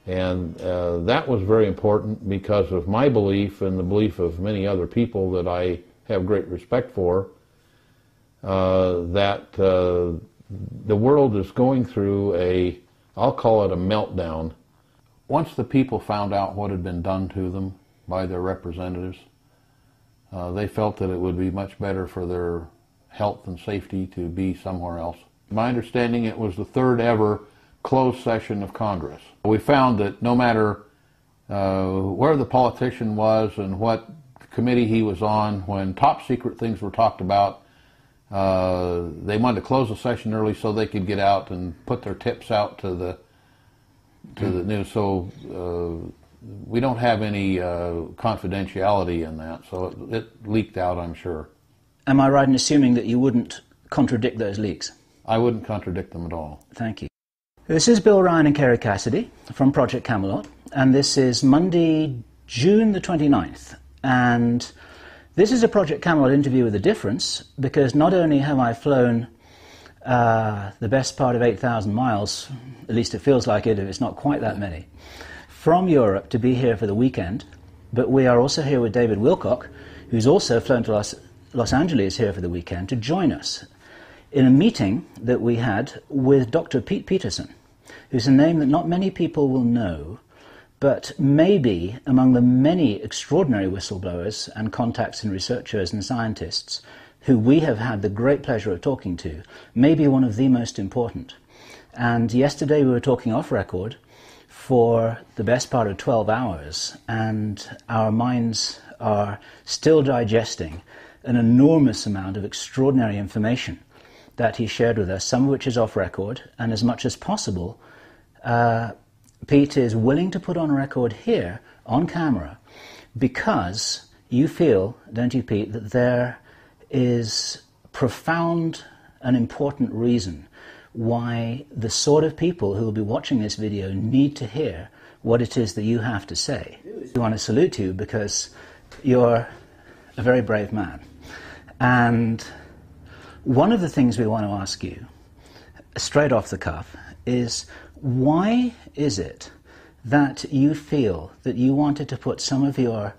And that was very important because of my belief and the belief of many other people that I have great respect for, that the world is going through I'll call it a meltdown. Once the people found out what had been done to them by their representatives, they felt that it would be much better for their health and safety to be somewhere else. My understanding, it was the third ever closed session of Congress. We found that no matter where the politician was and what committee he was on, when top secret things were talked about, they wanted to close the session early so they could get out and put their tips out to the news. So we don't have any confidentiality in that, so it leaked out, I'm sure. Am I right in assuming that you wouldn't contradict those leaks? I wouldn't contradict them at all. Thank you. This is Bill Ryan and Kerry Cassidy from Project Camelot, and this is Monday, June the 29th. And this is a Project Camelot interview with a difference, because not only have I flown the best part of 8,000 miles, at least it feels like it, if it's not quite that many, from Europe to be here for the weekend, but we are also here with David Wilcock, who's also flown to Los Angeles here for the weekend to join us in a meeting that we had with Dr. Pete Pitërsъn, who's a name that not many people will know, but maybe among the many extraordinary whistleblowers and contacts and researchers and scientists who we have had the great pleasure of talking to, maybe one of the most important. And yesterday we were talking off record for the best part of 12 hours, and our minds are still digesting an enormous amount of extraordinary information that he shared with us, some of which is off record, and as much as possible, Pete is willing to put on record here, on camera, because you feel, don't you, Pete, that there is profound and important reason why the sort of people who will be watching this video need to hear what it is that you have to say. We want to salute you because you're a very brave man. And one of the things we want to ask you, straight off the cuff, is why is it that you feel that you wanted to put some of your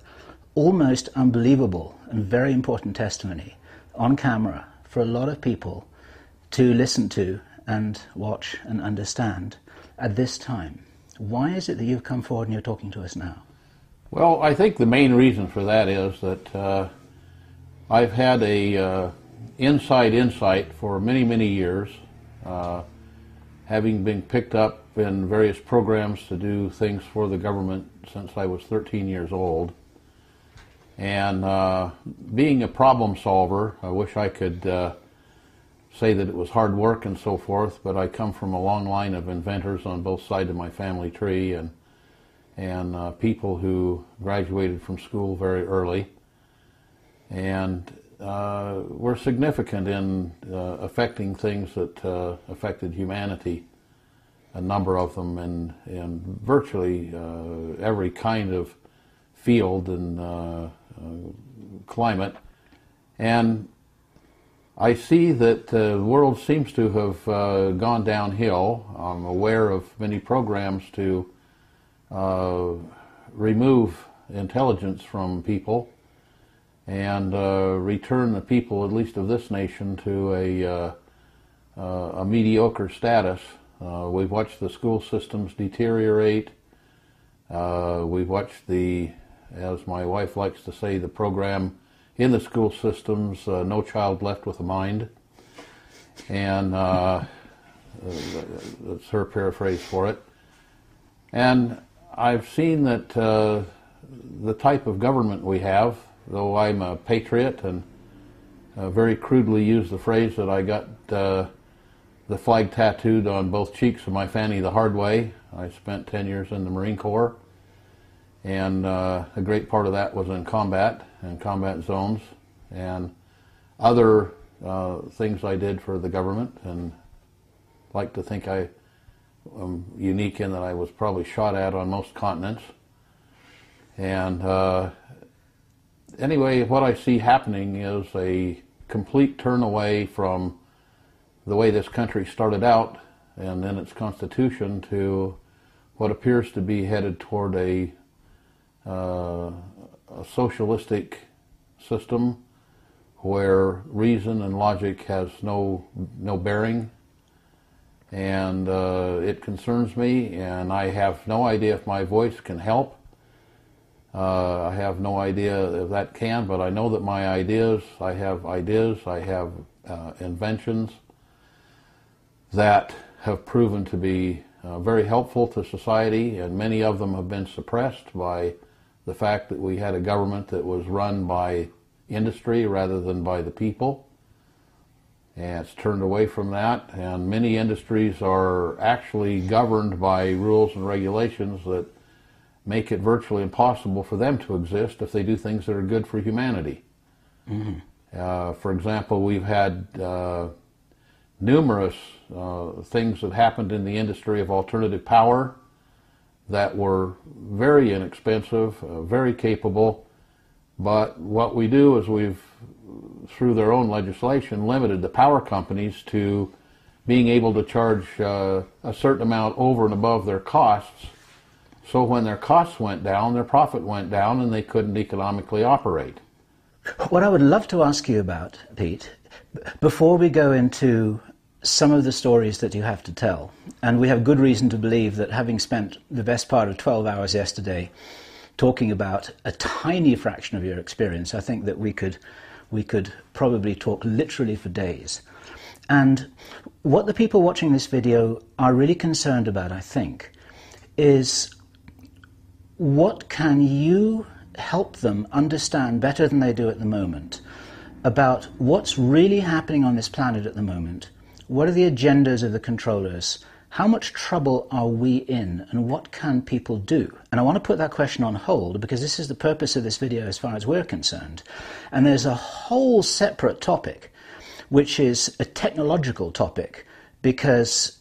almost unbelievable and very important testimony on camera for a lot of people to listen to and watch and understand at this time? Why is it that you've come forward and you're talking to us now? Well, I think the main reason for that is that I've had a inside insight for many, many years, having been picked up in various programs to do things for the government since I was 13 years old. And being a problem solver, I wish I could say that it was hard work and so forth, but I come from a long line of inventors on both sides of my family tree, and people who graduated from school very early, and were significant in affecting things that affected humanity, a number of them in virtually every kind of field and climate. And I see that the world seems to have gone downhill. I'm aware of many programs to remove intelligence from people and return the people, at least of this nation, to a mediocre status. We've watched the school systems deteriorate. We've watched as my wife likes to say, the program in the school systems, No Child Left with a Mind. And that's her paraphrase for it. And I've seen that the type of government we have, though I'm a patriot and very crudely use the phrase that I got the the flag tattooed on both cheeks of my fanny the hard way. I spent 10 years in the Marine Corps, and a great part of that was in combat and combat zones, and other things I did for the government, and like to think I am unique in that I was probably shot at on most continents. And anyway, what I see happening is a complete turn away from the way this country started out and then its constitution to what appears to be headed toward a socialistic system where reason and logic has no bearing, and it concerns me, and I have no idea if my voice can help. I have no idea if that can, but I know that my ideas, I have inventions that have proven to be very helpful to society, and many of them have been suppressed by the fact that we had a government that was run by industry rather than by the people. And it's turned away from that, and many industries are actually governed by rules and regulations that make it virtually impossible for them to exist if they do things that are good for humanity. Mm-hmm. For example, we've had numerous things that happened in the industry of alternative power that were very inexpensive, very capable, but what we do is we've, through their own legislation, limited the power companies to being able to charge a certain amount over and above their costs. So when their costs went down, their profit went down, and they couldn't economically operate. What I would love to ask you about, Pete, before we go into some of the stories that you have to tell, and we have good reason to believe that having spent the best part of 12 hours yesterday talking about a tiny fraction of your experience, I think that we could probably talk literally for days. And what the people watching this video are really concerned about, I think, is what can you help them understand better than they do at the moment about what's really happening on this planet at the moment? What are the agendas of the controllers? How much trouble are we in, and what can people do? And I want to put that question on hold because this is the purpose of this video as far as we're concerned. And there's a whole separate topic, which is a technological topic, because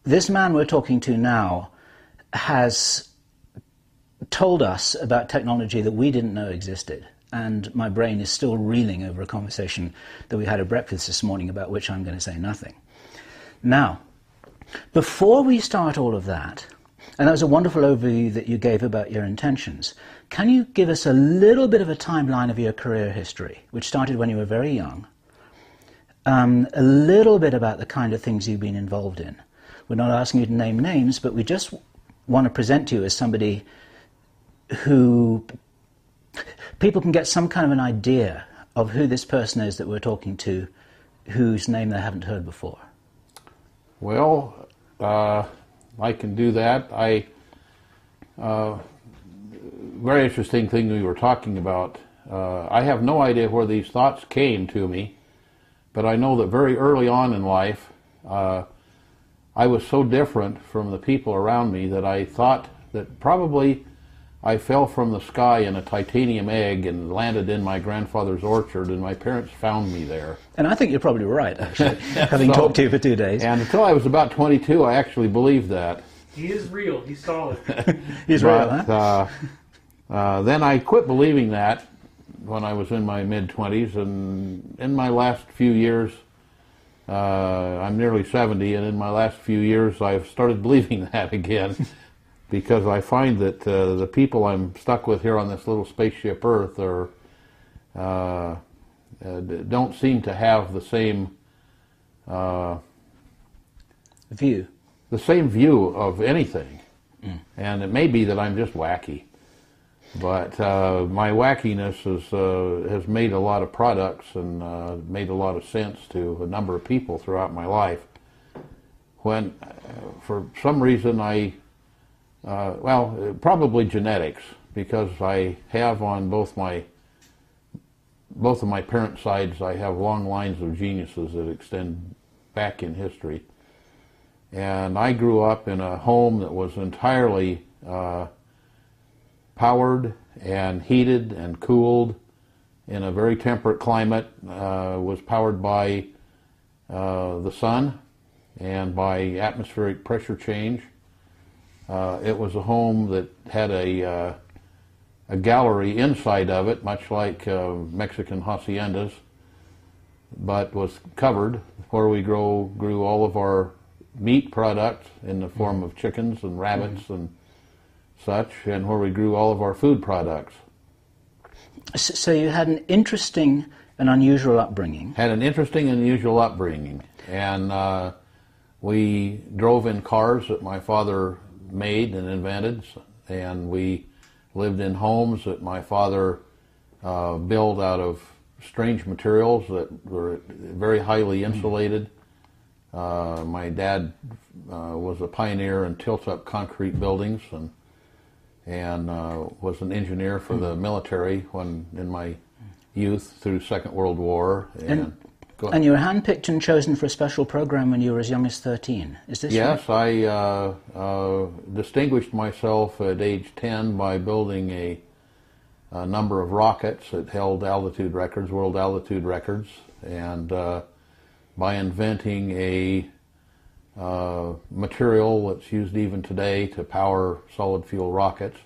this man we're talking to now has told us about technology that we didn't know existed. And my brain is still reeling over a conversation that we had at breakfast this morning about which I'm going to say nothing. Now, before we start all of that, and that was a wonderful overview that you gave about your intentions, can you give us a little bit of a timeline of your career history, which started when you were very young, a little bit about the kind of things you've been involved in? We're not asking you to name names, but we just want to present you as somebody who people can get some kind of an idea of who this person is that we're talking to, whose name they haven't heard before. Well, I can do that. Very interesting thing we were talking about. I have no idea where these thoughts came to me, but I know that very early on in life, I was so different from the people around me that I thought that probably I fell from the sky in a titanium egg and landed in my grandfather's orchard, and my parents found me there. And I think you're probably right, actually, having talked to you for 2 days. And until I was about 22, I actually believed that. He is real. He's solid. He's real, huh? Then I quit believing that when I was in my mid-20s, and in my last few years, I'm nearly 70, and in my last few years I've started believing that again. Because I find that the people I'm stuck with here on this little spaceship Earth don't seem to have the same view. The same view of anything, and it may be that I'm just wacky, but my wackiness has made a lot of products and made a lot of sense to a number of people throughout my life. When, for some reason, probably genetics, because I have on both of my parent sides, I have long lines of geniuses that extend back in history. And I grew up in a home that was entirely powered and heated and cooled in a very temperate climate, was powered by the sun and by atmospheric pressure change. It was a home that had a gallery inside of it, much like Mexican haciendas, but was covered, where we grew all of our meat products in the form of chickens and rabbits and such, and where we grew all of our food products. So you had an interesting and unusual upbringing. Had an interesting and unusual upbringing, and we drove in cars that my father made and invented, and we lived in homes that my father built out of strange materials that were very highly insulated. My dad was a pioneer in tilt-up concrete buildings, and was an engineer for the military when in my youth through Second World War. And you were handpicked and chosen for a special program when you were as young as 13. Is this right? Yes, I distinguished myself at age 10 by building a number of rockets that held altitude records, world altitude records, and by inventing a material that's used even today to power solid fuel rockets.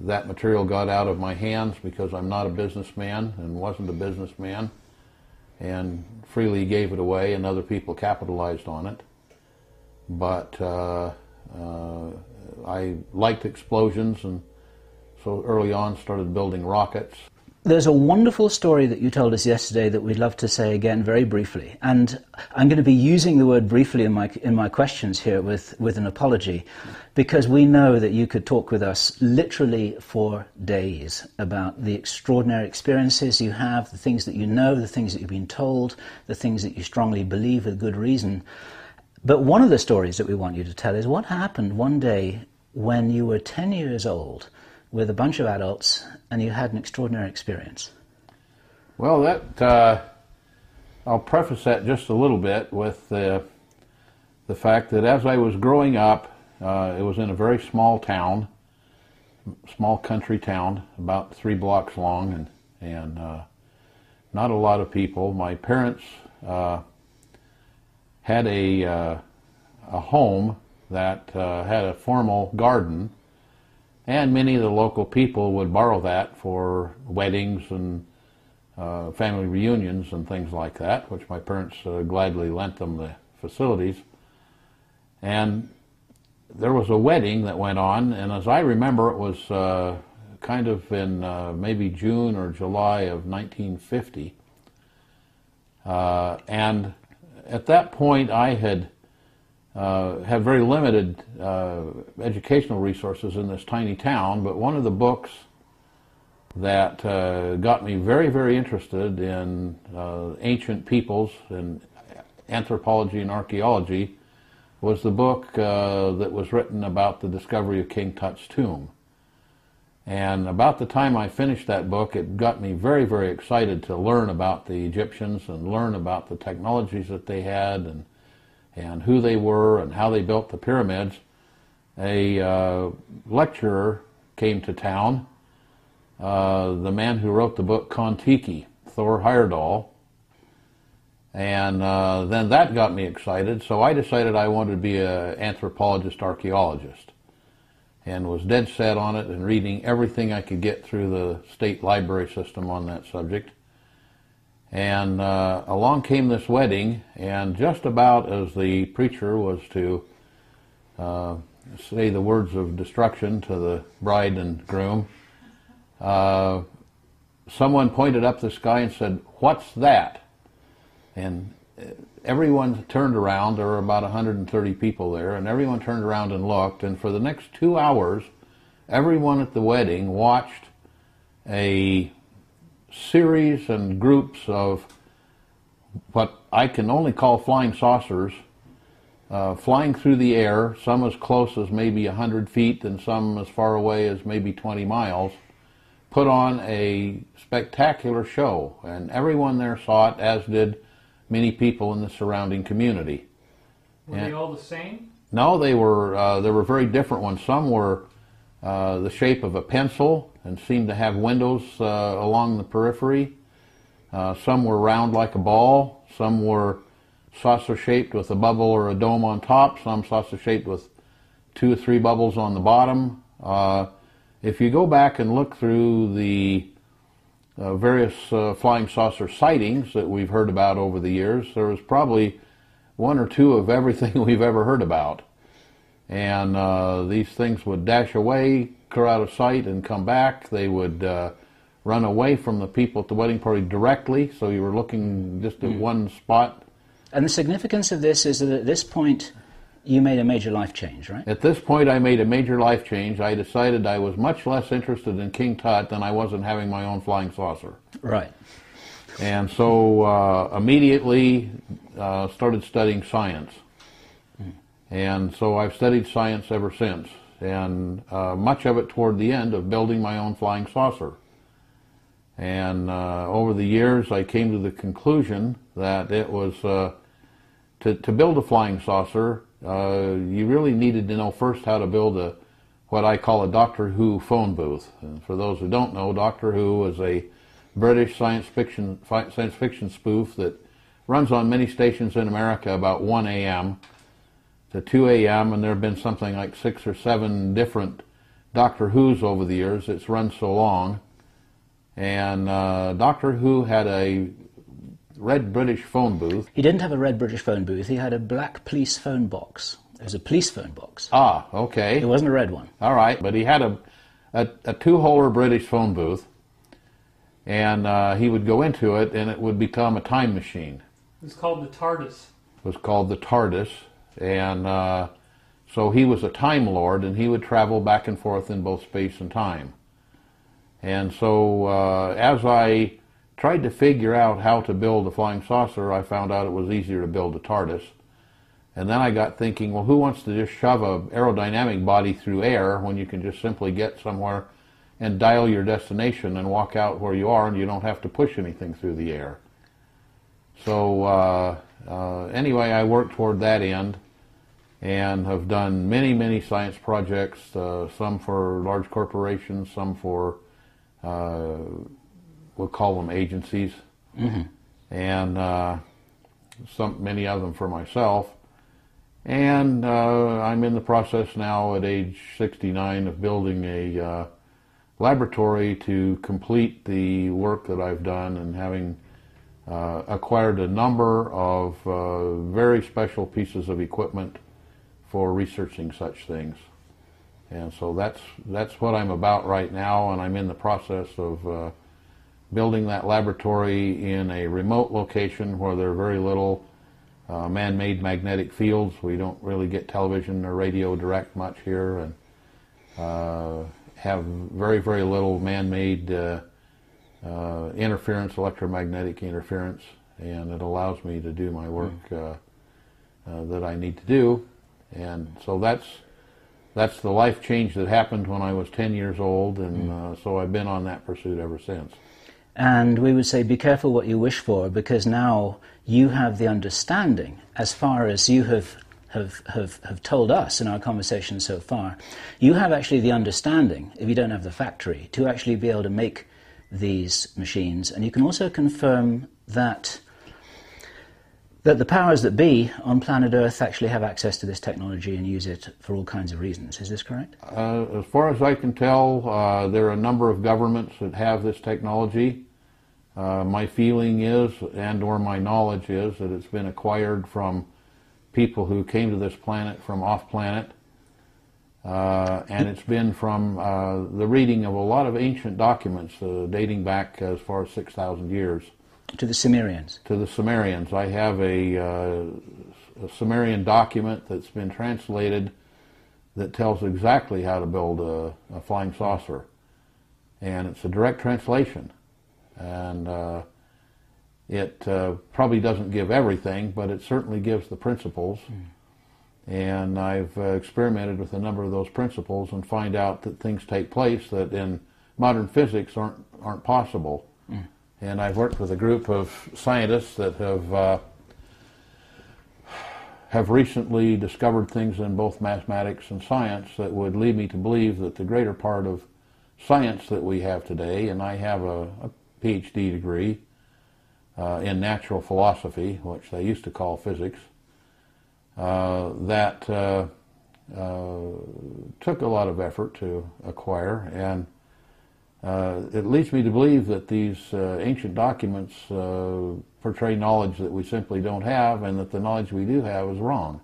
That material got out of my hands because I'm not a businessman and wasn't a businessman, and freely gave it away, and other people capitalized on it. But I liked explosions, and so early on started building rockets. There's a wonderful story that you told us yesterday that we'd love to say again very briefly, and I'm going to be using the word briefly in my questions here with an apology, because we know that you could talk with us literally for days about the extraordinary experiences you have, the things that you know, the things that you've been told, the things that you strongly believe with good reason. But one of the stories that we want you to tell is what happened one day when you were 10 years old with a bunch of adults and you had an extraordinary experience. Well, that I'll preface that just a little bit with the fact that as I was growing up, it was in a very small town, small country town, about 3 blocks long, and not a lot of people. My parents had a home that had a formal garden, and many of the local people would borrow that for weddings and family reunions and things like that, which my parents gladly lent them the facilities. And there was a wedding that went on, and as I remember, it was kind of in maybe June or July of 1950. And at that point, I had very limited educational resources in this tiny town, but one of the books that got me very, very interested in ancient peoples and anthropology and archaeology was the book that was written about the discovery of King Tut's tomb. And about the time I finished that book, it got me very, very excited to learn about the Egyptians and learn about the technologies that they had and who they were and how they built the pyramids. A lecturer came to town, the man who wrote the book Kon-Tiki, Thor Heyerdahl, and then that got me excited, so I decided I wanted to be an anthropologist, archaeologist, and was dead set on it and reading everything I could get through the state library system on that subject. And along came this wedding, and just about as the preacher was to say the words of destruction to the bride and groom, someone pointed up the sky and said, "What's that?" And everyone turned around. There were about 130 people there, and everyone turned around and looked, and for the next 2 hours, everyone at the wedding watched a series and groups of what I can only call flying saucers, flying through the air, some as close as maybe 100 feet and some as far away as maybe 20 miles, put on a spectacular show. And everyone there saw it, as did many people in the surrounding community. Were they all the same? No, there were very different ones. Some were the shape of a pencil and seemed to have windows along the periphery. Some were round like a ball. Some were saucer-shaped with a bubble or a dome on top. Some saucer-shaped with 2 or 3 bubbles on the bottom. If you go back and look through the various flying saucer sightings that we've heard about over the years, there was probably 1 or 2 of everything we've ever heard about. And these things would dash away, clear out of sight, and come back. They would run away from the people at the wedding party directly, so you were looking just at one spot. And the significance of this is that at this point you made a major life change, right? At this point I made a major life change. I decided I was much less interested in King Tut than I was in having my own flying saucer. Right. And so immediately started studying science. And so I've studied science ever since, and much of it toward the end of building my own flying saucer. And over the years I came to the conclusion that it was, to build a flying saucer, you really needed to know first how to build what I call a Doctor Who phone booth. And for those who don't know, Doctor Who is a British science fiction spoof that runs on many stations in America about 1 a.m. to 2 a.m. and there have been something like 6 or 7 different Doctor Who's over the years. It's run so long. And Doctor Who had a red British phone booth. He didn't have a red British phone booth. He had a black police phone box. It was a police phone box. Ah, okay. It wasn't a red one. All right, but he had a two-holer British phone booth, and he would go into it, and it would become a time machine. It was called the TARDIS. It was called the TARDIS, and so he was a Time Lord, and he would travel back and forth in both space and time. And so as I tried to figure out how to build a flying saucer, I found out it was easier to build a TARDIS. And then I got thinking, well, who wants to just shove an aerodynamic body through air when you can just simply get somewhere and dial your destination and walk out where you are and you don't have to push anything through the air? So anyway, I worked toward that end and have done many, many science projects, some for large corporations, some for we'll call them agencies, and many of them for myself. And I'm in the process now at age 69 of building a laboratory to complete the work that I've done, and having acquired a number of very special pieces of equipment for researching such things. And so that's what I'm about right now, and I'm in the process of building that laboratory in a remote location where there are very little man-made magnetic fields. We don't really get television or radio direct much here, and have very, very little man-made interference, electromagnetic interference, and it allows me to do my work that I need to do. And so that's the life change that happened when I was 10 years old, and so I've been on that pursuit ever since. And we would say be careful what you wish for, because now you have the understanding, as far as you have told us in our conversation so far, you have actually the understanding, if you don't have the factory, to actually be able to make these machines. And you can also confirm that the powers that be on planet Earth actually have access to this technology and use it for all kinds of reasons. Is this correct? As far as I can tell, there are a number of governments that have this technology. My feeling is, and or my knowledge is, that it's been acquired from people who came to this planet from off-planet, and it's been from the reading of a lot of ancient documents dating back as far as 6,000 years. To the Sumerians. To the Sumerians. I have a Sumerian document that's been translated that tells exactly how to build a flying saucer. And it's a direct translation. And it probably doesn't give everything, but it certainly gives the principles. And I've experimented with a number of those principles and find out that things take place that in modern physics aren't possible. And I've worked with a group of scientists that have have recently discovered things in both mathematics and science that would lead me to believe that the greater part of science that we have today, and I have a PhD degree in natural philosophy, which they used to call physics, that took a lot of effort to acquire, and it leads me to believe that these ancient documents portray knowledge that we simply don't have, and that the knowledge we do have is wrong.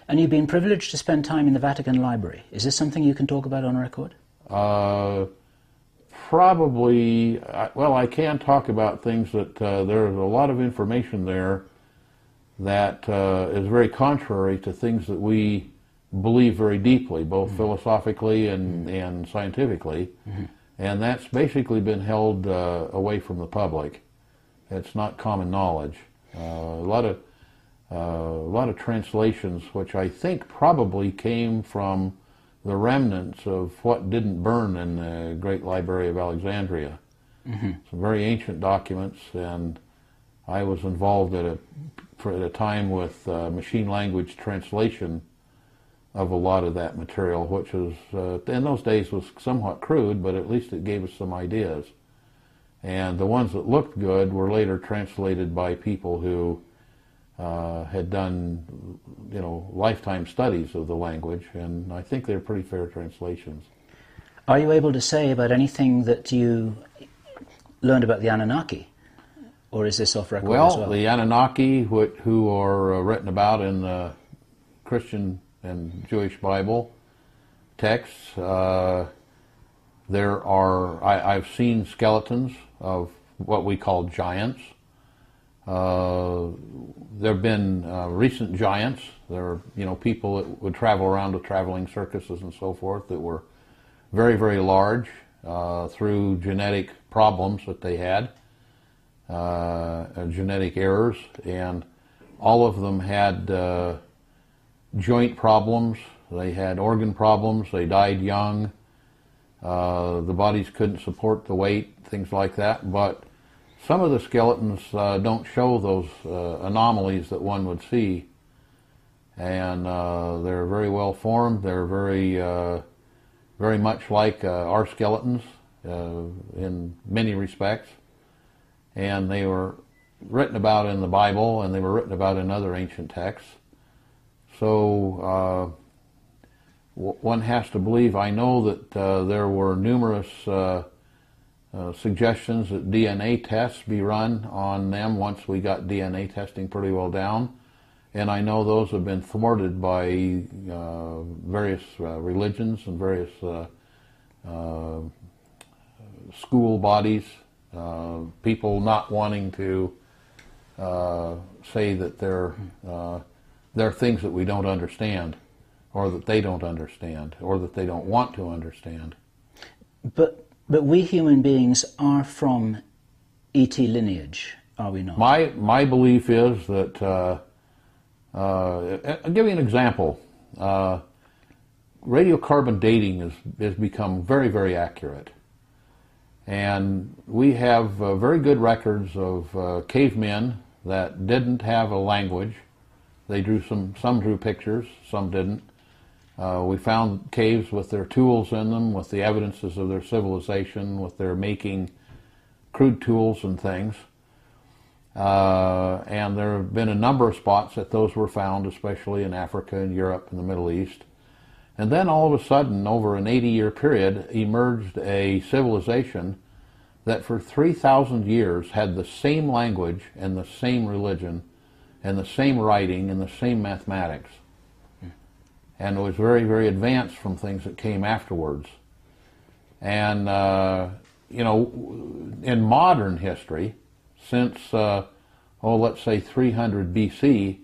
And you've been privileged to spend time in the Vatican Library. Is this something you can talk about on record? Probably, well, I can talk about things that there's a lot of information there that is very contrary to things that we believe very deeply, both philosophically and scientifically. And that's basically been held away from the public. It's not common knowledge. A lot of translations, which I think probably came from the remnants of what didn't burn in the Great Library of Alexandria. Some very ancient documents, and I was involved at a time with machine language translation of a lot of that material, which was, in those days, was somewhat crude, but at least it gave us some ideas. And the ones that looked good were later translated by people who had done, lifetime studies of the language, and I think they're pretty fair translations. Are you able to say about anything that you learned about the Anunnaki, or is this off record as well? The Anunnaki, who are written about in the Christian and Jewish Bible texts, there are. I've seen skeletons of what we call giants. There have been recent giants. There are, people that would travel around with traveling circuses and so forth that were very, very large through genetic problems that they had, genetic errors, and all of them had joint problems. They had organ problems. They died young. The bodies couldn't support the weight, things like that. But some of the skeletons don't show those anomalies that one would see, and they're very well formed. They're very much like our skeletons in many respects, and they were written about in the Bible, and they were written about in other ancient texts. So one has to believe. I know that there were numerous suggestions that DNA tests be run on them once we got DNA testing pretty well down, and I know those have been thwarted by various religions and various school bodies, people not wanting to say that there are things that we don't understand, or that they don't understand, or that they don't want to understand. But we human beings are from ET lineage, are we not? My belief is that, I'll give you an example. Radiocarbon dating has become very, very accurate. And we have very good records of cavemen that didn't have a language. They drew some drew pictures, some didn't. We found caves with their tools in them, with the evidences of their civilization, with their making crude tools and things. And there have been a number of spots that those were found, especially in Africa and Europe and the Middle East. And then all of a sudden, over an 80-year period, emerged a civilization that for 3,000 years had the same language and the same religion and the same writing and the same mathematics. And it was very, very advanced from things that came afterwards. And, in modern history, since, let's say 300 BC,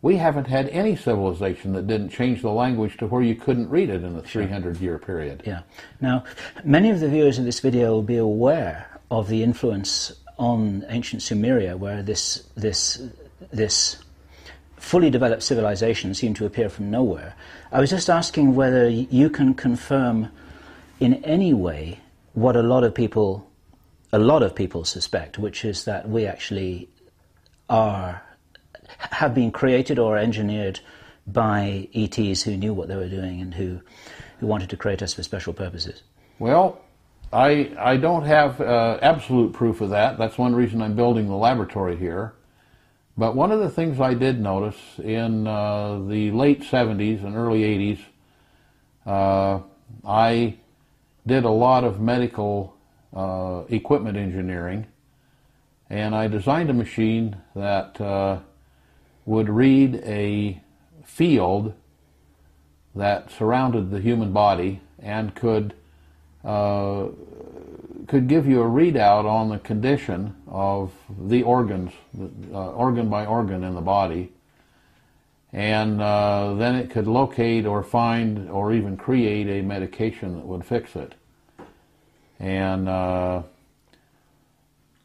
we haven't had any civilization that didn't change the language to where you couldn't read it in the 300-year period. Yeah. Now, many of the viewers of this video will be aware of the influence on ancient Sumeria, where this fully developed civilization seemed to appear from nowhere. I was just asking whether you can confirm in any way what a lot of people suspect, which is that we actually are have been created or engineered by ETs who knew what they were doing and who wanted to create us for special purposes? Well, I don't have absolute proof of that. That's one reason I'm building the laboratory here. But one of the things I did notice in the late 70s and early 80s, I did a lot of medical equipment engineering, and I designed a machine that would read a field that surrounded the human body and could give you a readout on the condition of the organs, organ by organ in the body, and then it could locate or find or even create a medication that would fix it. And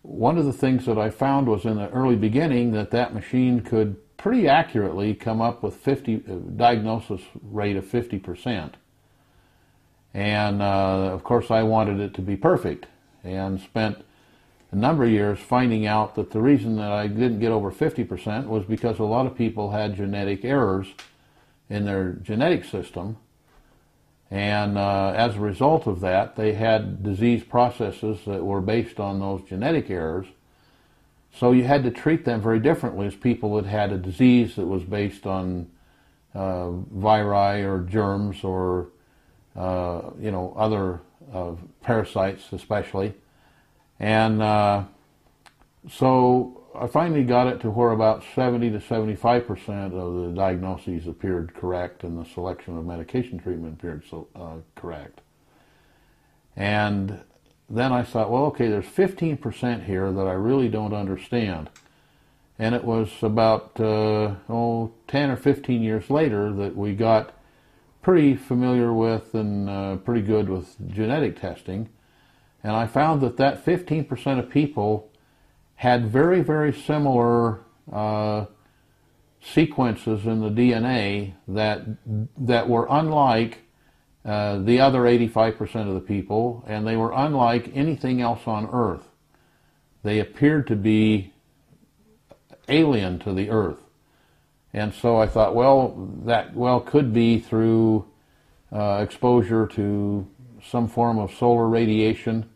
one of the things that I found was in the early beginning that machine could pretty accurately come up with diagnosis rate of 50%. And of course I wanted it to be perfect, and spent a number of years finding out that the reason that I didn't get over 50% was because a lot of people had genetic errors in their genetic system, and as a result of that they had disease processes that were based on those genetic errors. So you had to treat them very differently as people that had a disease that was based on viri or germs or other parasites especially. And so I finally got it to where about 70 to 75% of the diagnoses appeared correct, and the selection of medication treatment appeared correct. And then I thought, well, okay, there's 15% here that I really don't understand. And it was about 10 or 15 years later that we got pretty familiar with and pretty good with genetic testing. And I found that 15% of people had very, very similar sequences in the DNA that were unlike the other 85% of the people, and they were unlike anything else on Earth. They appeared to be alien to the Earth. And so I thought, well, that could be through exposure to some form of solar radiation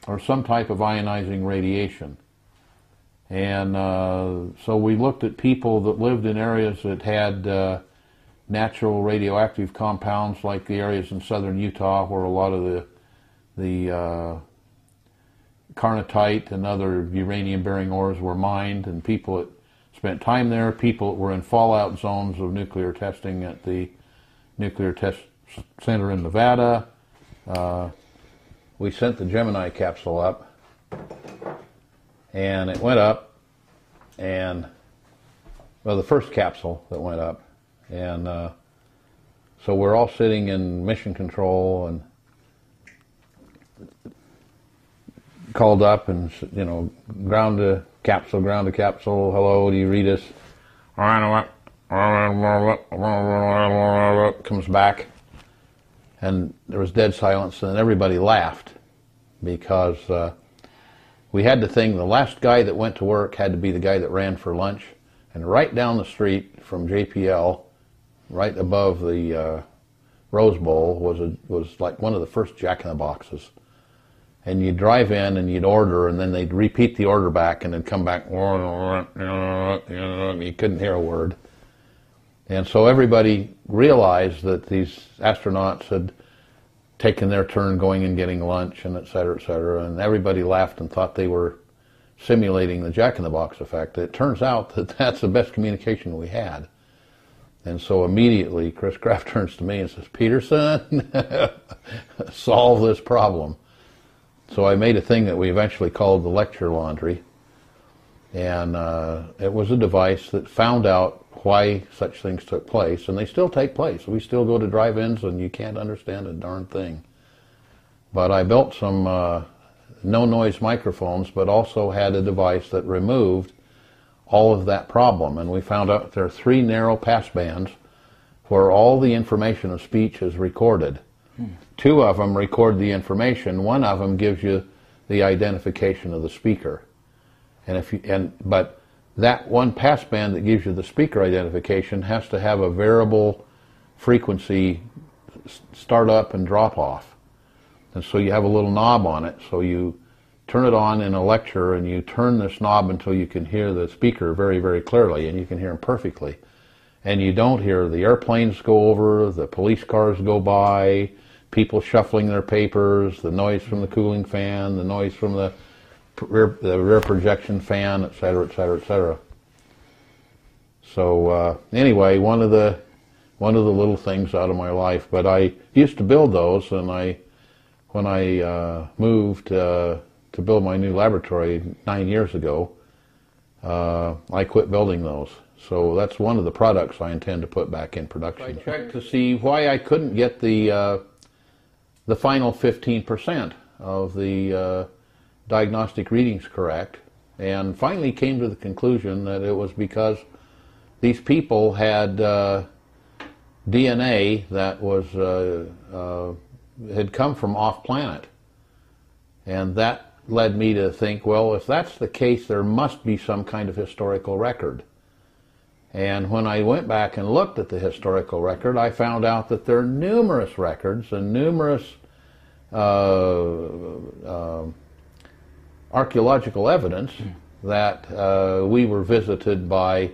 or some type of ionizing radiation. And so we looked at people that lived in areas that had natural radioactive compounds, like the areas in southern Utah where a lot of the carnotite and other uranium-bearing ores were mined, and people that spent time there, people that were in fallout zones of nuclear testing at the Nuclear Test Center in Nevada. We sent the Gemini capsule up, and it went up, and, well, the first capsule that went up, and so we're all sitting in mission control and called up and, ground to capsule, hello, do you read us? Comes back, and there was dead silence, and everybody laughed because we had the thing, the last guy that went to work had to be the guy that ran for lunch, and right down the street from JPL, right above the Rose Bowl, was like one of the first Jack-in-the-Boxes. And you'd drive in and you'd order, and then they'd repeat the order back, and it'd come back, you couldn't hear a word. And so everybody realized that these astronauts had taken their turn going and getting lunch, and et cetera, and everybody laughed and thought they were simulating the Jack-in-the-Box effect. It turns out that that's the best communication we had. And so immediately Chris Kraft turns to me and says, Peterson, solve this problem. So I made a thing that we eventually called the lecture laundry, and it was a device that found out why such things took place, and they still take place. We still go to drive-ins and you can't understand a darn thing. But I built some no-noise microphones, but also had a device that removed all of that problem, and we found out there are 3 narrow pass bands where all the information of speech is recorded. 2 of them record the information. 1 of them gives you the identification of the speaker. But that one passband that gives you the speaker identification has to have a variable frequency start up and drop off. And so you have a little knob on it, so you turn it on in a lecture and you turn this knob until you can hear the speaker very, very clearly, and you can hear him perfectly. And you don't hear the airplanes go over, the police cars go by, people shuffling their papers, the noise from the cooling fan, the noise from the rear projection fan, etc., etc., etc. So anyway, one of the little things out of my life. But I used to build those, and when I moved to build my new laboratory 9 years ago, I quit building those. So that's one of the products I intend to put back in production. I checked to see why I couldn't get the final 15% of the diagnostic readings correct, and finally came to the conclusion that it was because these people had DNA that was had come from off planet, and that led me to think, well, if that's the case, there must be some kind of historical record. And when I went back and looked at the historical record, I found out that there are numerous records and numerous archaeological evidence that we were visited by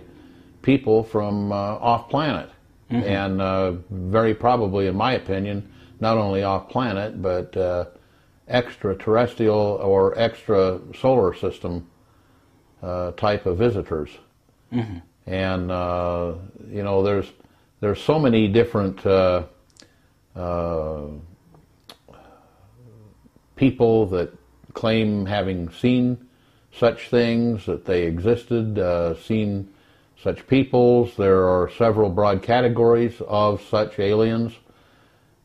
people from off planet. And very probably, in my opinion, not only off planet, but extraterrestrial or extra solar system type of visitors. And you know, there's so many different people that claim having seen such things, that they existed, seen such peoples. There are several broad categories of such aliens.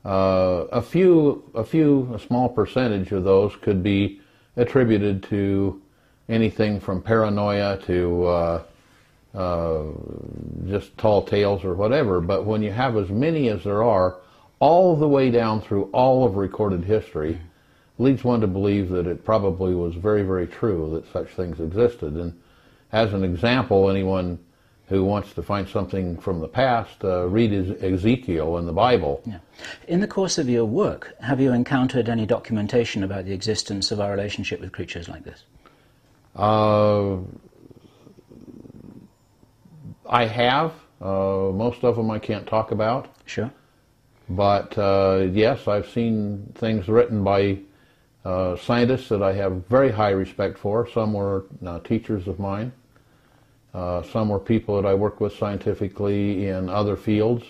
A small percentage of those could be attributed to anything from paranoia to just tall tales or whatever. But when you have as many as there are, all the way down through all of recorded history, leads one to believe that it probably was very, very true that such things existed. And as an example, anyone who wants to find something from the past, read Ezekiel in the Bible. Yeah. In the course of your work, have you encountered any documentation about the existence of our relationship with creatures like this? I have. Most of them I can't talk about. Sure. But yes, I've seen things written by scientists that I have very high respect for. Some were teachers of mine. Some were people that I worked with scientifically in other fields.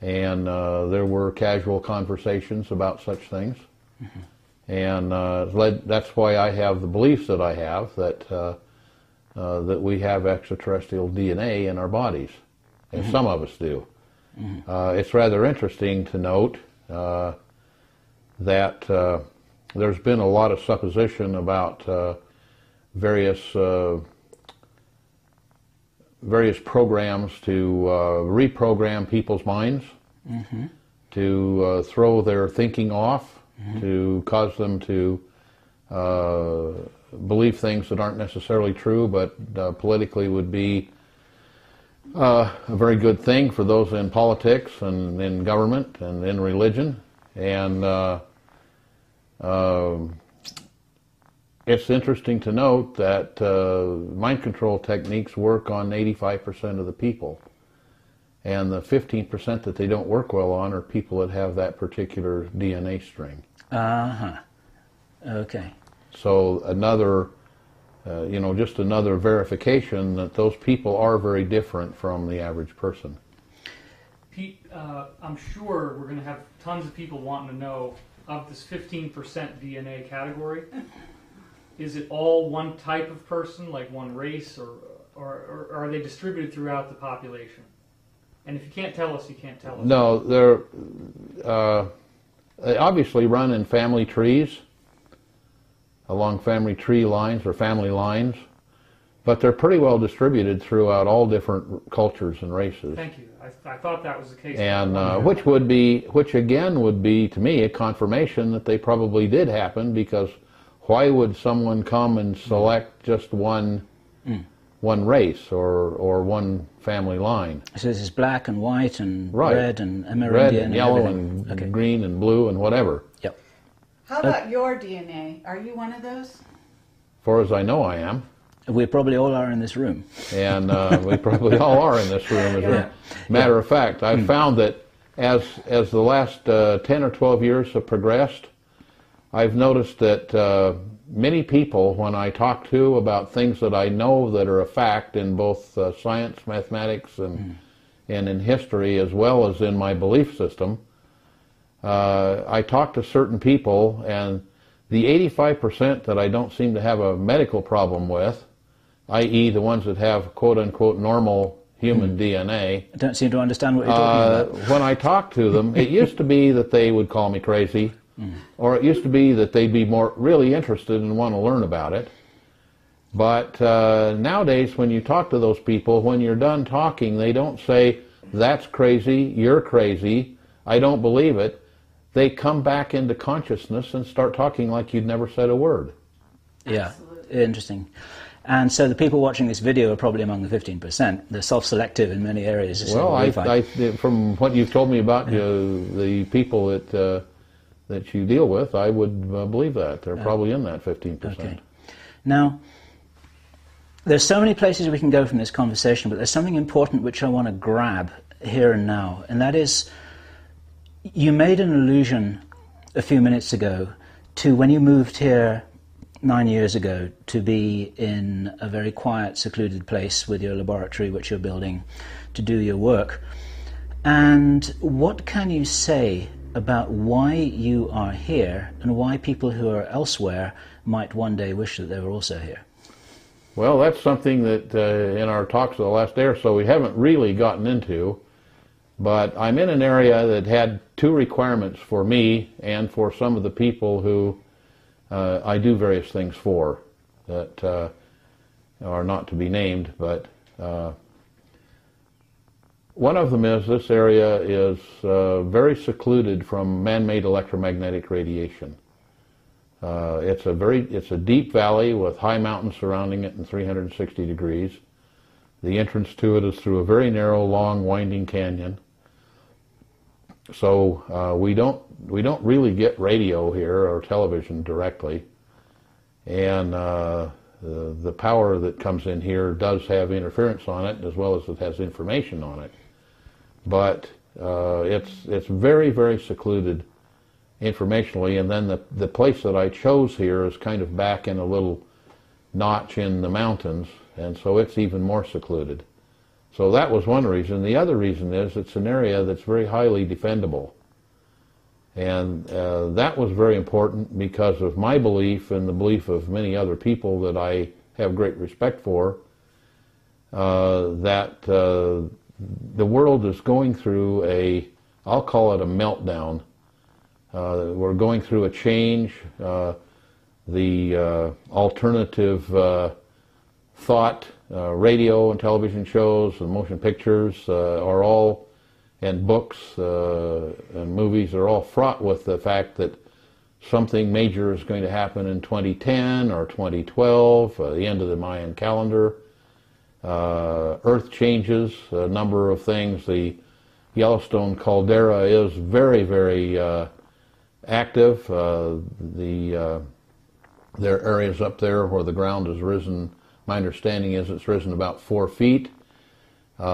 And there were casual conversations about such things. And that's why I have the beliefs that I have, that we have extraterrestrial DNA in our bodies. And some of us do. It's rather interesting to note that there's been a lot of supposition about various programs to reprogram people's minds, to throw their thinking off, to cause them to believe things that aren't necessarily true, but politically would be a very good thing for those in politics and in government and in religion. And it's interesting to note that mind control techniques work on 85% of the people. And the 15% that they don't work well on are people that have that particular DNA string. Okay. So another, just another verification that those people are very different from the average person. Pete, I'm sure we're going to have tons of people wanting to know, of this 15% DNA category, is it all one type of person, like one race, or are they distributed throughout the population? And if you can't tell us, you can't tell us. No, they obviously run in family trees, along family tree lines or family lines, but they're pretty well distributed throughout all different cultures and races. Thank you. I thought that was the case. And which again would be, to me, a confirmation that they probably did happen, because why would someone come and select just one one race or one family line. So this is black and white and Right. red and Amerindian Red and yellow everything. and Okay. green and blue and whatever. Yep. How about your DNA? Are you one of those? As far as I know, I am. We probably all are in this room. And we probably all are in this room, as a matter of fact. I've found that as the last 10 or 12 years have progressed, I've noticed that many people, when I talk to about things that I know that are a fact in both science, mathematics, and in history, as well as in my belief system, I talk to certain people, and the 85% that I don't seem to have a medical problem with, i.e. the ones that have quote-unquote normal human DNA. I don't seem to understand what you're talking about. When I talk to them, it used to be that they would call me crazy, or it used to be that they'd be more really interested and want to learn about it. But nowadays, when you talk to those people, when you're done talking, they don't say, "That's crazy, you're crazy, I don't believe it." They come back into consciousness and start talking like you'd never said a word. Yeah, interesting. And so the people watching this video are probably among the 15%. They're self-selective in many areas. Well, from what you've told me about the people that you deal with, I would believe that. They're probably in that 15%. Okay. Now, there's so many places we can go from this conversation, but there's something important which I want to grab here and now, and that is, you made an allusion a few minutes ago to when you moved here 9 years ago to be in a very quiet, secluded place with your laboratory which you're building to do your work. And what can you say about why you are here and why people who are elsewhere might one day wish that they were also here? Well, that's something that in our talks of the last day or so we haven't really gotten into, but I'm in an area that had two requirements for me and for some of the people who I do various things for that are not to be named, but one of them is this area is very secluded from man-made electromagnetic radiation. It's a deep valley with high mountains surrounding it in 360 degrees. The entrance to it is through a very narrow, long, winding canyon. So we don't really get radio here or television directly, and the power that comes in here does have interference on it as well as it has information on it. But it's very, very secluded informationally, and then the place that I chose here is kind of back in a little notch in the mountains, and so it's even more secluded. So that was one reason. The other reason is it's an area that's very highly defendable. And that was very important because of my belief and the belief of many other people that I have great respect for, that the world is going through I'll call it a meltdown. We're going through a change. The alternative thought, radio and television shows and motion pictures are all, and books and movies are all fraught with the fact that something major is going to happen in 2010 or 2012, the end of the Mayan calendar. Earth changes, a number of things. The Yellowstone caldera is very, very active. There are areas up there where the ground has risen. My understanding is it's risen about 4 feet. We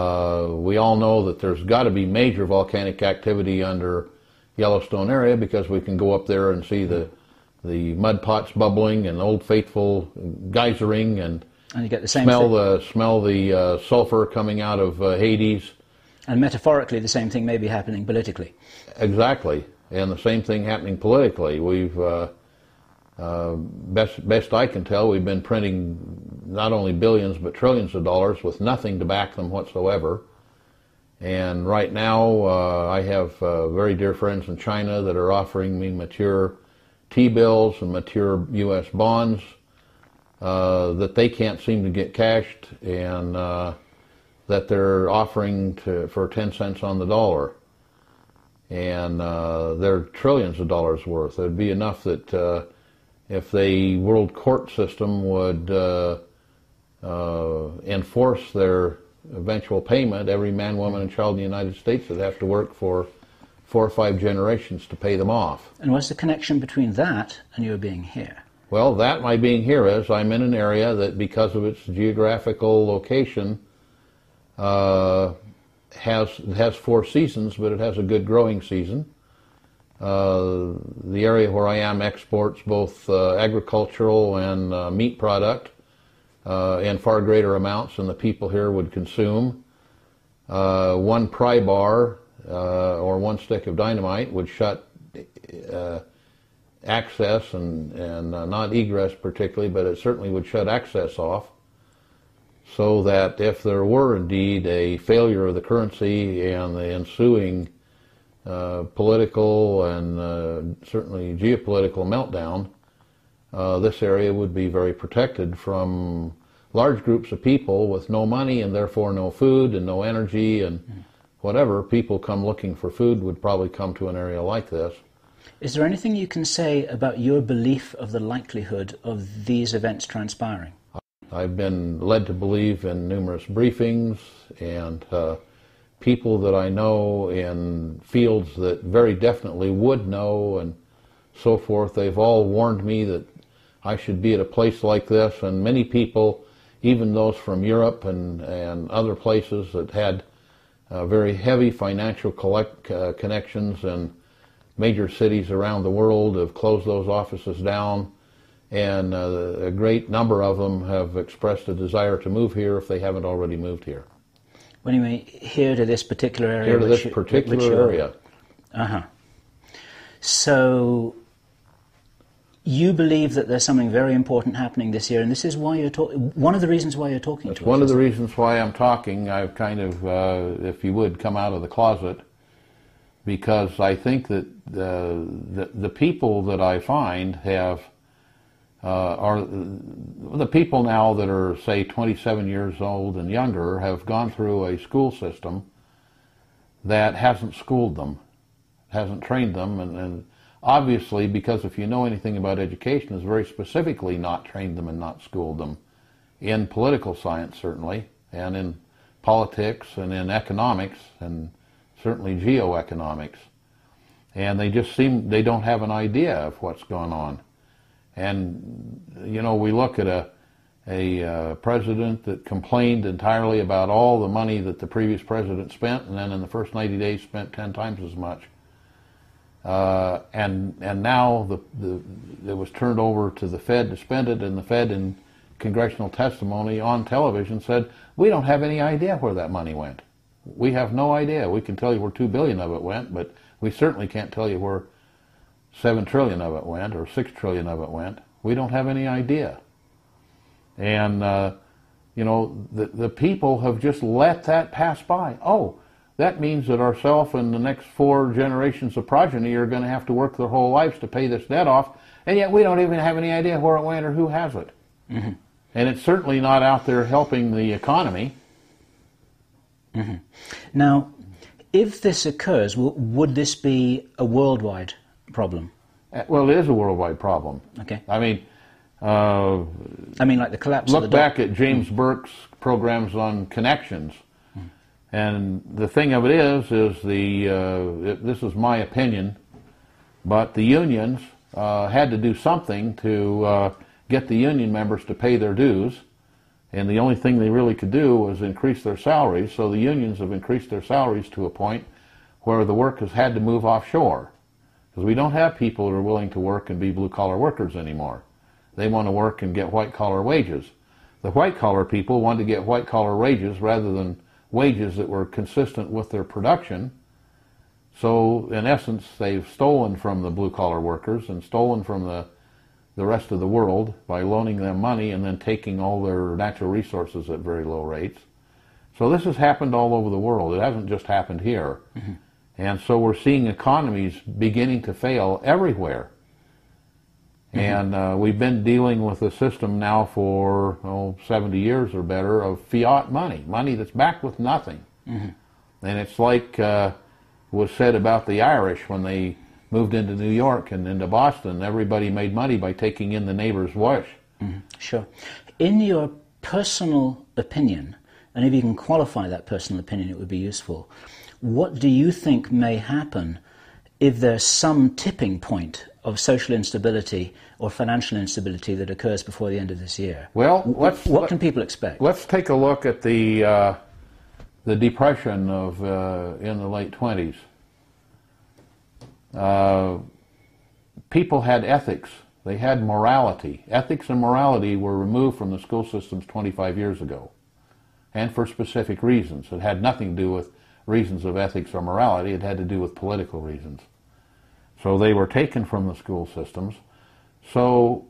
all know that there's got to be major volcanic activity under Yellowstone area because we can go up there and see the mud pots bubbling and Old Faithful geysering and you get the same smell the sulfur coming out of Hades. And metaphorically, the same thing may be happening politically. Exactly, and the same thing happening politically. We've best I can tell, we've been printing not only billions but trillions of dollars with nothing to back them whatsoever. And right now I have very dear friends in China that are offering me mature T-bills and mature U.S. bonds that they can't seem to get cashed, and that they're offering for 10 cents on the dollar. And they're trillions of dollars worth. It'd be enough that if the world court system would enforce their eventual payment, every man, woman, and child in the United States would have to work for 4 or 5 generations to pay them off. And what's the connection between that and your being here? Well, that my being here is I'm in an area that, because of its geographical location, has 4 seasons, but it has a good growing season. The area where I am exports both agricultural and meat product in far greater amounts than the people here would consume. 1 pry bar or 1 stick of dynamite would shut access and not egress particularly, but it certainly would shut access off, so that if there were indeed a failure of the currency and the ensuing political and certainly geopolitical meltdown, this area would be very protected from large groups of people with no money and therefore no food and no energy and whatever. People come looking for food would probably come to an area like this. Is there anything you can say about your belief of the likelihood of these events transpiring? I've been led to believe in numerous briefings, and people that I know in fields that very definitely would know and so forth, they've all warned me that I should be at a place like this, and many people, even those from Europe and other places that had very heavy financial connections and major cities around the world, have closed those offices down, and a great number of them have expressed a desire to move here if they haven't already moved here. When you mean here to this particular area? Here to this particular area. Uh-huh. So you believe that there's something very important happening this year, and this is why you're talking. One of the reasons why you're talking to us. One of the reasons why I'm talking. I've kind of, if you would, come out of the closet, because I think that the people that I find have are the people now that are, say, 27 years old and younger, have gone through a school system that hasn't schooled them, hasn't trained them, and obviously, because if you know anything about education, has very specifically not trained them and not schooled them in political science, certainly, and in politics and in economics and certainly geoeconomics. And they just they don't have an idea of what's going on. And, you know, we look at a president that complained entirely about all the money that the previous president spent, and then in the first 90 days spent 10 times as much. And now it was turned over to the Fed to spend it, and the Fed, in congressional testimony on television, said, we don't have any idea where that money went. We have no idea. We can tell you where $2 billion of it went, but we certainly can't tell you where $7 trillion of it went or $6 trillion of it went. We don't have any idea. And, you know, the people have just let that pass by. Oh, that means that ourselves and the next 4 generations of progeny are going to have to work their whole lives to pay this debt off, and yet we don't even have any idea where it went or who has it. Mm-hmm. And it's certainly not out there helping the economy. Mm-hmm. Now, if this occurs, would this be a worldwide problem? Well, it is a worldwide problem. Okay. I mean, like the collapse of the look back at James Burke's programs on connections. And the thing of it is this is my opinion, but the unions had to do something to get the union members to pay their dues, and the only thing they really could do was increase their salaries, so the unions have increased their salaries to a point where the work has had to move offshore, because we don't have people that are willing to work and be blue-collar workers anymore. They want to work and get white-collar wages. The white-collar people want to get white-collar wages rather than wages that were consistent with their production. So in essence, they've stolen from the blue-collar workers and stolen from the rest of the world by loaning them money and then taking all their natural resources at very low rates. So this has happened all over the world. It hasn't just happened here. Mm-hmm. And so we're seeing economies beginning to fail everywhere. Mm-hmm. And we've been dealing with a system now for 70 years or better of fiat money, money that's backed with nothing. Mm-hmm. And it's like was said about the Irish when they moved into New York and into Boston. Everybody made money by taking in the neighbor's wash. Mm-hmm. Sure. In your personal opinion, and if you can qualify that personal opinion, it would be useful. What do you think may happen if there's some tipping point of social instability or financial instability that occurs before the end of this year? Well, what can people expect? Let's take a look at the Depression of in the late 20s. People had ethics. They had morality. Ethics and morality were removed from the school systems 25 years ago, and for specific reasons. It had nothing to do with reasons of ethics or morality. It had to do with political reasons. So they were taken from the school systems. So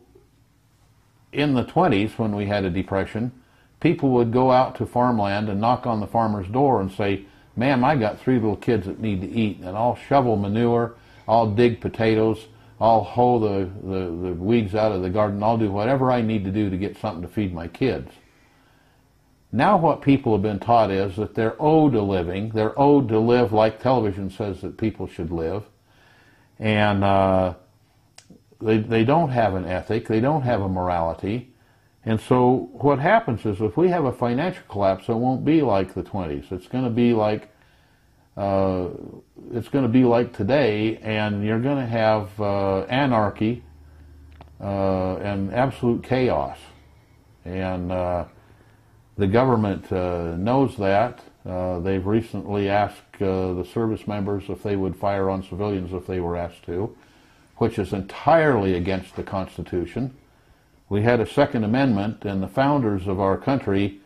in the 20s, when we had a depression, people would go out to farmland and knock on the farmer's door and say, "Ma'am, I got 3 little kids that need to eat, and I'll shovel manure, I'll dig potatoes, I'll hoe the weeds out of the garden, I'll do whatever I need to do to get something to feed my kids." Now what people have been taught is that they're owed a living, they're owed to live like television says that people should live, and they don't have an ethic, they don't have a morality. And so what happens is if we have a financial collapse, it won't be like the 20s. It's going to be like today, and you're going to have anarchy and absolute chaos. And the government knows that. They've recently asked the service members if they would fire on civilians if they were asked to, which is entirely against the Constitution. We had a Second Amendment, and the founders of our country,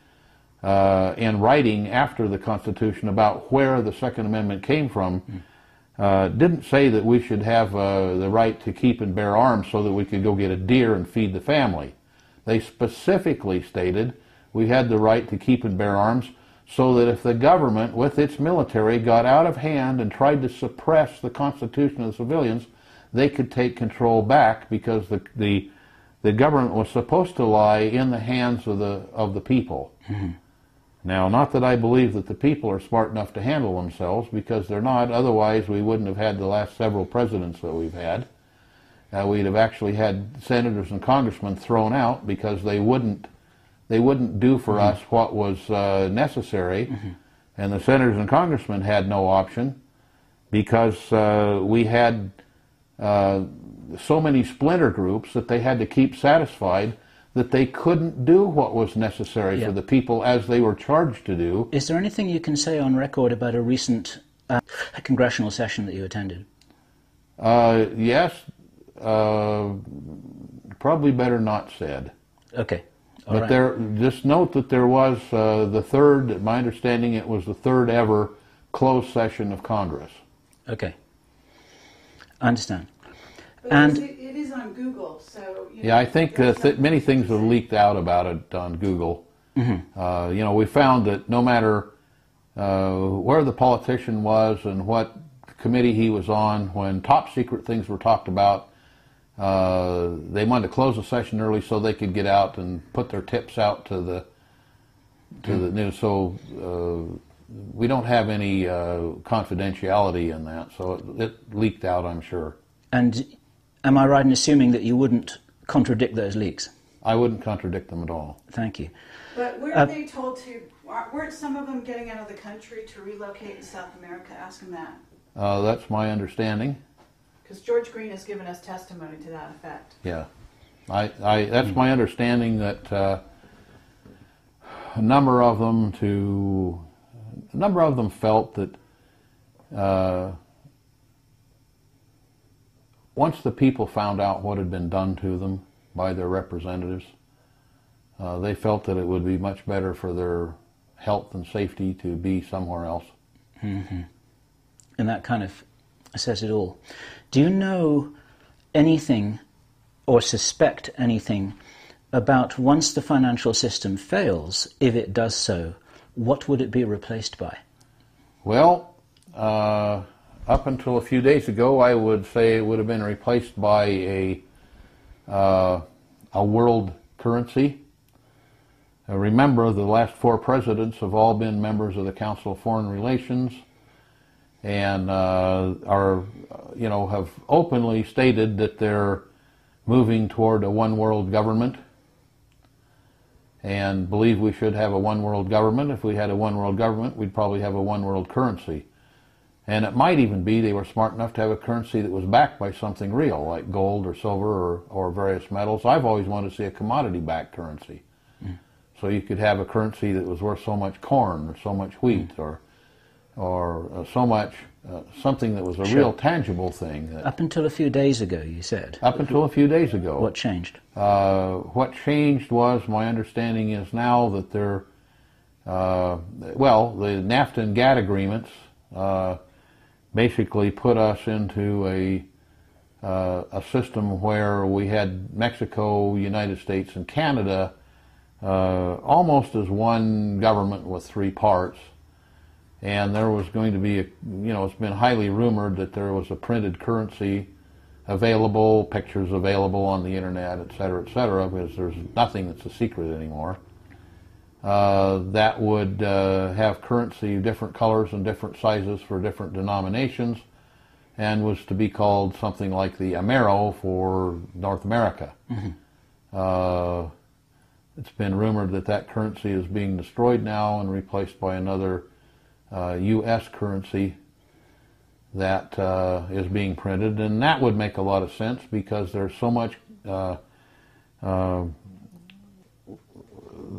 in writing after the Constitution about where the Second Amendment came from, didn't say that we should have the right to keep and bear arms so that we could go get a deer and feed the family. They specifically stated we had the right to keep and bear arms so that if the government, with its military, got out of hand and tried to suppress the Constitution of the civilians, they could take control back, because the government was supposed to lie in the hands of the people. Mm-hmm. Now, not that I believe that the people are smart enough to handle themselves, because they're not. Otherwise, we wouldn't have had the last several presidents that we've had. We'd have actually had senators and congressmen thrown out because they wouldn't do for us what was necessary. Mm-hmm. And the senators and congressmen had no option, because we had so many splinter groups that they had to keep satisfied that they couldn't do what was necessary for the people as they were charged to do. Is there anything you can say on record about a recent congressional session that you attended? Yes. Probably better not said. Okay. But just note that there was the third, my understanding, it was the third ever closed session of Congress. Okay. I understand. But and it is on Google, so... I think many things have leaked out about it on Google. Mm-hmm. We found that no matter where the politician was and what committee he was on, when top secret things were talked about, they wanted to close the session early so they could get out and put their tips out to the news. So we don't have any confidentiality in that. So it leaked out, I'm sure. And am I right in assuming that you wouldn't contradict those leaks? I wouldn't contradict them at all. Thank you. But weren't they told to? Weren't some of them getting out of the country to relocate in South America? Ask them that. That's my understanding. Because George Green has given us testimony to that effect. Yeah, that's my understanding, that a number of them felt that once the people found out what had been done to them by their representatives, they felt that it would be much better for their health and safety to be somewhere else. Mm-hmm. And that kind of says it all. Do you know anything or suspect anything about, once the financial system fails, if it does so, what would it be replaced by? Well, up until a few days ago, I would say it would have been replaced by a world currency. Remember, the last 4 presidents have all been members of the Council of Foreign Relations, and have openly stated that they're moving toward a one-world government. and believe we should have a one world government. If we had a one world government, we'd probably have a one world currency. And it might even be they were smart enough to have a currency that was backed by something real, like gold or silver or various metals. I've always wanted to see a commodity-backed currency. So you could have a currency that was worth so much corn or so much wheat or so much, something that was a real tangible thing. Up until a few days ago, you said. Up until a few days ago. What changed? What changed was, my understanding is now that the NAFTA and GATT agreements basically put us into a system where we had Mexico, United States, and Canada almost as one government with three parts. And there was going to be, it's been highly rumored that there was a printed currency available, pictures available on the internet, et cetera, because there's nothing that's a secret anymore. That would have currency, different colors and different sizes for different denominations, and was to be called something like the Amero for North America. It's been rumored that that currency is being destroyed now and replaced by another U.S. currency that is being printed, and that would make a lot of sense because there's so much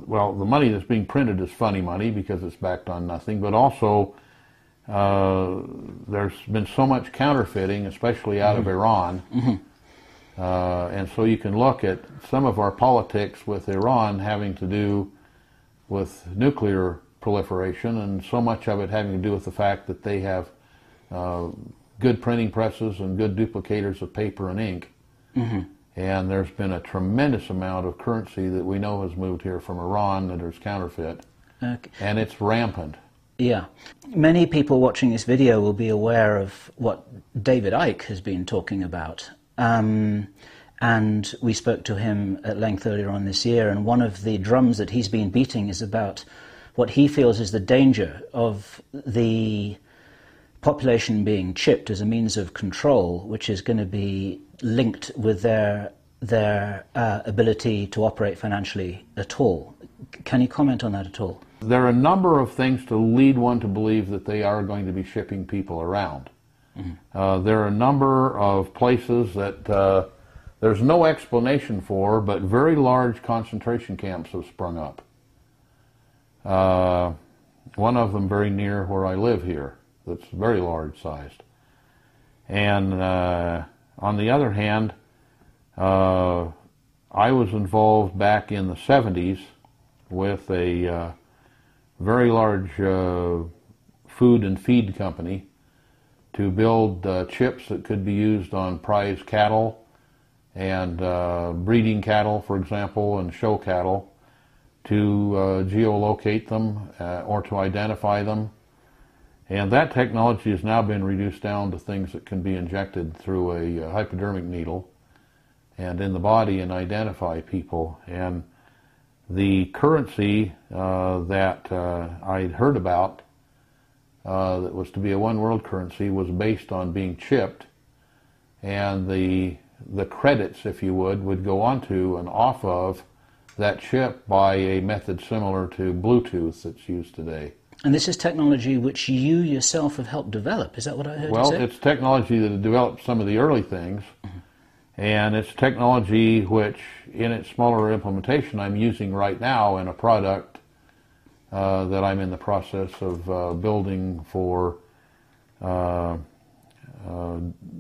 well, the money that's being printed is funny money because it's backed on nothing, but also there's been so much counterfeiting, especially out of Iran. And so you can look at some of our politics with Iran having to do with nuclear proliferation, and so much of it having to do with the fact that they have good printing presses and good duplicators of paper and ink. And there's been a tremendous amount of currency that we know has moved here from Iran that is counterfeit. And it's rampant. Yeah. Many people watching this video will be aware of what David Icke has been talking about. And we spoke to him at length earlier on this year, and one of the drums that he's been beating is about what he feels is the danger of the population being chipped as a means of control, which is going to be linked with their ability to operate financially at all. Can you comment on that at all? There are a number of things to lead one to believe that they are going to be shipping people around. There are a number of places that there's no explanation for, but very large concentration camps have sprung up. One of them very near where I live here, that's very large sized. And on the other hand, I was involved back in the 70s with a very large food and feed company to build chips that could be used on prize cattle and breeding cattle, for example, and show cattle, to geolocate them or to identify them. And that technology has now been reduced down to things that can be injected through a hypodermic needle and in the body and identify people. And the currency that I'd heard about that was to be a one world currency was based on being chipped, and the credits, if you would go onto and off of that chip by a method similar to Bluetooth that's used today. And this is technology which you yourself have helped develop, is that what I heard you say? Well, it's technology that had developed some of the early things, and it's technology which, in its smaller implementation, I'm using right now in a product that I'm in the process of building for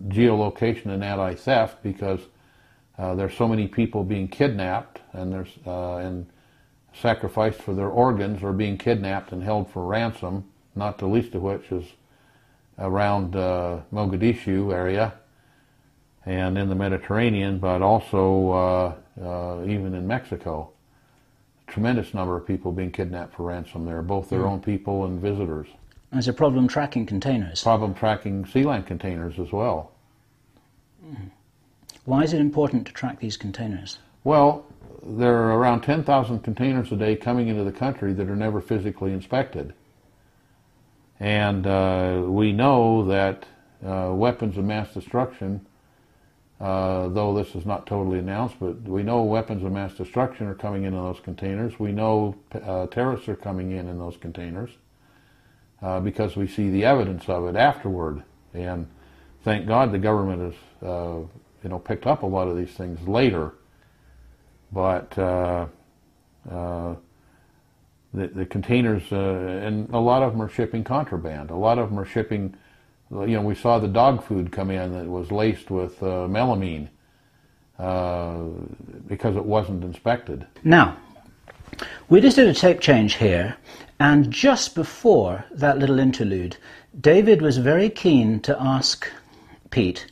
geolocation and anti-theft, because there's so many people being kidnapped and sacrificed for their organs, or being kidnapped and held for ransom, not the least of which is around Mogadishu area and in the Mediterranean, but also even in Mexico. A tremendous number of people being kidnapped for ransom there, both their own people and visitors. There's a problem tracking containers. Problem tracking sea land containers as well. Why is it important to track these containers? Well, there are around 10,000 containers a day coming into the country that are never physically inspected. And we know that weapons of mass destruction though this is not totally announced, but we know weapons of mass destruction are coming in those containers. We know terrorists are coming in those containers because we see the evidence of it afterward. And thank God the government has picked up a lot of these things later. But the containers, and a lot of them are shipping contraband. A lot of them are shipping, we saw the dog food come in that was laced with melamine because it wasn't inspected. Now, we just did a tape change here, and just before that little interlude, David was very keen to ask Pete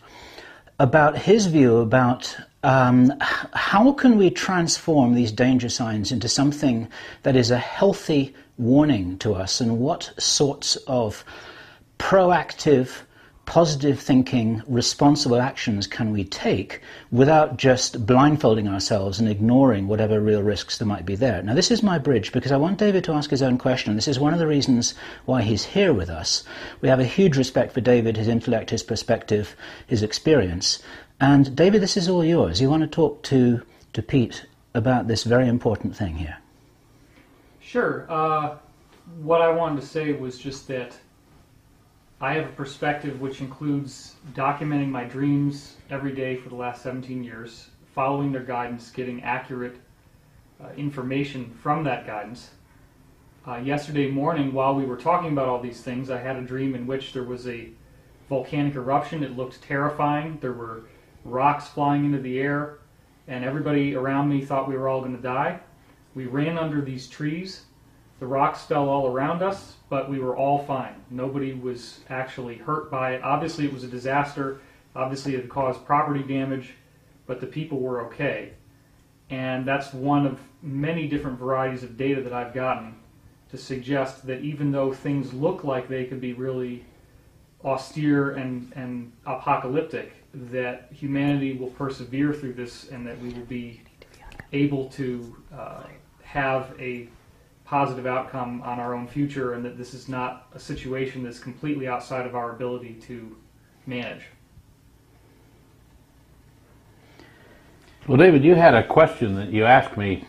about his view about how can we transform these danger signs into something that is a healthy warning to us, and what sorts of proactive, positive thinking, responsible actions can we take without just blindfolding ourselves and ignoring whatever real risks there might be there. Now, this is my bridge because I want David to ask his own question. This is one of the reasons why he's here with us. We have a huge respect for David, his intellect, his perspective, his experience. And David, this is all yours. You want to talk to Pete about this very important thing here. Sure. What I wanted to say was just that I have a perspective which includes documenting my dreams every day for the last 17 years, following their guidance, getting accurate information from that guidance. Yesterday morning, while we were talking about all these things, I had a dream in which there was a volcanic eruption. It looked terrifying. There were rocks flying into the air, and everybody around me thought we were all going to die. We ran under these trees. The rocks fell all around us, but we were all fine. Nobody was actually hurt by it. Obviously, it was a disaster. Obviously, it caused property damage, but the people were okay. And that's one of many different varieties of data that I've gotten to suggest that even though things look like they could be really austere and apocalyptic, that humanity will persevere through this, and that we will be able to have a positive outcome on our own future, and that this is not a situation that's completely outside of our ability to manage. Well, David, you had a question that you asked me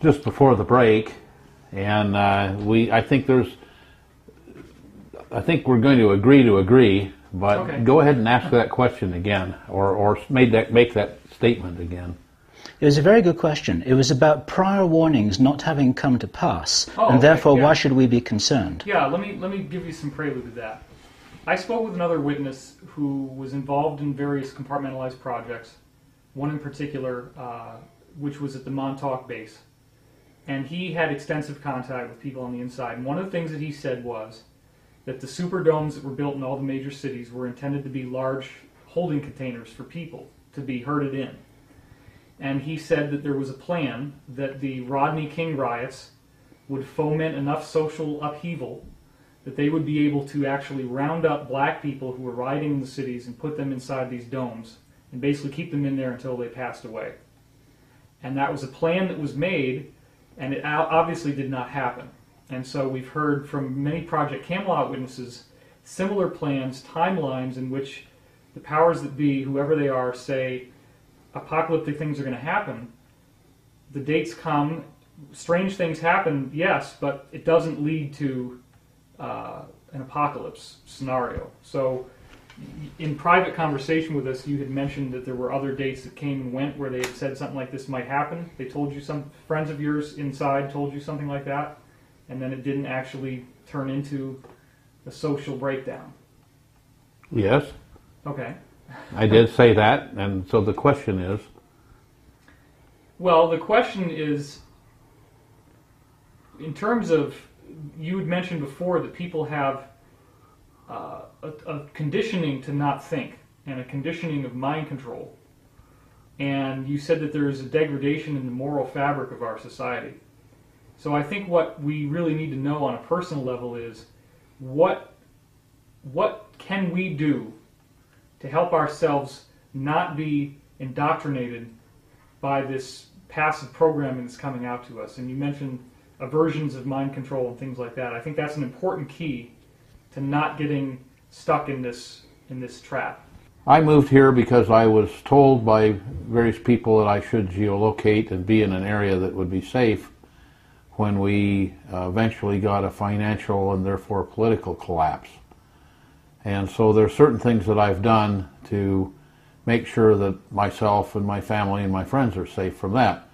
just before the break, and I think we're going to agree, but okay. Go ahead and ask that question again, or make that statement again. It was a very good question. It was about prior warnings not having come to pass, and okay, therefore yeah. Why should we be concerned? Yeah, let me give you some prelude to that. I spoke with another witness who was involved in various compartmentalized projects, one in particular, which was at the Montauk base. And he had extensive contact with people on the inside. And one of the things that he said was that the superdomes that were built in all the major cities were intended to be large holding containers for people to be herded in. And he said that there was a plan that the Rodney King riots would foment enough social upheaval that they would be able to actually round up black people who were rioting in the cities and put them inside these domes and basically keep them in there until they passed away. And that was a plan that was made, and it obviously did not happen. And so we've heard from many Project Camelot witnesses similar plans, timelines in which the powers that be, whoever they are, say apocalyptic things are going to happen. The dates come, strange things happen, yes, but it doesn't lead to an apocalypse scenario. So in private conversation with us, you had mentioned that there were other dates that came and went where they had said something like this might happen. They told you, some friends of yours inside told you something like that, and then it didn't actually turn into a social breakdown. Yes. Okay. I did say that, and so the question is? Well, the question is, in terms of, you had mentioned before that people have a conditioning to not think, and a conditioning of mind control. And you said that there is a degradation in the moral fabric of our society. So I think what we really need to know on a personal level is, what can we do to help ourselves not be indoctrinated by this passive programming that's coming out to us? And you mentioned aversions of mind control and things like that. I think that's an important key to not getting stuck in this trap. I moved here because I was told by various people that I should geolocate and be in an area that would be safe when we eventually got a financial and therefore political collapse. And so there are certain things that I've done to make sure that myself and my family and my friends are safe from that.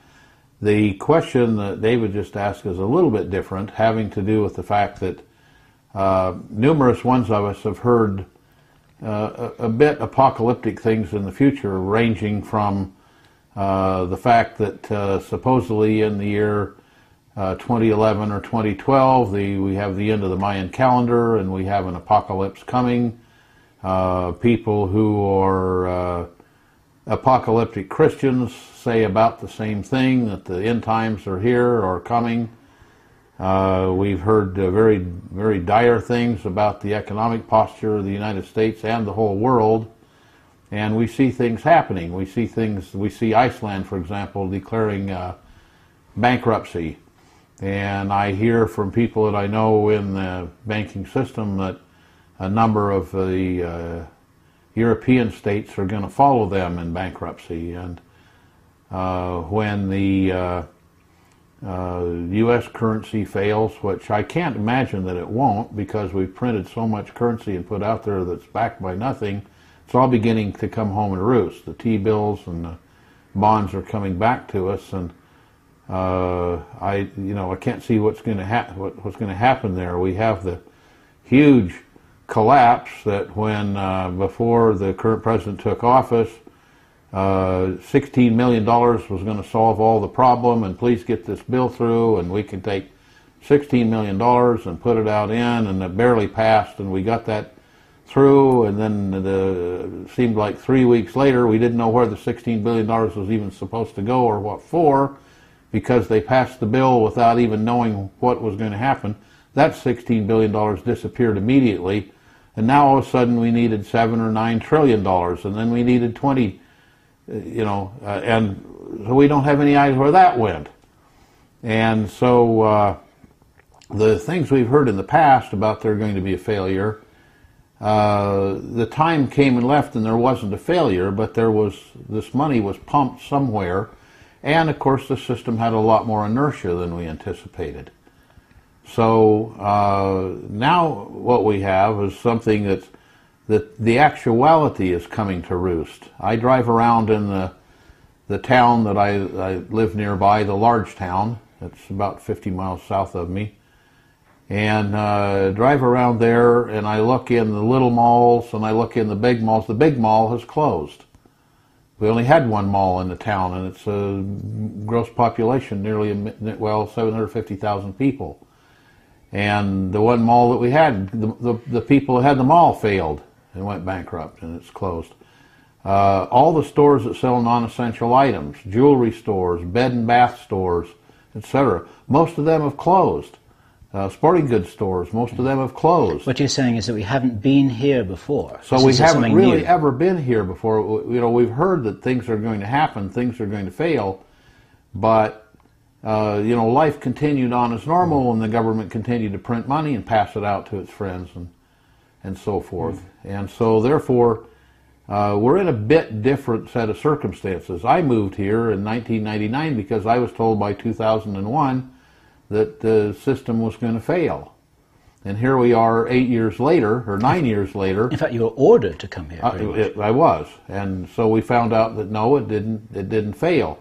The question that David just asked is a little bit different, having to do with the fact that numerous ones of us have heard a bit apocalyptic things in the future, ranging from the fact that supposedly in the year 2011 or 2012 we have the end of the Mayan calendar and we have an apocalypse coming. People who are apocalyptic Christians say about the same thing, that the end times are here or coming. We've heard very, very dire things about the economic posture of the United States and the whole world, and we see things happening. We see Iceland, for example, declaring bankruptcy, and I hear from people that I know in the banking system that a number of the European states are going to follow them in bankruptcy, and when the U.S. currency fails, which I can't imagine that it won't because we've printed so much currency and put out there that's backed by nothing, it's all beginning to come home and roost. The T-bills and the bonds are coming back to us, and I can't see what's going to happen there. We have the huge collapse that when before the current president took office, $16 million was going to solve all the problem, and please get this bill through, and we can take $16 million and put it out in, and it barely passed, and we got that through, and then it seemed like 3 weeks later we didn't know where the $16 billion was even supposed to go or what for, because they passed the bill without even knowing what was going to happen. That $16 billion disappeared immediately, and now all of a sudden we needed $7 or $9 trillion, and then we needed 20. And so we don't have any idea where that went. And so the things we've heard in the past about there going to be a failure, the time came and left and there wasn't a failure, but this money was pumped somewhere, and of course the system had a lot more inertia than we anticipated. So now what we have is something that the actuality is coming to roost. I drive around in the town that I live nearby, the large town. It's about 50 miles south of me. And drive around there, and I look in the little malls, and I look in the big malls. The big mall has closed. We only had one mall in the town, and it's a gross population, nearly 750,000 people. And the one mall that we had, the people that had the mall failed and went bankrupt, and it's closed. All the stores that sell non-essential items, jewelry stores, bed and bath stores, etc., most of them have closed. Sporting goods stores, most of them have closed. What you're saying is that we haven't been here before. So we haven't really ever been here before. We've heard that things are going to happen, things are going to fail, but life continued on as normal, and the government continued to print money and pass it out to its friends and so forth. And so therefore, we're in a bit different set of circumstances. I moved here in 1999 because I was told by 2001 that the system was going to fail. And here we are 8 years later, or 9 years later. In fact, you were ordered to come here. I was. And so we found out that no, it didn't fail.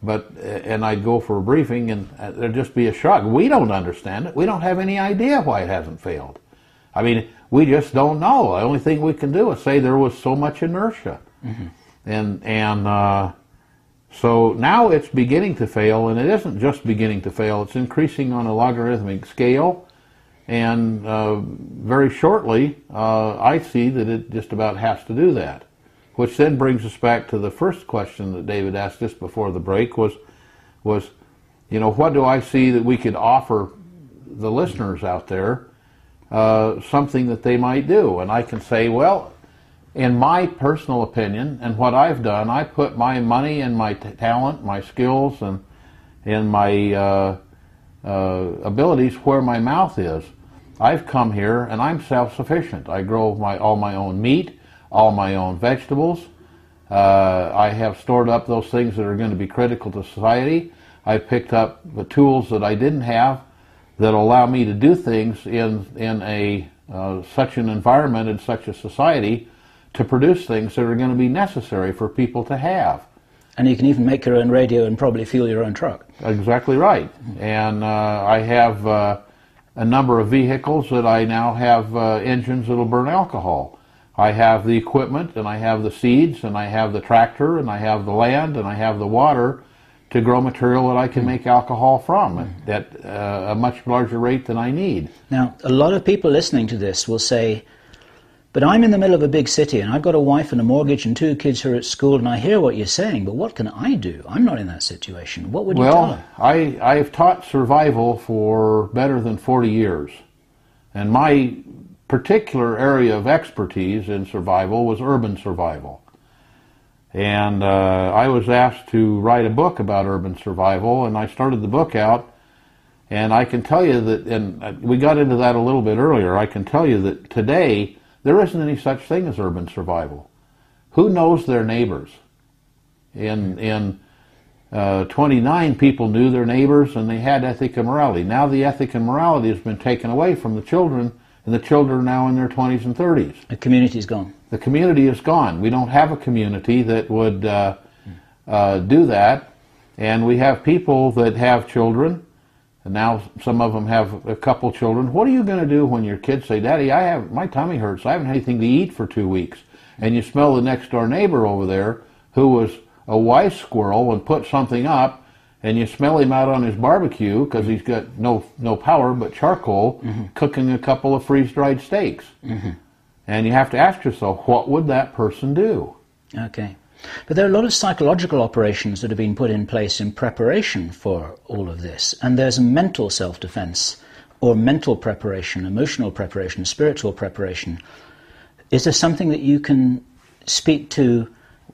And I'd go for a briefing, and there'd just be a shock. We don't understand it. We don't have any idea why it hasn't failed. I mean, we just don't know. The only thing we can do is say there was so much inertia. Mm-hmm. So now it's beginning to fail, and it isn't just beginning to fail. It's increasing on a logarithmic scale, and very shortly I see that it just about has to do that. Which then brings us back to the first question that David asked just before the break was, what do I see that we could offer the listeners out there, something that they might do? And I can say, well, in my personal opinion and what I've done, I put my money and my talent, my skills, and my abilities where my mouth is. I've come here and I'm self-sufficient. I grow all my own meat. all my own vegetables. I have stored up those things that are going to be critical to society. I picked up the tools that I didn't have that allow me to do things in a such an environment and such a society to produce things that are going to be necessary for people to have. And you can even make your own radio and probably fuel your own truck. Exactly right. And I have a number of vehicles that I now have engines that will burn alcohol. I have the equipment, and I have the seeds, and I have the tractor, and I have the land, and I have the water to grow material that I can make alcohol from at a much larger rate than I need. Now, a lot of people listening to this will say, but I'm in the middle of a big city and I've got a wife and a mortgage and 2 kids who are at school, and I hear what you're saying, but what can I do? I'm not in that situation. What would you tell them? Well, I've taught survival for better than 40 years. And my particular area of expertise in survival was urban survival. And I was asked to write a book about urban survival, and I started the book out, and I can tell you that, and we got into that a little bit earlier, I can tell you that today there isn't any such thing as urban survival. Who knows their neighbors? In 29 people knew their neighbors, and they had ethic and morality. Now the ethic and morality has been taken away from the children, and the children are now in their 20s and 30s. The community's gone. The community is gone. We don't have a community that would do that, and we have people that have children, and now some of them have a couple children. What are you going to do when your kids say, Daddy, my tummy hurts, I haven't had anything to eat for 2 weeks, and you smell the next door neighbor over there who was a wise squirrel and put something up, and you smell him out on his barbecue because he's got no power but charcoal, cooking a couple of freeze-dried steaks. And you have to ask yourself, what would that person do? Okay. But there are a lot of psychological operations that have been put in place in preparation for all of this. And there's mental self-defense, or mental preparation, emotional preparation, spiritual preparation. Is there something that you can speak to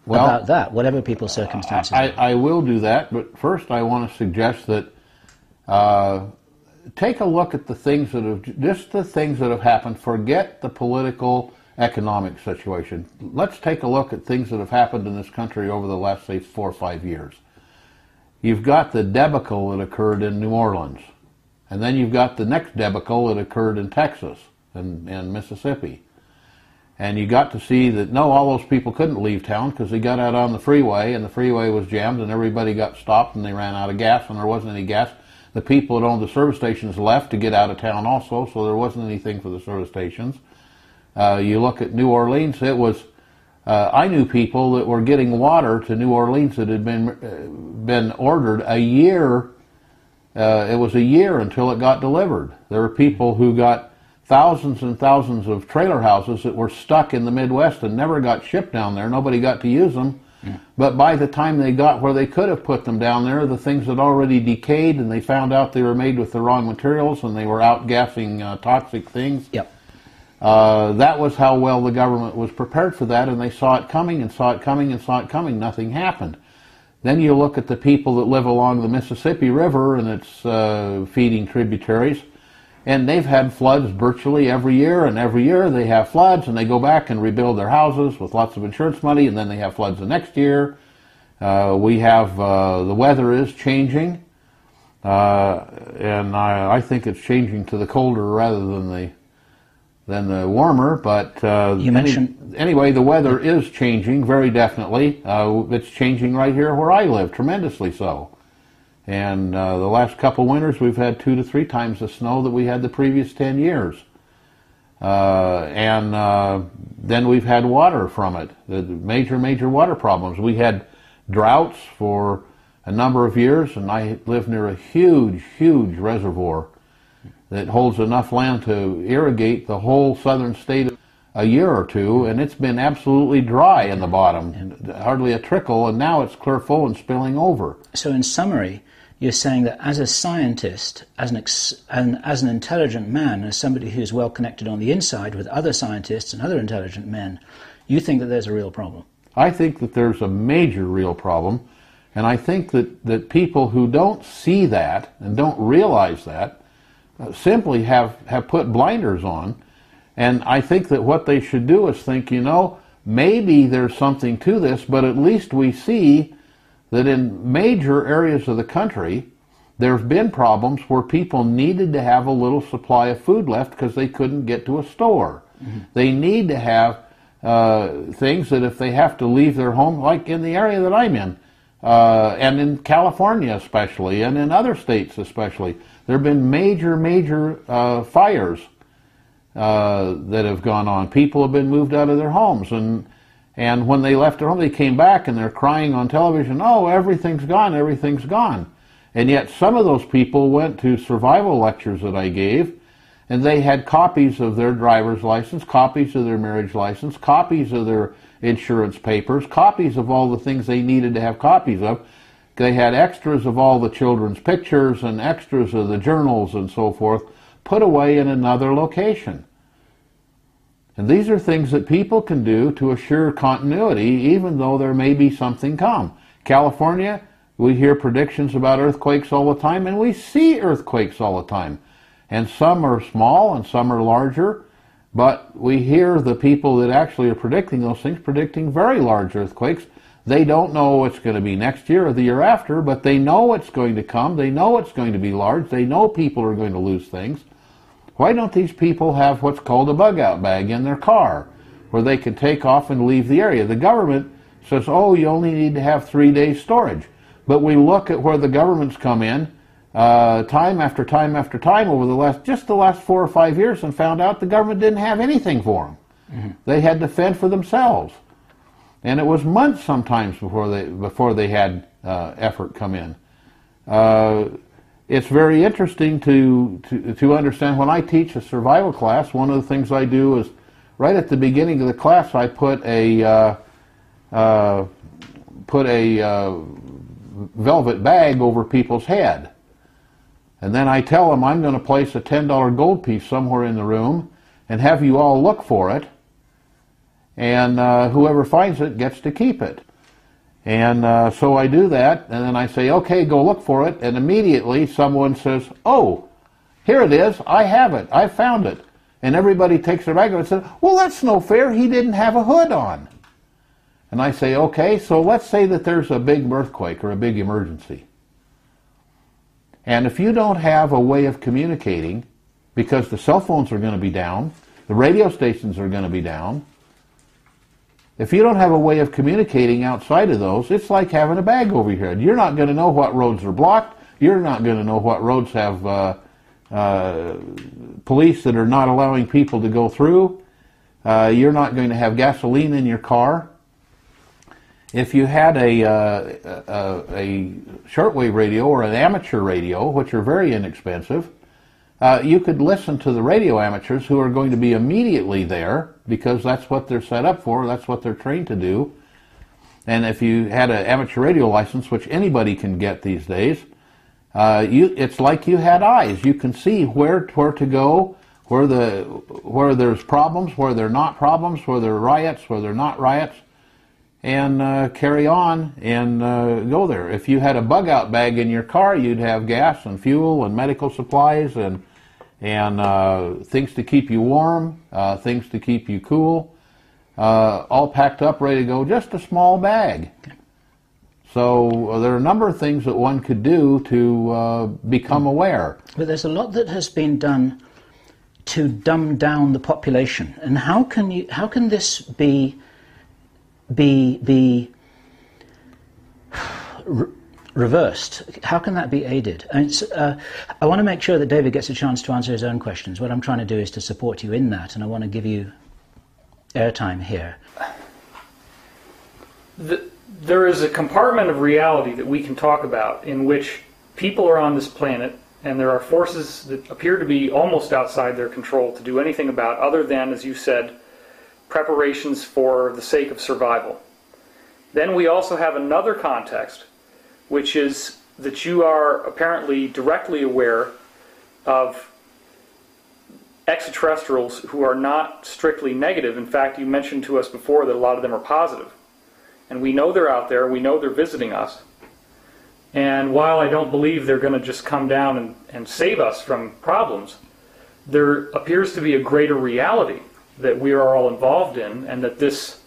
about that, whatever people's circumstances are? I will do that, but first I want to suggest that take a look at the things that have happened. Forget the political, economic situation. Let's take a look at things that have happened in this country over the last, say, 4 or 5 years. You've got the debacle that occurred in New Orleans, and then you've got the next debacle that occurred in Texas and Mississippi. And you got to see that, no, all those people couldn't leave town because they got out on the freeway, and the freeway was jammed, and everybody got stopped, and they ran out of gas, and there wasn't any gas. The people that owned the service stations left to get out of town also, so there wasn't anything for the service stations. You look at New Orleans, it was, I knew people that were getting water to New Orleans that had been ordered a year. It was a year until it got delivered. There were people who got thousands and thousands of trailer houses that were stuck in the Midwest and never got shipped down there. Nobody got to use them. But by the time they got where they could have put them down there, the things had already decayed, and they found out they were made with the wrong materials, and they were outgassing toxic things. Yep. That was how well the government was prepared for that, and they saw it coming and saw it coming and saw it coming. Nothing happened. Then you look at the people that live along the Mississippi River and its feeding tributaries, and they've had floods virtually every year, and every year they have floods, and they go back and rebuild their houses with lots of insurance money, and then they have floods the next year. We have, the weather is changing, and I think it's changing to the colder rather than the warmer, but anyway, the weather is changing very definitely. It's changing right here where I live, tremendously so. And the last couple winters, we've had 2 to 3 times the snow that we had the previous 10 years. And then we've had water from it, the major water problems. We had droughts for a number of years, and I live near a huge reservoir that holds enough land to irrigate the whole southern state a year or two, and it's been absolutely dry in the bottom, hardly a trickle, and now it's clear full and spilling over. So in summary, you're saying that as a scientist, as an intelligent man, as somebody who's well connected on the inside with other scientists and other intelligent men, you think that there's a real problem? I think that there's a major real problem, and I think that people who don't see that and don't realize that simply have put blinders on. And I think that what they should do is think, maybe there's something to this, but at least we see that in major areas of the country, there's been problems where people needed to have a little supply of food left because they couldn't get to a store. Mm-hmm. They need to have things that if they have to leave their home, like in the area that I'm in, and in California especially, and in other states especially, there have been major fires that have gone on. People have been moved out of their homes, and when they left their home, they came back and they're crying on television, "Oh, everything's gone, everything's gone." And yet some of those people went to survival lectures that I gave, and they had copies of their driver's license, copies of their marriage license, copies of their insurance papers, copies of all the things they needed to have copies of. They had extras of all the children's pictures and extras of the journals and so forth put away in another location. And these are things that people can do to assure continuity even though there may be something come. California, we hear predictions about earthquakes all the time, and we see earthquakes all the time. And some are small and some are larger, but we hear the people that actually are predicting those things predicting very large earthquakes. They don't know it's going to be next year or the year after, but they know it's going to come. They know it's going to be large. They know people are going to lose things. Why don't these people have what's called a bug-out bag in their car where they can take off and leave the area? The government says, oh, you only need to have 3 days storage. But we look at where the government's come in time after time after time over the last 4 or 5 years and found out the government didn't have anything for them. Mm-hmm. They had to fend for themselves. And it was months sometimes before they had effort come in. It's very interesting to understand. When I teach a survival class, one of the things I do is right at the beginning of the class I put a velvet bag over people's head. And then I tell them I'm going to place a $10 gold piece somewhere in the room and have you all look for it. And whoever finds it gets to keep it. And so I do that, and then I say, okay, go look for it. And immediately someone says, oh, here it is. I have it. I found it. And everybody takes their bag and says, well, that's no fair. He didn't have a hood on. And I say, okay, so let's say that there's a big earthquake or a big emergency. And if you don't have a way of communicating, because the cell phones are going to be down, the radio stations are going to be down, if you don't have a way of communicating outside of those, it's like having a bag over your head. You're not going to know what roads are blocked. You're not going to know what roads have police that are not allowing people to go through. You're not going to have gasoline in your car. If you had a shortwave radio or an amateur radio, which are very inexpensive, you could listen to the radio amateurs who are going to be immediately there because that's what they're set up for, that's what they're trained to do. And if you had an amateur radio license, which anybody can get these days, it's like you had eyes. You can see where to go, where there's problems, where there are not problems, where there are riots, where there are not riots, and carry on and go there. If you had a bug-out bag in your car, you'd have gas and fuel and medical supplies and things to keep you warm, things to keep you cool, all packed up, ready to go, just a small bag. So there are a number of things that one could do to become aware. But there's a lot that has been done to dumb down the population. And how can this be reversed? How can that be aided? And I want to make sure that David gets a chance to answer his own questions. What I'm trying to do is to support you in that, and I want to give you airtime here. There is a compartment of reality that we can talk about in which people are on this planet and there are forces that appear to be almost outside their control to do anything about other than, as you said, preparations for the sake of survival. Then we also have another context, which is that you are apparently directly aware of extraterrestrials who are not strictly negative. In fact, you mentioned to us before that a lot of them are positive. And we know they're out there, we know they're visiting us. And while I don't believe they're going to just come down and save us from problems, there appears to be a greater reality that we are all involved in, and that this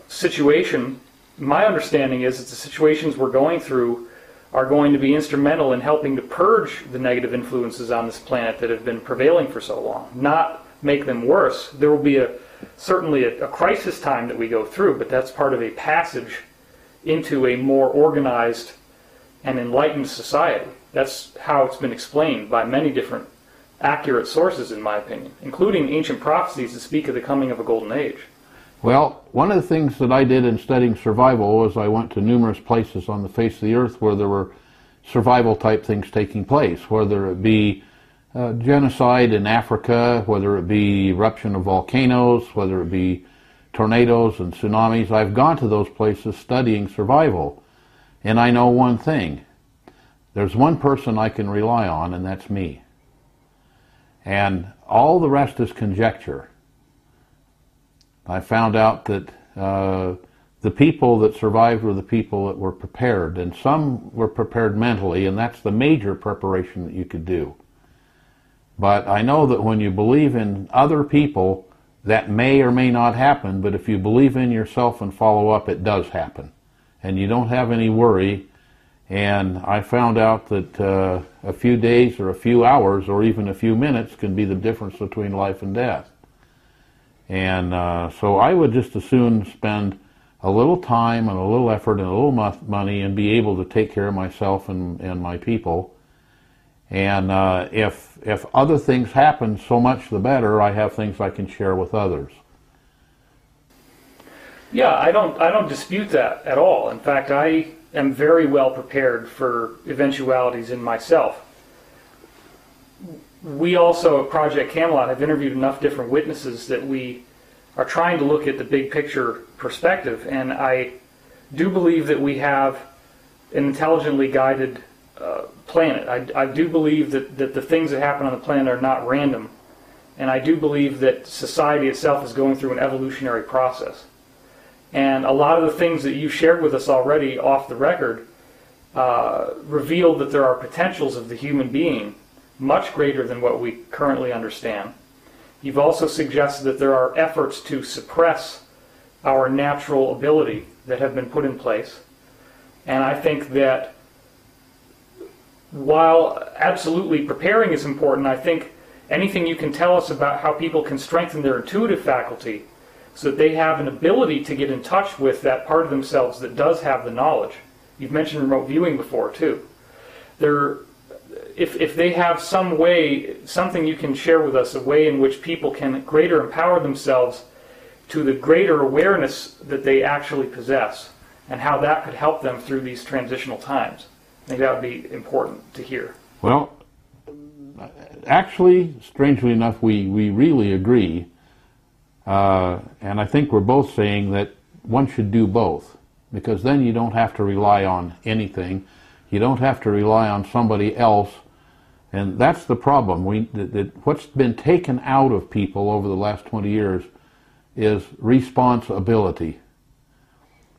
situation, my understanding is that the situations we're going through are going to be instrumental in helping to purge the negative influences on this planet that have been prevailing for so long, not make them worse. There will be certainly a crisis time that we go through, but that's part of a passage into a more organized and enlightened society. That's how it's been explained by many different accurate sources, in my opinion, including ancient prophecies that speak of the coming of a golden age. Well, one of the things that I did in studying survival was I went to numerous places on the face of the earth where there were survival type things taking place, whether it be genocide in Africa, whether it be eruption of volcanoes, whether it be tornadoes and tsunamis. I've gone to those places studying survival, and I know one thing. There's one person I can rely on, and that's me. And all the rest is conjecture. I found out that the people that survived were the people that were prepared, and some were prepared mentally, and that's the major preparation that you could do. But I know that when you believe in other people, that may or may not happen, but if you believe in yourself and follow up, it does happen. And you don't have any worry. And I found out that a few days or a few hours or even a few minutes can be the difference between life and death. And so I would just as soon spend a little time and a little effort and a little money and be able to take care of myself and my people. And if other things happen, so much the better. I have things I can share with others. Yeah, I don't dispute that at all. In fact, I am very well prepared for eventualities in myself. We also at Project Camelot have interviewed enough different witnesses that we are trying to look at the big picture perspective, and I do believe that we have an intelligently guided planet. I do believe that the things that happen on the planet are not random, and I do believe that society itself is going through an evolutionary process. And a lot of the things that you shared with us already off the record revealed that there are potentials of the human being much greater than what we currently understand. You've also suggested that there are efforts to suppress our natural ability that have been put in place. And I think that while absolutely preparing is important, I think anything you can tell us about how people can strengthen their intuitive faculty so that they have an ability to get in touch with that part of themselves that does have the knowledge. You've mentioned remote viewing before, too. If they have some way, something you can share with us, a way in which people can greater empower themselves to the greater awareness that they actually possess, and how that could help them through these transitional times. I think that would be important to hear. Well, actually, strangely enough, we really agree. And I think we're both saying that one should do both, because then you don't have to rely on anything. You don't have to rely on somebody else. And that's the problem. What's been taken out of people over the last 20 years is responsibility.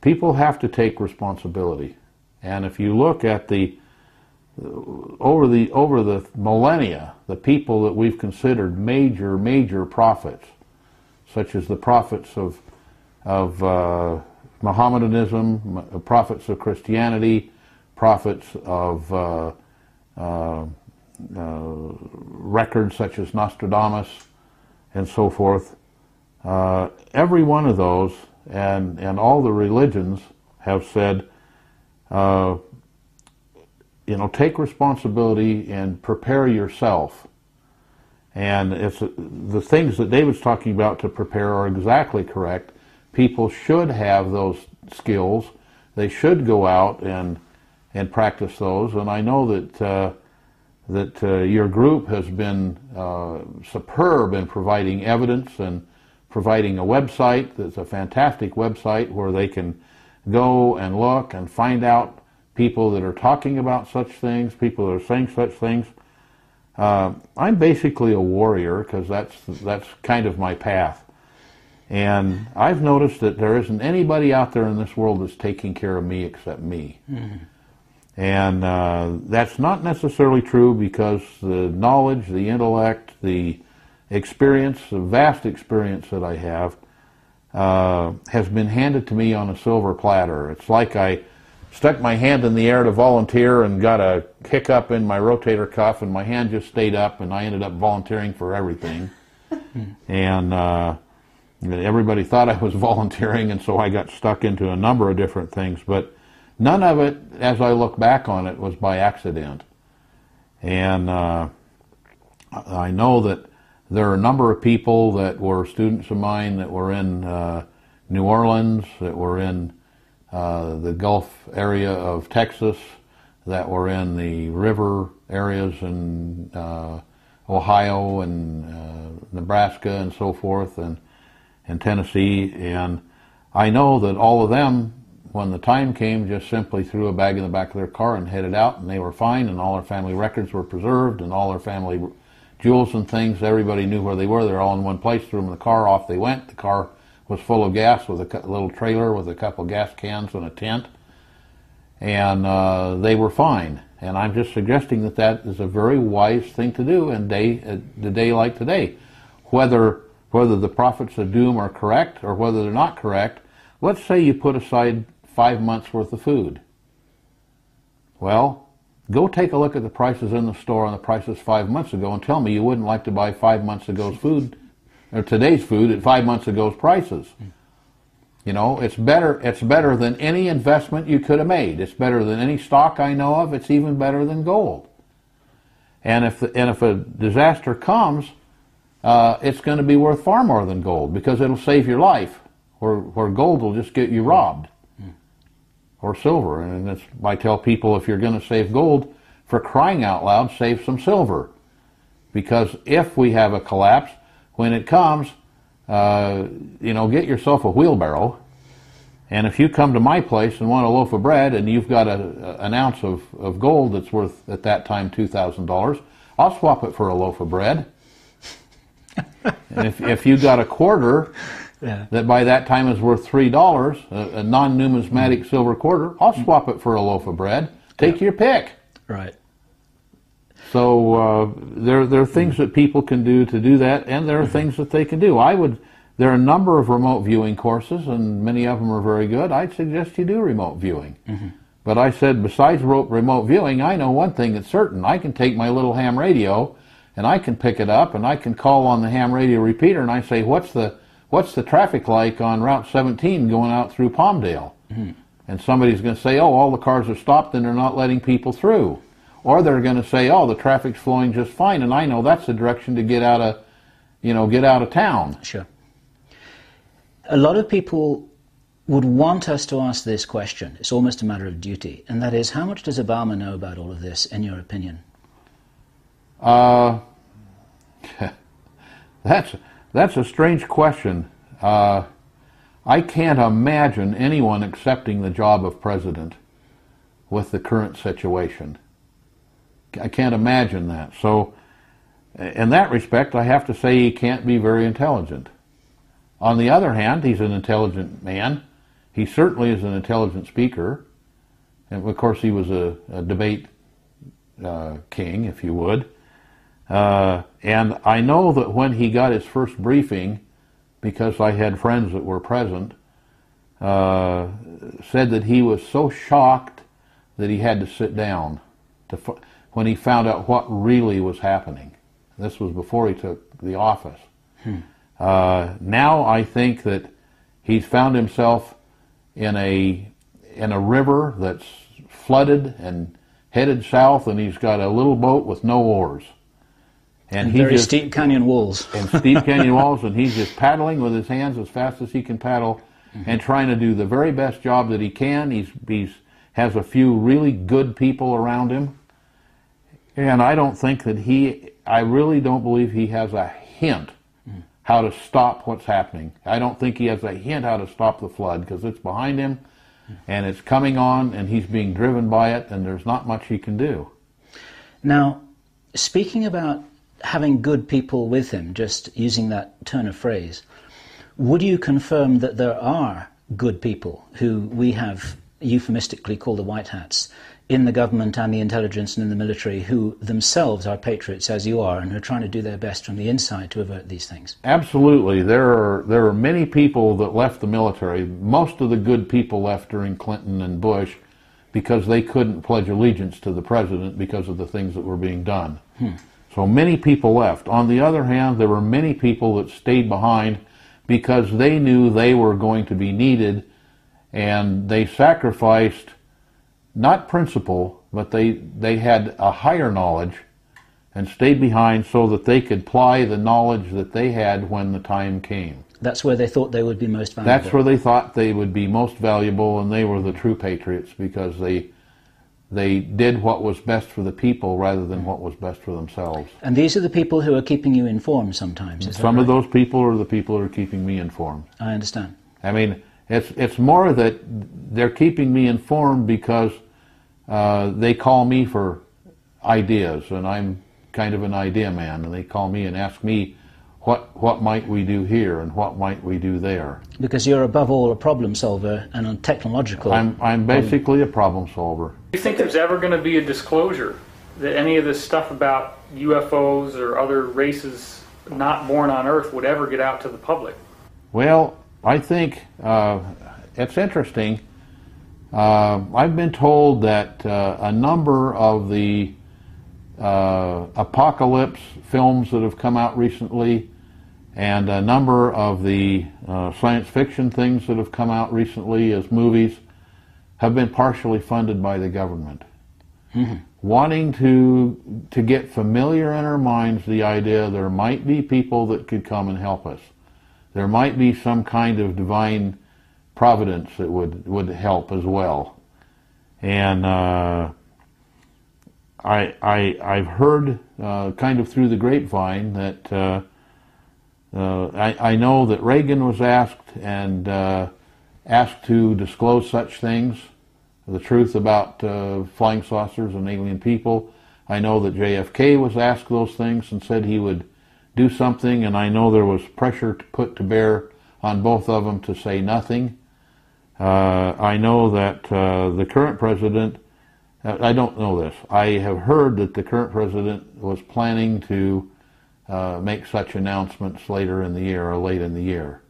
People have to take responsibility. And if you look at over the millennia, the people that we've considered major prophets, such as the prophets of Mohammedanism, prophets of Christianity, prophets of records such as Nostradamus, and so forth. Every one of those and all the religions have said, take responsibility and prepare yourself. And it's the things that David's talking about to prepare are exactly correct. People should have those skills. They should go out and practice those. And I know that your group has been superb in providing evidence and providing a website that's a fantastic website where they can go and look and find out people that are talking about such things, people that are saying such things. I'm basically a warrior because that's kind of my path. And I've noticed that there isn't anybody out there in this world that's taking care of me except me. Mm-hmm. And that's not necessarily true because the knowledge, the intellect, the experience, the vast experience that I have has been handed to me on a silver platter. It's like I stuck my hand in the air to volunteer and got a hiccup in my rotator cuff, and my hand just stayed up, and I ended up volunteering for everything. And everybody thought I was volunteering, and so I got stuck into a number of different things. But none of it, as I look back on it, was by accident. And I know that there are a number of people that were students of mine that were in New Orleans, that were in the Gulf area of Texas, that were in the river areas in Ohio and Nebraska and so forth, and Tennessee. And I know that all of them, when the time came, just simply threw a bag in the back of their car and headed out, and they were fine, and all their family records were preserved, and all their family jewels and things, everybody knew where they were. They were all in one place, threw them in the car, off they went. The car was full of gas with a little trailer with a couple gas cans and a tent, and they were fine. And I'm just suggesting that that is a very wise thing to do in the day like today. Whether the prophets of doom are correct or whether they're not correct, let's say you put aside 5 months worth of food. Well, go take a look at the prices in the store and the prices 5 months ago and tell me you wouldn't like to buy 5 months ago's food, or today's food at 5 months ago's prices. You know, it's better than any investment you could have made. It's better than any stock I know of. It's even better than gold. And if a disaster comes, it's going to be worth far more than gold, because it'll save your life, where gold will just get you robbed. Or silver. And I tell people, if you're going to save gold, for crying out loud, save some silver. Because if we have a collapse, when it comes, get yourself a wheelbarrow, and if you come to my place and want a loaf of bread and you've got an ounce of gold that's worth, at that time, $2,000, I'll swap it for a loaf of bread. And if you got a quarter that by that time is worth $3, a non-numismatic silver quarter, I'll swap it for a loaf of bread. Take your pick. Right. So there are things that people can do that, and there are things that they can do. There are a number of remote viewing courses, and many of them are very good. I'd suggest you do remote viewing. But I said, besides remote viewing, I know one thing that's certain. I can take my little ham radio, and I can pick it up, and I can call on the ham radio repeater, and I say, what's the traffic like on Route 17 going out through Palmdale? And somebody's going to say, oh, all the cars are stopped and they're not letting people through. Or they're going to say, oh, the traffic's flowing just fine, and I know that's the direction to get out of town. Sure. A lot of people would want us to ask this question. It's almost a matter of duty, and that is, how much does Obama know about all of this, in your opinion? That's a strange question. I can't imagine anyone accepting the job of president with the current situation. I can't imagine that. So, in that respect, I have to say he can't be very intelligent. On the other hand, he's an intelligent man. He certainly is an intelligent speaker. And of course, he was a debate king, if you would. And I know that when he got his first briefing, because I had friends that were present, said that he was so shocked that he had to sit down when he found out what really was happening. This was before he took the office. Now I think that he's found himself in a river that's flooded and headed south, and he's got a little boat with no oars. And very steep canyon walls. And steep canyon walls, and he's just paddling with his hands as fast as he can paddle, and trying to do the very best job that he can. He's has a few really good people around him, and I don't think that I really don't believe he has a hint how to stop what's happening. I don't think he has a hint how to stop the flood, because it's behind him, and it's coming on, and he's being driven by it, and there's not much he can do. Now, speaking about having good people with him, just using that turn of phrase, would you confirm that there are good people who we have, euphemistically call the white hats, in the government and the intelligence and in the military, who themselves are patriots as you are and who are trying to do their best from the inside to avert these things? Absolutely. There are many people that left the military. Most of the good people left during Clinton and Bush because they couldn't pledge allegiance to the president because of the things that were being done. So many people left. On the other hand, there were many people that stayed behind because they knew they were going to be needed, and they sacrificed not principle, but they had a higher knowledge and stayed behind so that they could apply the knowledge that they had when the time came. That's where they thought they would be most valuable. That's where they thought they would be most valuable, and they were the true patriots because they did what was best for the people rather than what was best for themselves. And these are the people who are keeping you informed sometimes, is that Some right? of those people are the people who are keeping me informed. I understand. I mean, it's more that they're keeping me informed because they call me for ideas, and I'm kind of an idea man, and they call me and ask me what might we do here and what might we do there. Because you're above all a problem solver and a technological... I'm basically a problem solver. Do you think there's ever going to be a disclosure that any of this stuff about UFOs or other races not born on Earth would ever get out to the public? Well, I think it's interesting. I've been told that a number of the apocalypse films that have come out recently and a number of the science fiction things that have come out recently as movies have been partially funded by the government. Wanting to get familiar in our minds the idea there might be people that could come and help us. There might be some kind of divine providence that would help as well. And I've heard kind of through the grapevine that I know that Reagan was asked to disclose such things, the truth about flying saucers and alien people. I know that JFK was asked those things and said he would do something, and I know there was pressure put to bear on both of them to say nothing. I know that the current president, I don't know this, I have heard that the current president was planning to make such announcements later in the year or late in the year.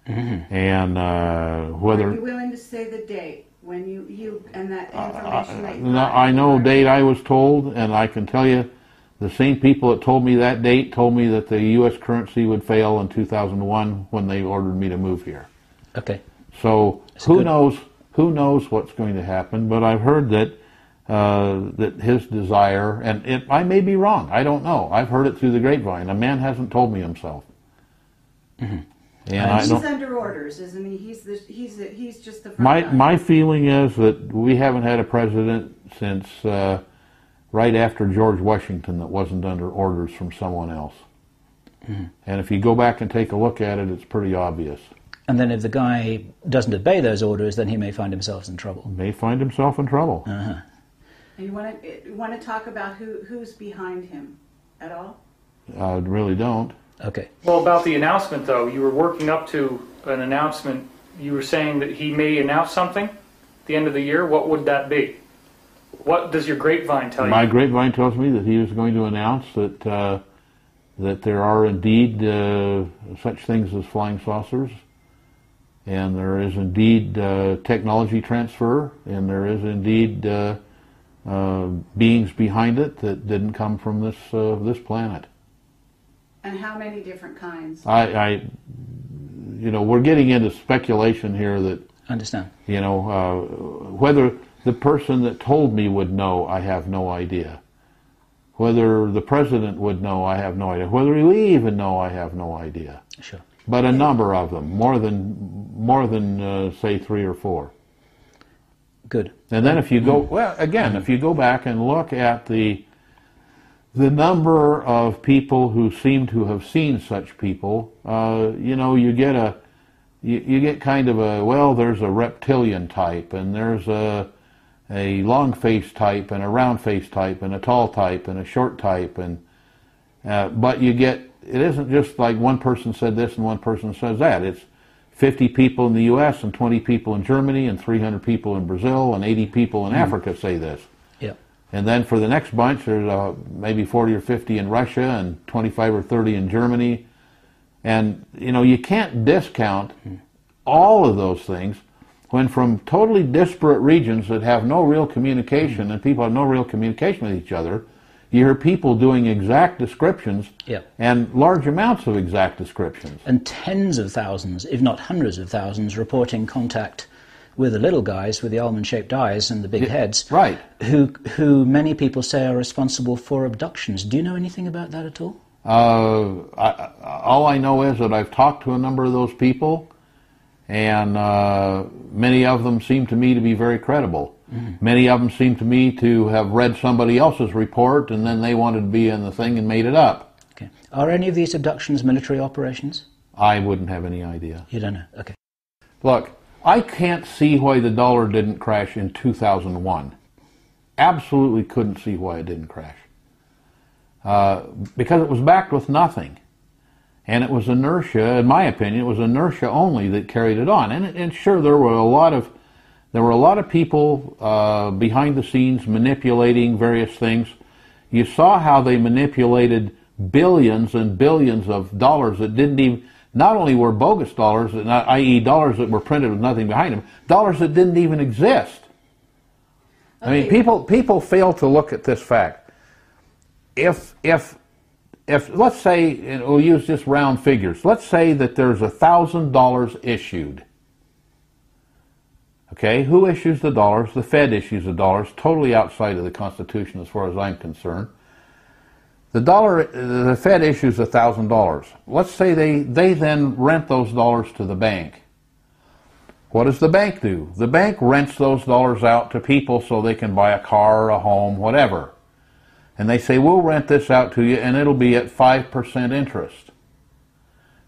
And whether... Are you willing to say the date when you and that information that you I know date I was told, and I can tell you the same people that told me that date told me that the U.S. currency would fail in 2001 when they ordered me to move here. Okay. So who knows what's going to happen, but I've heard that that his desire, and I may be wrong, I don't know. I've heard it through the grapevine. A man hasn't told me himself. And he's under orders, isn't he? He's just the front guy. My feeling is that we haven't had a president since right after George Washington that wasn't under orders from someone else. And if you go back and take a look at it, it's pretty obvious. And then if the guy doesn't obey those orders, then he may find himself in trouble. May find himself in trouble. And you want to talk about who's behind him at all? I really don't. Okay. Well, about the announcement, though, you were working up to an announcement. You were saying that he may announce something at the end of the year. What would that be? What does your grapevine tell you? My grapevine tells me that he was going to announce that that there are indeed such things as flying saucers, and there is indeed technology transfer, and there is indeed beings behind it that didn't come from this planet. And how many different kinds? We're getting into speculation here that, Understand. Whether the person that told me would know, I have no idea. Whether the president would know, I have no idea. Whether we even know, I have no idea. Sure. But a number of them, more than say 3 or 4. Good. And then if you go, if you go back and look at the number of people who seem to have seen such people, you get kind of there's a reptilian type, and there's a long face type, and a round face type, and a tall type, and a short type, but it isn't just like one person said this and one person says that. It's 50 people in the U.S. and 20 people in Germany and 300 people in Brazil and 80 people in Africa say this. Yeah. And then for the next bunch, there's maybe 40 or 50 in Russia and 25 or 30 in Germany. And, you know, you can't discount all of those things when from totally disparate regions that have no real communication and people have no real communication with each other, you hear people doing exact descriptions and large amounts of exact descriptions. And tens of thousands, if not hundreds of thousands, reporting contact with the little guys with the almond-shaped eyes and the big heads, right? Who many people say are responsible for abductions. Do you know anything about that at all? All I know is that I've talked to a number of those people, and many of them seem to me to be very credible. Many of them seem to me to have read somebody else's report, and then they wanted to be in the thing and made it up. Okay. Are any of these abductions military operations? I wouldn't have any idea. You don't know? Okay. Look, I can't see why the dollar didn't crash in 2001. Absolutely couldn't see why it didn't crash. Because it was backed with nothing. And it was inertia, in my opinion, it was inertia only that carried it on. And sure, there were a lot of people behind the scenes manipulating various things. You saw how they manipulated billions and billions of dollars that didn't even, not only were bogus dollars, i.e. dollars that were printed with nothing behind them, dollars that didn't even exist. I mean, people fail to look at this fact. If let's say, and we'll use just round figures, let's say that there's $1,000 issued. Okay, who issues the dollars? The Fed issues the dollars, totally outside of the Constitution as far as I'm concerned. The Fed issues $1,000. Let's say they then rent those dollars to the bank. What does the bank do? The bank rents those dollars out to people so they can buy a car, a home, whatever. And they say, we'll rent this out to you and it'll be at 5% interest.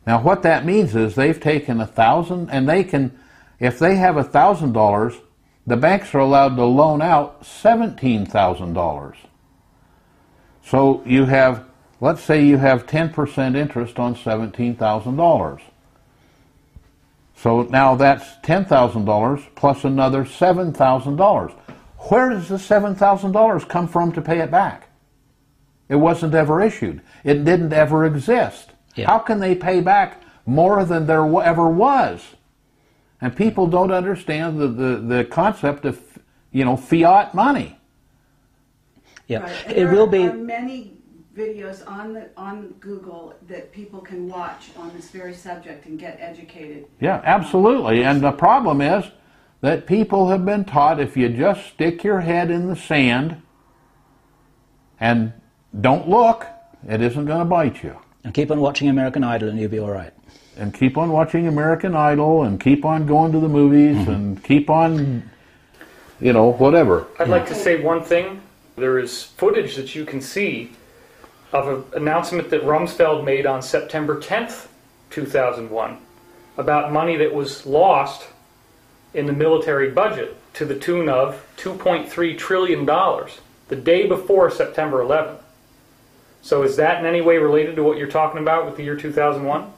Now what that means is they've taken $1,000 and they can, if they have $1,000, the banks are allowed to loan out $17,000. So you have, let's say you have 10% interest on $17,000. So now that's $10,000 plus another $7,000. Where does the $7,000 come from to pay it back? It wasn't ever issued. It didn't ever exist. Yeah. How can they pay back more than there ever was? And people don't understand the concept of, you know, fiat money. Yeah, right. It will be. There are many videos on Google that people can watch on this very subject and get educated. Yeah, absolutely. And the problem is that people have been taught if you just stick your head in the sand and don't look, it isn't going to bite you. And keep on watching American Idol and you'll be all right. And keep on watching American Idol and keep on going to the movies and keep on, you know, whatever. I'd like to say one thing. There is footage that you can see of an announcement that Rumsfeld made on September 10th, 2001, about money that was lost in the military budget to the tune of $2.3 trillion the day before September 11th. So is that in any way related to what you're talking about with the year 2001?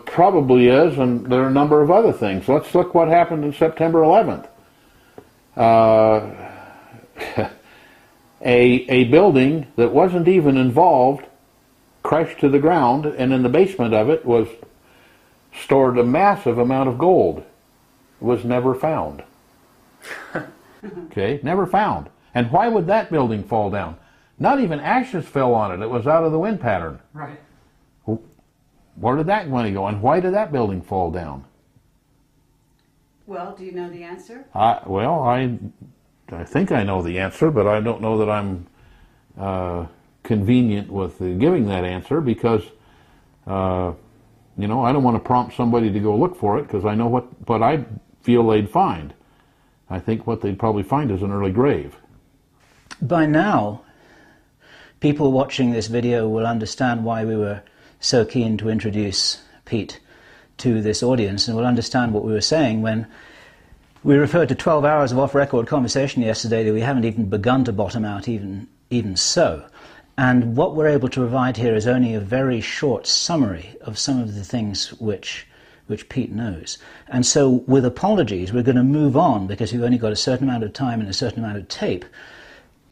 Probably is, and there are a number of other things. Let's look what happened on September 11th. A building that wasn't even involved crashed to the ground, and in the basement of it was stored a massive amount of gold. It was never found. Okay, never found. And why would that building fall down? Not even ashes fell on it. It was out of the wind pattern. Right. Where did that money go, and why did that building fall down? Well, do you know the answer? I think I know the answer, but I don't know that I'm convenient with giving that answer because, you know, I don't want to prompt somebody to go look for it because I know what I feel they'd find. I think what they'd probably find is an early grave. By now, people watching this video will understand why we were so keen to introduce Pete to this audience, and will understand what we were saying when we referred to 12 hours of off-record conversation yesterday that we haven't even begun to bottom out even so. And what we're able to provide here is only a very short summary of some of the things which Pete knows. And so, with apologies, we're going to move on, because we've only got a certain amount of time and a certain amount of tape,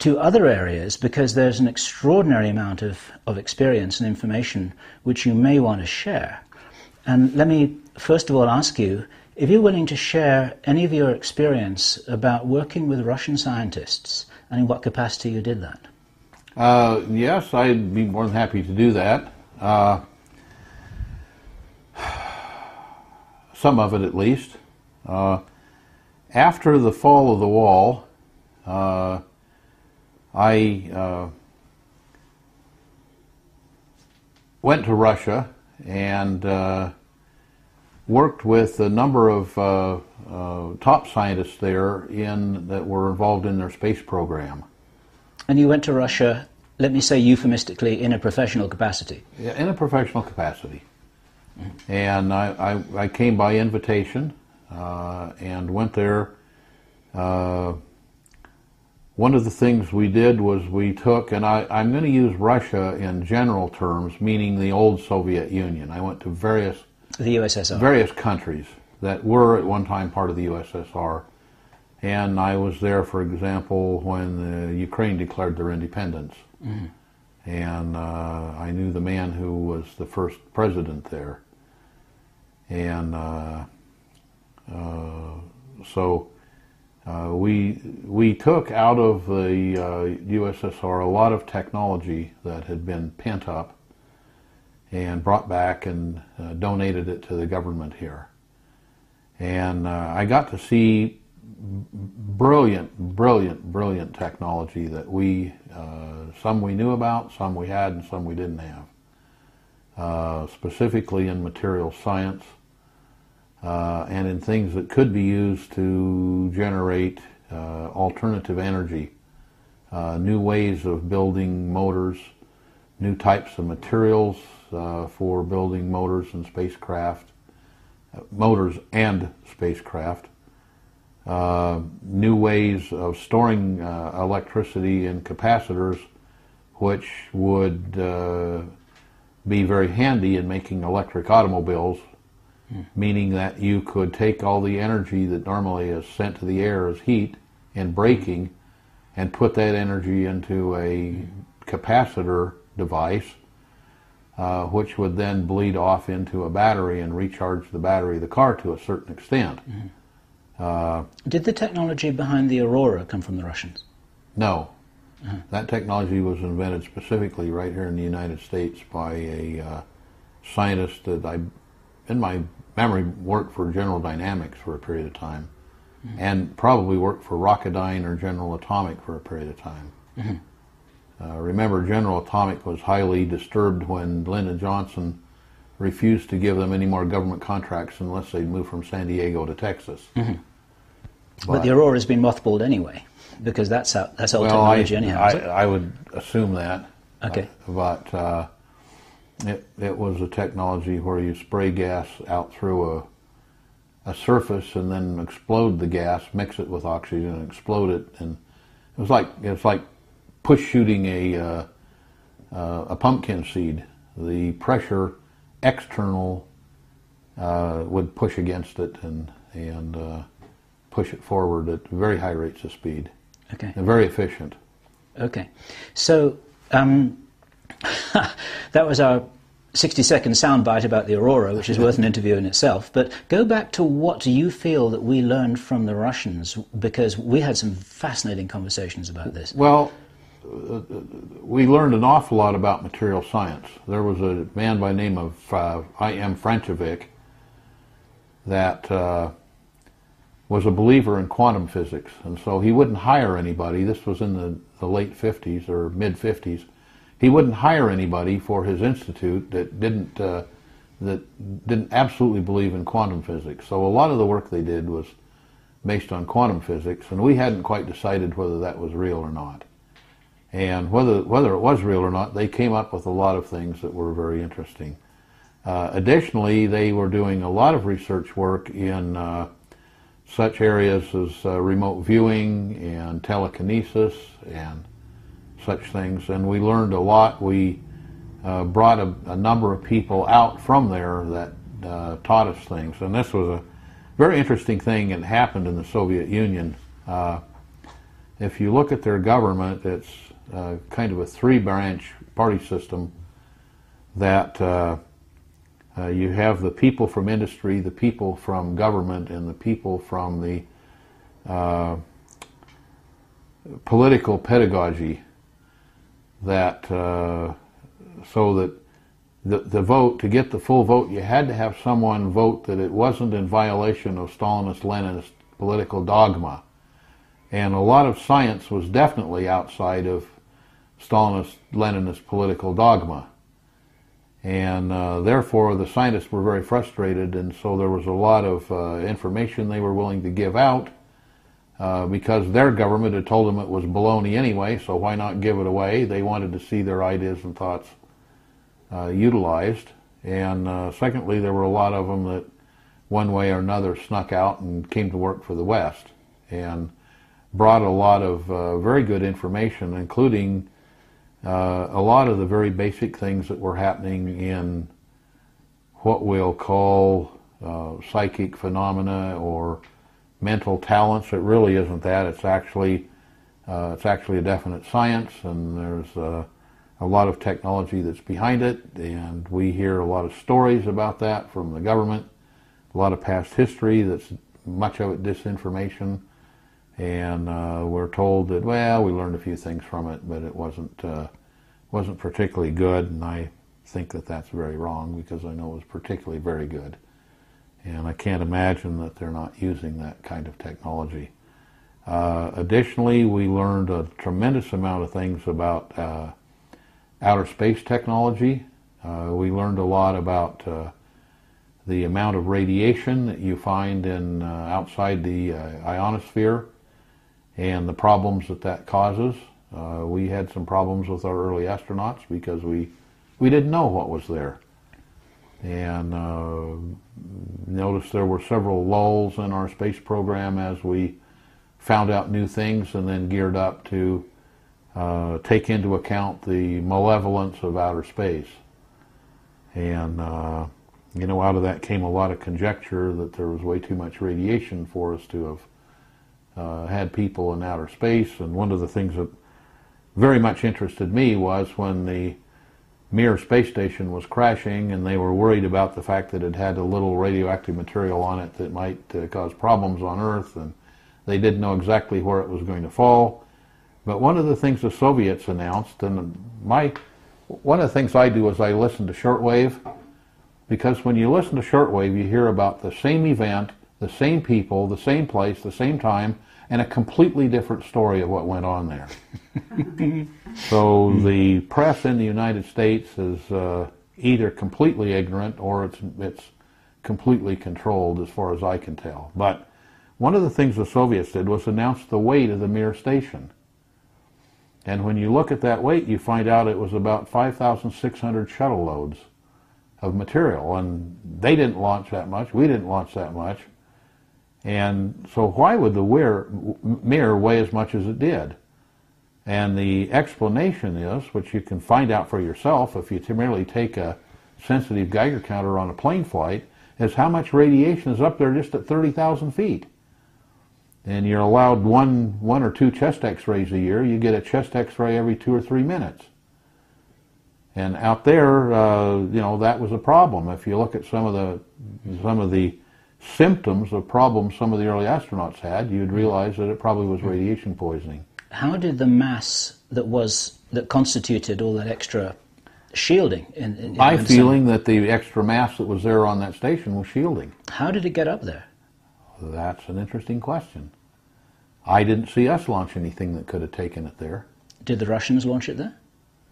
to other areas, because there's an extraordinary amount of experience and information which you may want to share. And let me first of all ask you if you're willing to share any of your experience about working with Russian scientists and in what capacity you did that. Yes, I'd be more than happy to do that. Some of it, at least. After the fall of the wall, I went to Russia and worked with a number of top scientists there that were involved in their space program. And you went to Russia, let me say euphemistically, in a professional capacity? Yeah, in a professional capacity. And I came by invitation and went there. One of the things we did was we took, and I'm going to use Russia in general terms, meaning the old Soviet Union. I went to the USSR. various countries that were at one time part of the USSR. And I was there, for example, when Ukraine declared their independence. Mm-hmm. And I knew the man who was the first president there. And so we took out of the USSR a lot of technology that had been pent up and brought back and donated it to the government here. And I got to see brilliant technology that some we knew about, some we had, and some we didn't have. Specifically in material science and in things that could be used to generate alternative energy, new ways of building motors, new types of materials for building motors and spacecraft, new ways of storing electricity in capacitors, which would be very handy in making electric automobiles, meaning that you could take all the energy that normally is sent to the air as heat and braking and put that energy into a capacitor device, which would then bleed off into a battery and recharge the battery of the car to a certain extent. Did the technology behind the Aurora come from the Russians? No. That technology was invented specifically right here in the United States by a scientist that in my memory, worked for General Dynamics for a period of time, and probably worked for Rocketdyne or General Atomic for a period of time. Remember, General Atomic was highly disturbed when Lyndon Johnson refused to give them any more government contracts unless they'd move from San Diego to Texas. But the Aurora's been mothballed anyway, because that's old technology anyhow. I would assume that. Okay. But it was a technology where you spray gas out through a surface and then explode the gas, mix it with oxygen, and explode it, and it was like push shooting a pumpkin seed. The pressure external would push against it and push it forward at very high rates of speed. Okay. And very efficient. Okay. So that was our 60-second soundbite about the Aurora, which is worth an interview in itself. But go back to what you feel that we learned from the Russians, because we had some fascinating conversations about this. Well, we learned an awful lot about material science. There was a man by the name of I.M. Franchevik that was a believer in quantum physics, and so he wouldn't hire anybody. This was in the late 50s or mid-50s. He wouldn't hire anybody for his institute that didn't absolutely believe in quantum physics. So a lot of the work they did was based on quantum physics, and we hadn't quite decided whether that was real or not. And whether it was real or not, they came up with a lot of things that were very interesting. Additionally, they were doing a lot of research work in such areas as remote viewing and telekinesis and such things, and we learned a lot. We brought a number of people out from there that taught us things, and this was a very interesting thing that happened in the Soviet Union. If you look at their government, it's kind of a three-branch party system that you have the people from industry, the people from government, and the people from the political pedagogy, that so that the vote, to get the full vote, you had to have someone vote that it wasn't in violation of Stalinist-Leninist political dogma. And a lot of science was definitely outside of Stalinist-Leninist political dogma. And therefore the scientists were very frustrated, and so there was a lot of information they were willing to give out because their government had told them it was baloney anyway, so why not give it away? They wanted to see their ideas and thoughts utilized. And secondly, there were a lot of them that one way or another snuck out and came to work for the West and brought a lot of very good information, including a lot of the very basic things that were happening in what we'll call psychic phenomena or mental talents. It really isn't that. It's actually a definite science, and there's a lot of technology that's behind it, and we hear a lot of stories about that from the government, a lot of past history that's much of it disinformation. And we're told that, well, we learned a few things from it, but it wasn't particularly good, and I think that that's very wrong because I know it was particularly very good. And I can't imagine that they're not using that kind of technology. Additionally, we learned a tremendous amount of things about outer space technology. We learned a lot about the amount of radiation that you find in outside the ionosphere, and the problems that causes. We had some problems with our early astronauts because we didn't know what was there. And noticed there were several lulls in our space program as we found out new things and then geared up to take into account the malevolence of outer space. And you know, out of that came a lot of conjecture that there was way too much radiation for us to have had people in outer space. And one of the things that very much interested me was when the Mir space station was crashing and they were worried about the fact that it had a little radioactive material on it that might cause problems on Earth, and they didn't know exactly where it was going to fall. But one of the things the Soviets announced, and one of the things I do is I listen to shortwave, because when you listen to shortwave you hear about the same event, the same people, the same place, the same time, and a completely different story of what went on there. So the press in the United States is either completely ignorant or it's completely controlled as far as I can tell. But one of the things the Soviets did was announce the weight of the Mir station. And when you look at that weight, you find out it was about 5,600 shuttle loads of material. And they didn't launch that much. We didn't launch that much. And so why would the Mir weigh as much as it did? And the explanation is, which you can find out for yourself if you merely take a sensitive Geiger counter on a plane flight, is how much radiation is up there just at 30,000 feet. And you're allowed one or two chest x-rays a year. You get a chest x-ray every 2 or 3 minutes. And out there, you know, that was a problem. If you look at some of the symptoms of problems some of the early astronauts had, you'd realize that it probably was radiation poisoning. How did the mass that constituted all that extra shielding in My feeling that the extra mass that was there on that station was shielding. How did it get up there? That's an interesting question. I didn't see us launch anything that could have taken it there. Did the Russians launch it there?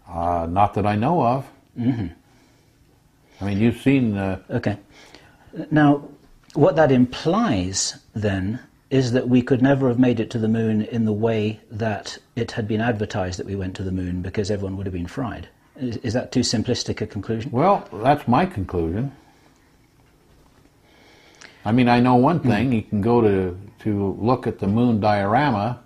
Not that I know of. Mm-hmm. I mean, you've seen... Okay. Now, what that implies, then, is that we could never have made it to the moon in the way that it had been advertised that we went to the moon, because everyone would have been fried. Is that too simplistic a conclusion? Well, that's my conclusion. I mean, I know one thing. You can go to look at the moon diorama,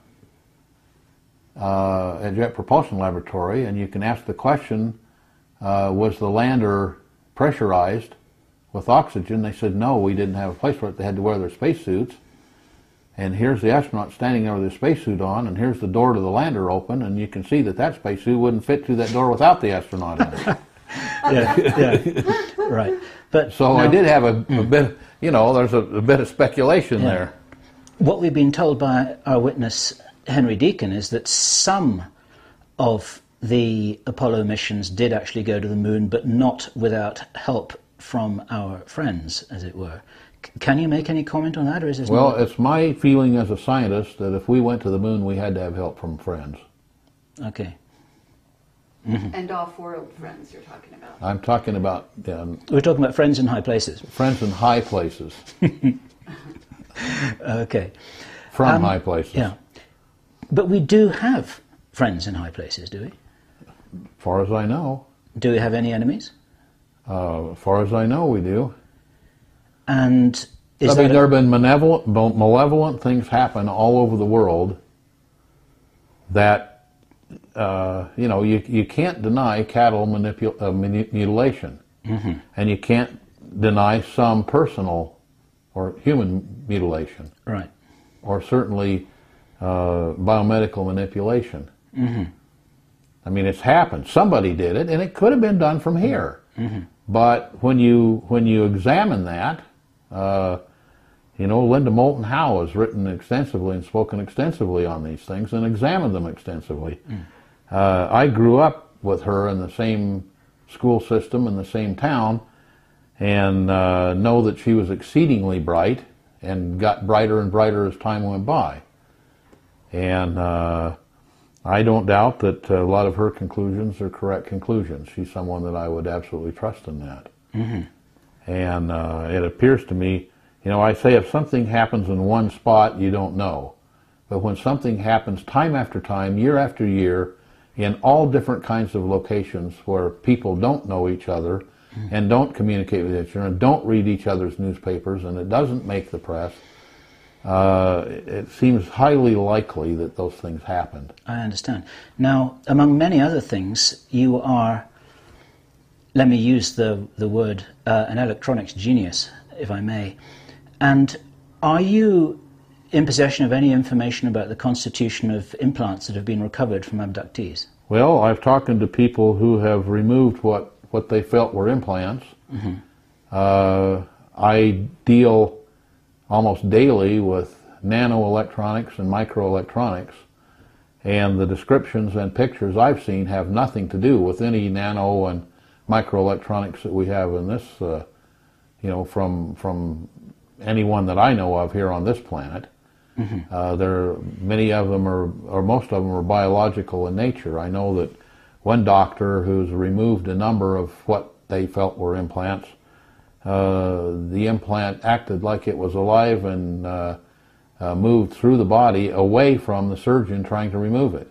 at Jet Propulsion Laboratory, and you can ask the question, was the lander pressurized with oxygen? They said no, we didn't have a place for it. They had to wear their spacesuits. And here's the astronaut standing there with his spacesuit on, and here's the door to the lander open, and you can see that that spacesuit wouldn't fit through that door without the astronaut in it. Yeah, right. But so I did have a bit, there's a bit of speculation there. What we've been told by our witness, Henry Deacon, is that some of the Apollo missions did actually go to the moon, but not without help from our friends, as it were. Can you make any comment on that, or is this Well, it's my feeling as a scientist that if we went to the moon, we had to have help from friends. Okay. Mm-hmm. And off-world friends you're talking about. I'm talking about... We're talking about friends in high places. Friends in high places. Okay. From high places. Yeah. But we do have friends in high places, do we? As far as I know. Do we have any enemies? As far as I know, we do. And there have been malevolent things happen all over the world that, you can't deny cattle mutilation. Mm-hmm. And you can't deny some personal or human mutilation. Right. Or certainly biomedical manipulation. Mm-hmm. I mean, it's happened. Somebody did it, and it could have been done from here. Mm-hmm. But when you examine that, Linda Moulton Howe has written extensively and spoken extensively on these things and examined them extensively. I grew up with her in the same school system in the same town, and know that she was exceedingly bright and got brighter and brighter as time went by. And I don't doubt that a lot of her conclusions are correct conclusions. She's someone that I would absolutely trust in that. Mm-hmm. And it appears to me, I say if something happens in one spot, you don't know. But when something happens time after time, year after year, in all different kinds of locations where people don't know each other and don't communicate with each other and don't read each other's newspapers and it doesn't make the press, it seems highly likely that those things happened. I understand. Now, among many other things, you are, let me use the word, an electronics genius, if I may. And are you in possession of any information about the constitution of implants that have been recovered from abductees? Well, I've talked to people who have removed what they felt were implants. Mm-hmm. I deal almost daily with nanoelectronics and microelectronics, and the descriptions and pictures I've seen have nothing to do with any nano and microelectronics that we have in this, from anyone that I know of here on this planet. Mm-hmm. Many of them or most of them are biological in nature. I know that one doctor who's removed a number of what they felt were implants, the implant acted like it was alive and moved through the body away from the surgeon trying to remove it.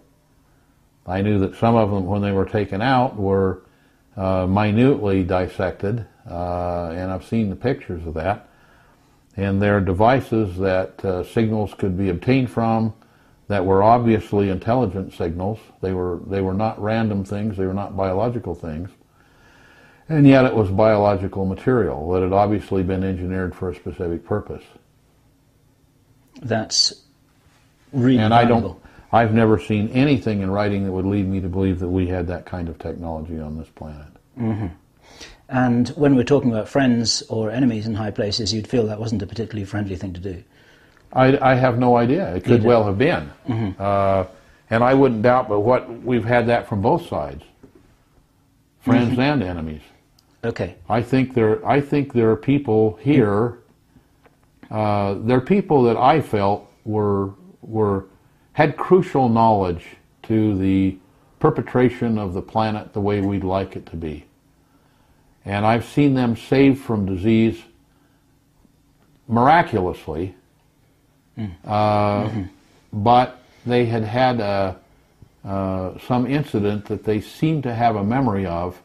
I knew that some of them, when they were taken out, were minutely dissected, and I've seen the pictures of that. And they're devices that signals could be obtained from that were obviously intelligent signals. They were not random things, they were not biological things. And yet it was biological material that had obviously been engineered for a specific purpose. That's really and valuable. I've never seen anything in writing that would lead me to believe that we had that kind of technology on this planet. Mm-hmm. And when we're talking about friends or enemies in high places, you'd feel that wasn't a particularly friendly thing to do. I have no idea. It could well have been. Mm-hmm. And I wouldn't doubt but we've had that from both sides. Friends mm-hmm. and enemies. Okay. I think there are people here, there are people that I felt had crucial knowledge to the perpetration of the planet the way we'd like it to be. And I've seen them saved from disease miraculously, mm-hmm. But they had some incident that they seemed to have a memory of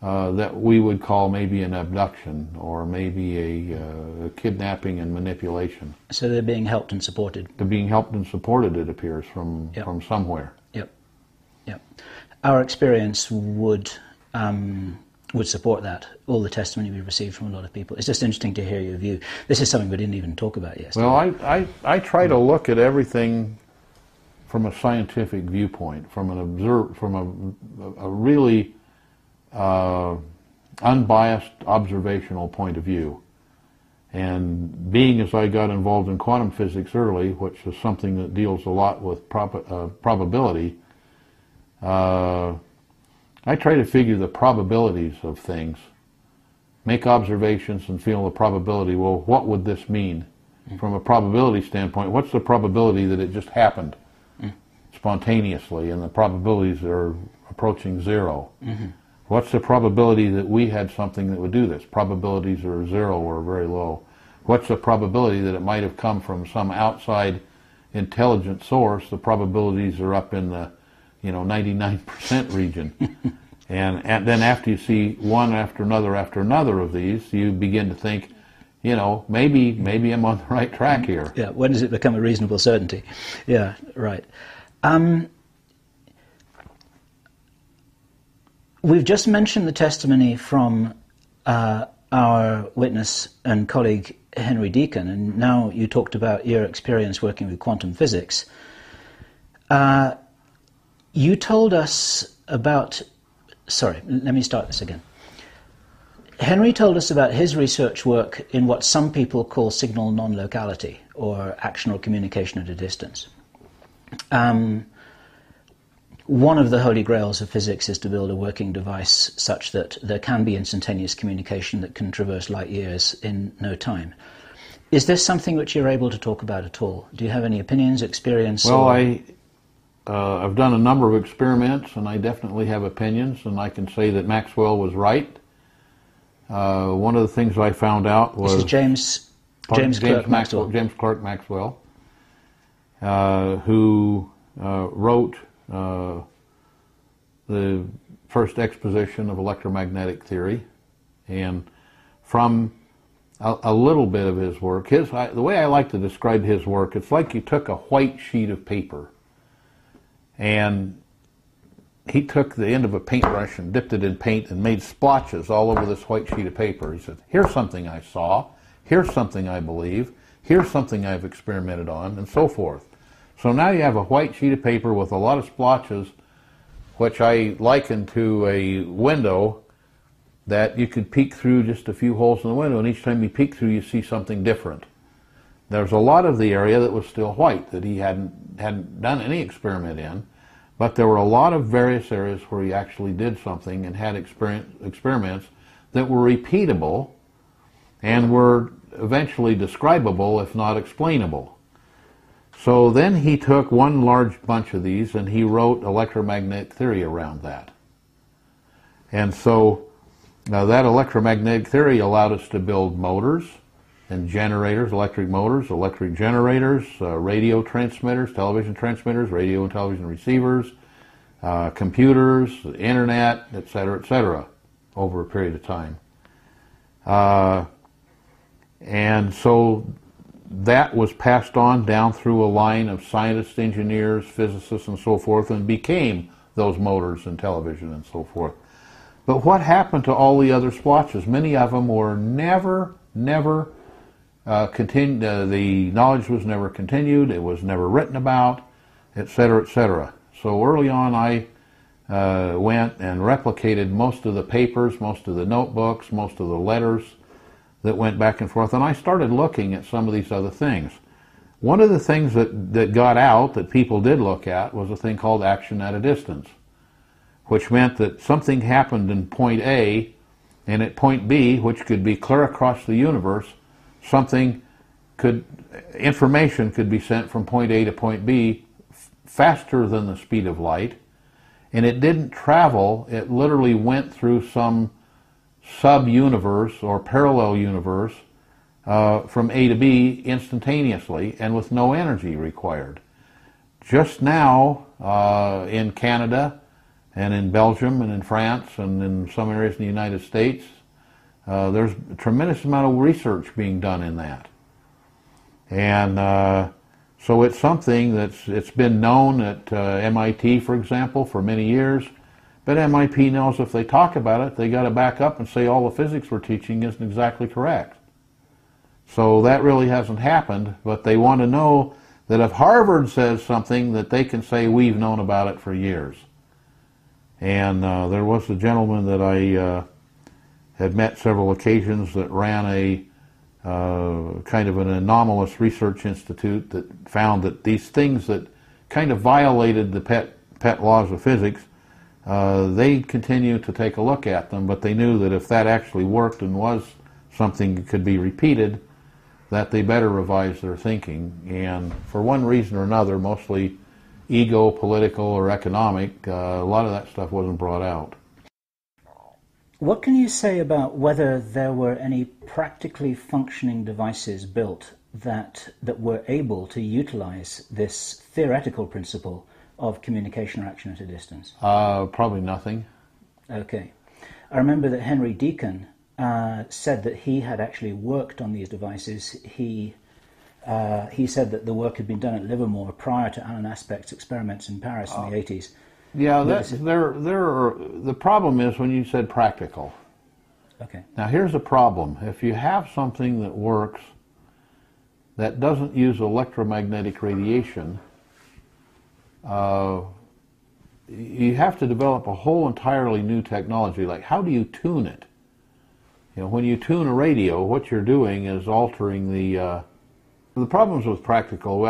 that we would call maybe an abduction or maybe a kidnapping and manipulation. So they're being helped and supported. They're being helped and supported, it appears, from somewhere. Yep. Yep. Our experience would support that. All the testimony we've received from a lot of people. It's just interesting to hear your view. This is something we didn't even talk about yesterday. Well, I try to look at everything from a scientific viewpoint, from a really unbiased observational point of view. And being as I got involved in quantum physics early, which is something that deals a lot with probability, I try to figure the probabilities of things, make observations and feel the probability, well, what would this mean? From a probability standpoint, what's the probability that it just happened spontaneously and the probabilities are approaching zero? What's the probability that we had something that would do this? Probabilities are zero or very low. What's the probability that it might have come from some outside intelligent source? The probabilities are up in the 99% region. and then after you see one after another of these, you begin to think, maybe I'm on the right track here. Yeah, when does it become a reasonable certainty? Yeah, right. We've just mentioned the testimony from our witness and colleague Henry Deacon, and now you talked about your experience working with quantum physics. You told us about... Sorry, let me start this again. Henry told us about his research work in what some people call signal non-locality, or action or communication at a distance. One of the holy grails of physics is to build a working device such that there can be instantaneous communication that can traverse light years in no time. Is this something which you're able to talk about at all? Do you have any opinions, experience? Well, I've done a number of experiments, and I definitely have opinions, and I can say that Maxwell was right. One of the things I found out was... This is James Clerk Maxwell. James Clerk Maxwell, who wrote the first exposition of electromagnetic theory, and from a little bit of his work, the way I like to describe his work, it's like you took a white sheet of paper and he took the end of a paintbrush and dipped it in paint and made splotches all over this white sheet of paper. He said, here's something I saw, here's something I believe, here's something I've experimented on, and so forth. So now you have a white sheet of paper with a lot of splotches, which I liken to a window that you could peek through just a few holes in the window, and each time you peek through you see something different. There's a lot of the area that was still white that he hadn't done any experiment in, but there were a lot of various areas where he actually did something and had experiments that were repeatable and were eventually describable, if not explainable. So then he took one large bunch of these and he wrote electromagnetic theory around that. And so that electromagnetic theory allowed us to build motors and generators, electric motors, electric generators, radio transmitters, television transmitters, radio and television receivers, computers, internet, etc., over a period of time. And so that was passed on down through a line of scientists, engineers, physicists, and so forth, and became those motors and television and so forth. But what happened to all the other splotches? Many of them were never continued. The knowledge was never continued. It was never written about, etc., etc. So early on, I went and replicated most of the papers, most of the notebooks, most of the letters that went back and forth, and I started looking at some of these other things. One of the things that got out that people did look at was a thing called action at a distance, which meant that something happened in point A, and at point B, which could be clear across the universe, information could be sent from point A to point B faster than the speed of light, and it didn't travel, it literally went through some sub-universe or parallel universe from A to B instantaneously and with no energy required. Just now in Canada and in Belgium and in France and in some areas in the United States. There's a tremendous amount of research being done in that. And so it's something it's been known at MIT, for example, for many years. But MIT knows if they talk about it, they got to back up and say all the physics we're teaching isn't exactly correct. So that really hasn't happened, but they want to know that if Harvard says something, that they can say we've known about it for years. And there was a gentleman that I had met several occasions that ran a kind of an anomalous research institute that found that these things that kind of violated the pet laws of physics, they continued to take a look at them, but they knew that if that actually worked and was something that could be repeated, that they better revise their thinking. And for one reason or another, mostly ego, political, or economic, a lot of that stuff wasn't brought out. What can you say about whether there were any practically functioning devices built that were able to utilize this theoretical principle of communication or action at a distance? Probably nothing. Okay. I remember that Henry Deacon said that he had actually worked on these devices. He said that the work had been done at Livermore prior to Alan Aspect's experiments in Paris in the 80s. Yeah, the problem is when you said practical. Okay. Now here's the problem. If you have something that works that doesn't use electromagnetic radiation, you have to develop a whole entirely new technology. Like, how do you tune it? You know, when you tune a radio, what you're doing is altering the problems with practical.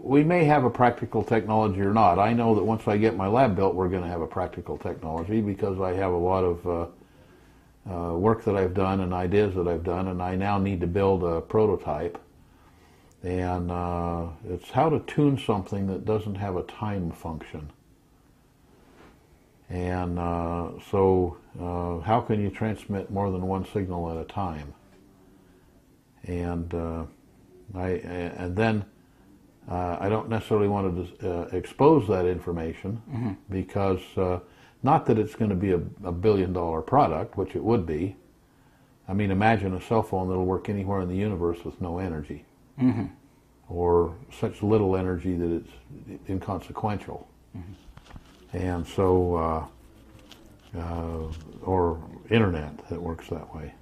We may have a practical technology or not. I know that once I get my lab built, we're going to have a practical technology because I have a lot of work that I've done and ideas that I've done, and I now need to build a prototype. And it's how to tune something that doesn't have a time function. And so how can you transmit more than one signal at a time? And then I don't necessarily want to expose that information because not that it's going to be a $1 billion product, which it would be. I mean, imagine a cell phone that'll work anywhere in the universe with no energy, or such little energy that it's inconsequential. And so, or internet that works that way.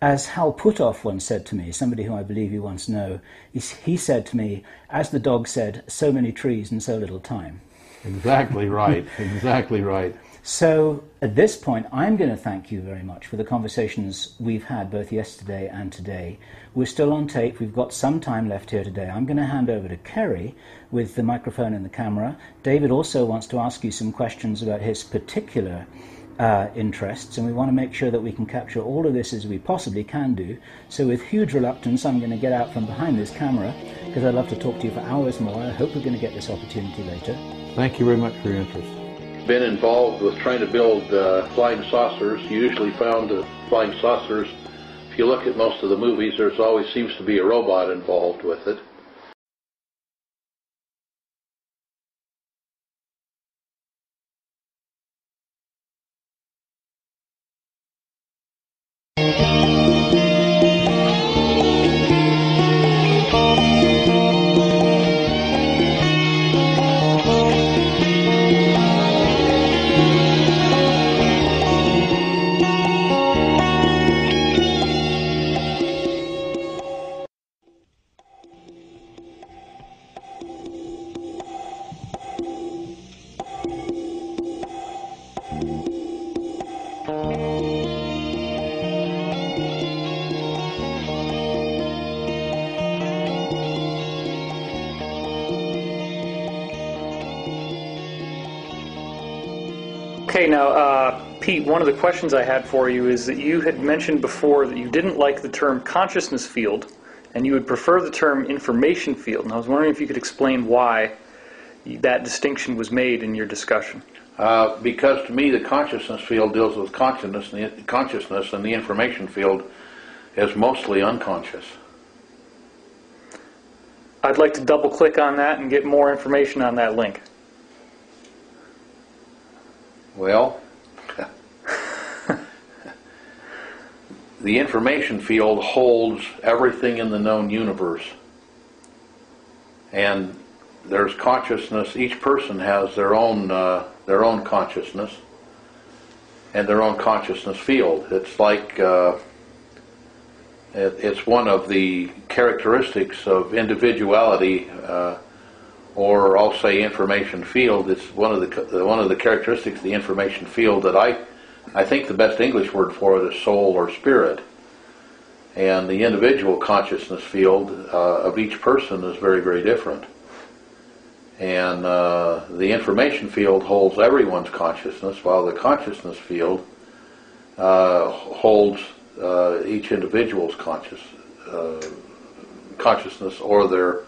As Hal Puthoff once said to me, somebody who I believe you once know, he said to me, as the dog said, so many trees and so little time. Exactly right, exactly right. So at this point, I'm going to thank you very much for the conversations we've had both yesterday and today. We're still on tape. We've got some time left here today. I'm going to hand over to Kerry with the microphone and the camera. David also wants to ask you some questions about his particular interests, and we want to make sure that we can capture all of this as we possibly can do. So with huge reluctance, I'm going to get out from behind this camera because I'd love to talk to you for hours more. I hope we're going to get this opportunity later. Thank you very much for your interest. Been involved with trying to build flying saucers. You usually found flying saucers, if you look at most of the movies, there's always seems to be a robot involved with it. Okay, now, Pete, one of the questions I had for you is that you had mentioned before that you didn't like the term consciousness field, and you would prefer the term information field. And I was wondering if you could explain why that distinction was made in your discussion. Because to me, the consciousness field deals with consciousness, and the information field is mostly unconscious. I'd like to double-click on that and get more information on that link. Well, the information field holds everything in the known universe. And there's consciousness. Each person has their own consciousness and their own consciousness field. It's like it's one of the characteristics of individuality, or I'll say information field. It's one of the characteristics of the information field that I think the best English word for it is soul or spirit. And the individual consciousness field of each person is very, very different. And the information field holds everyone's consciousness, while the consciousness field holds each individual's consciousness, or their,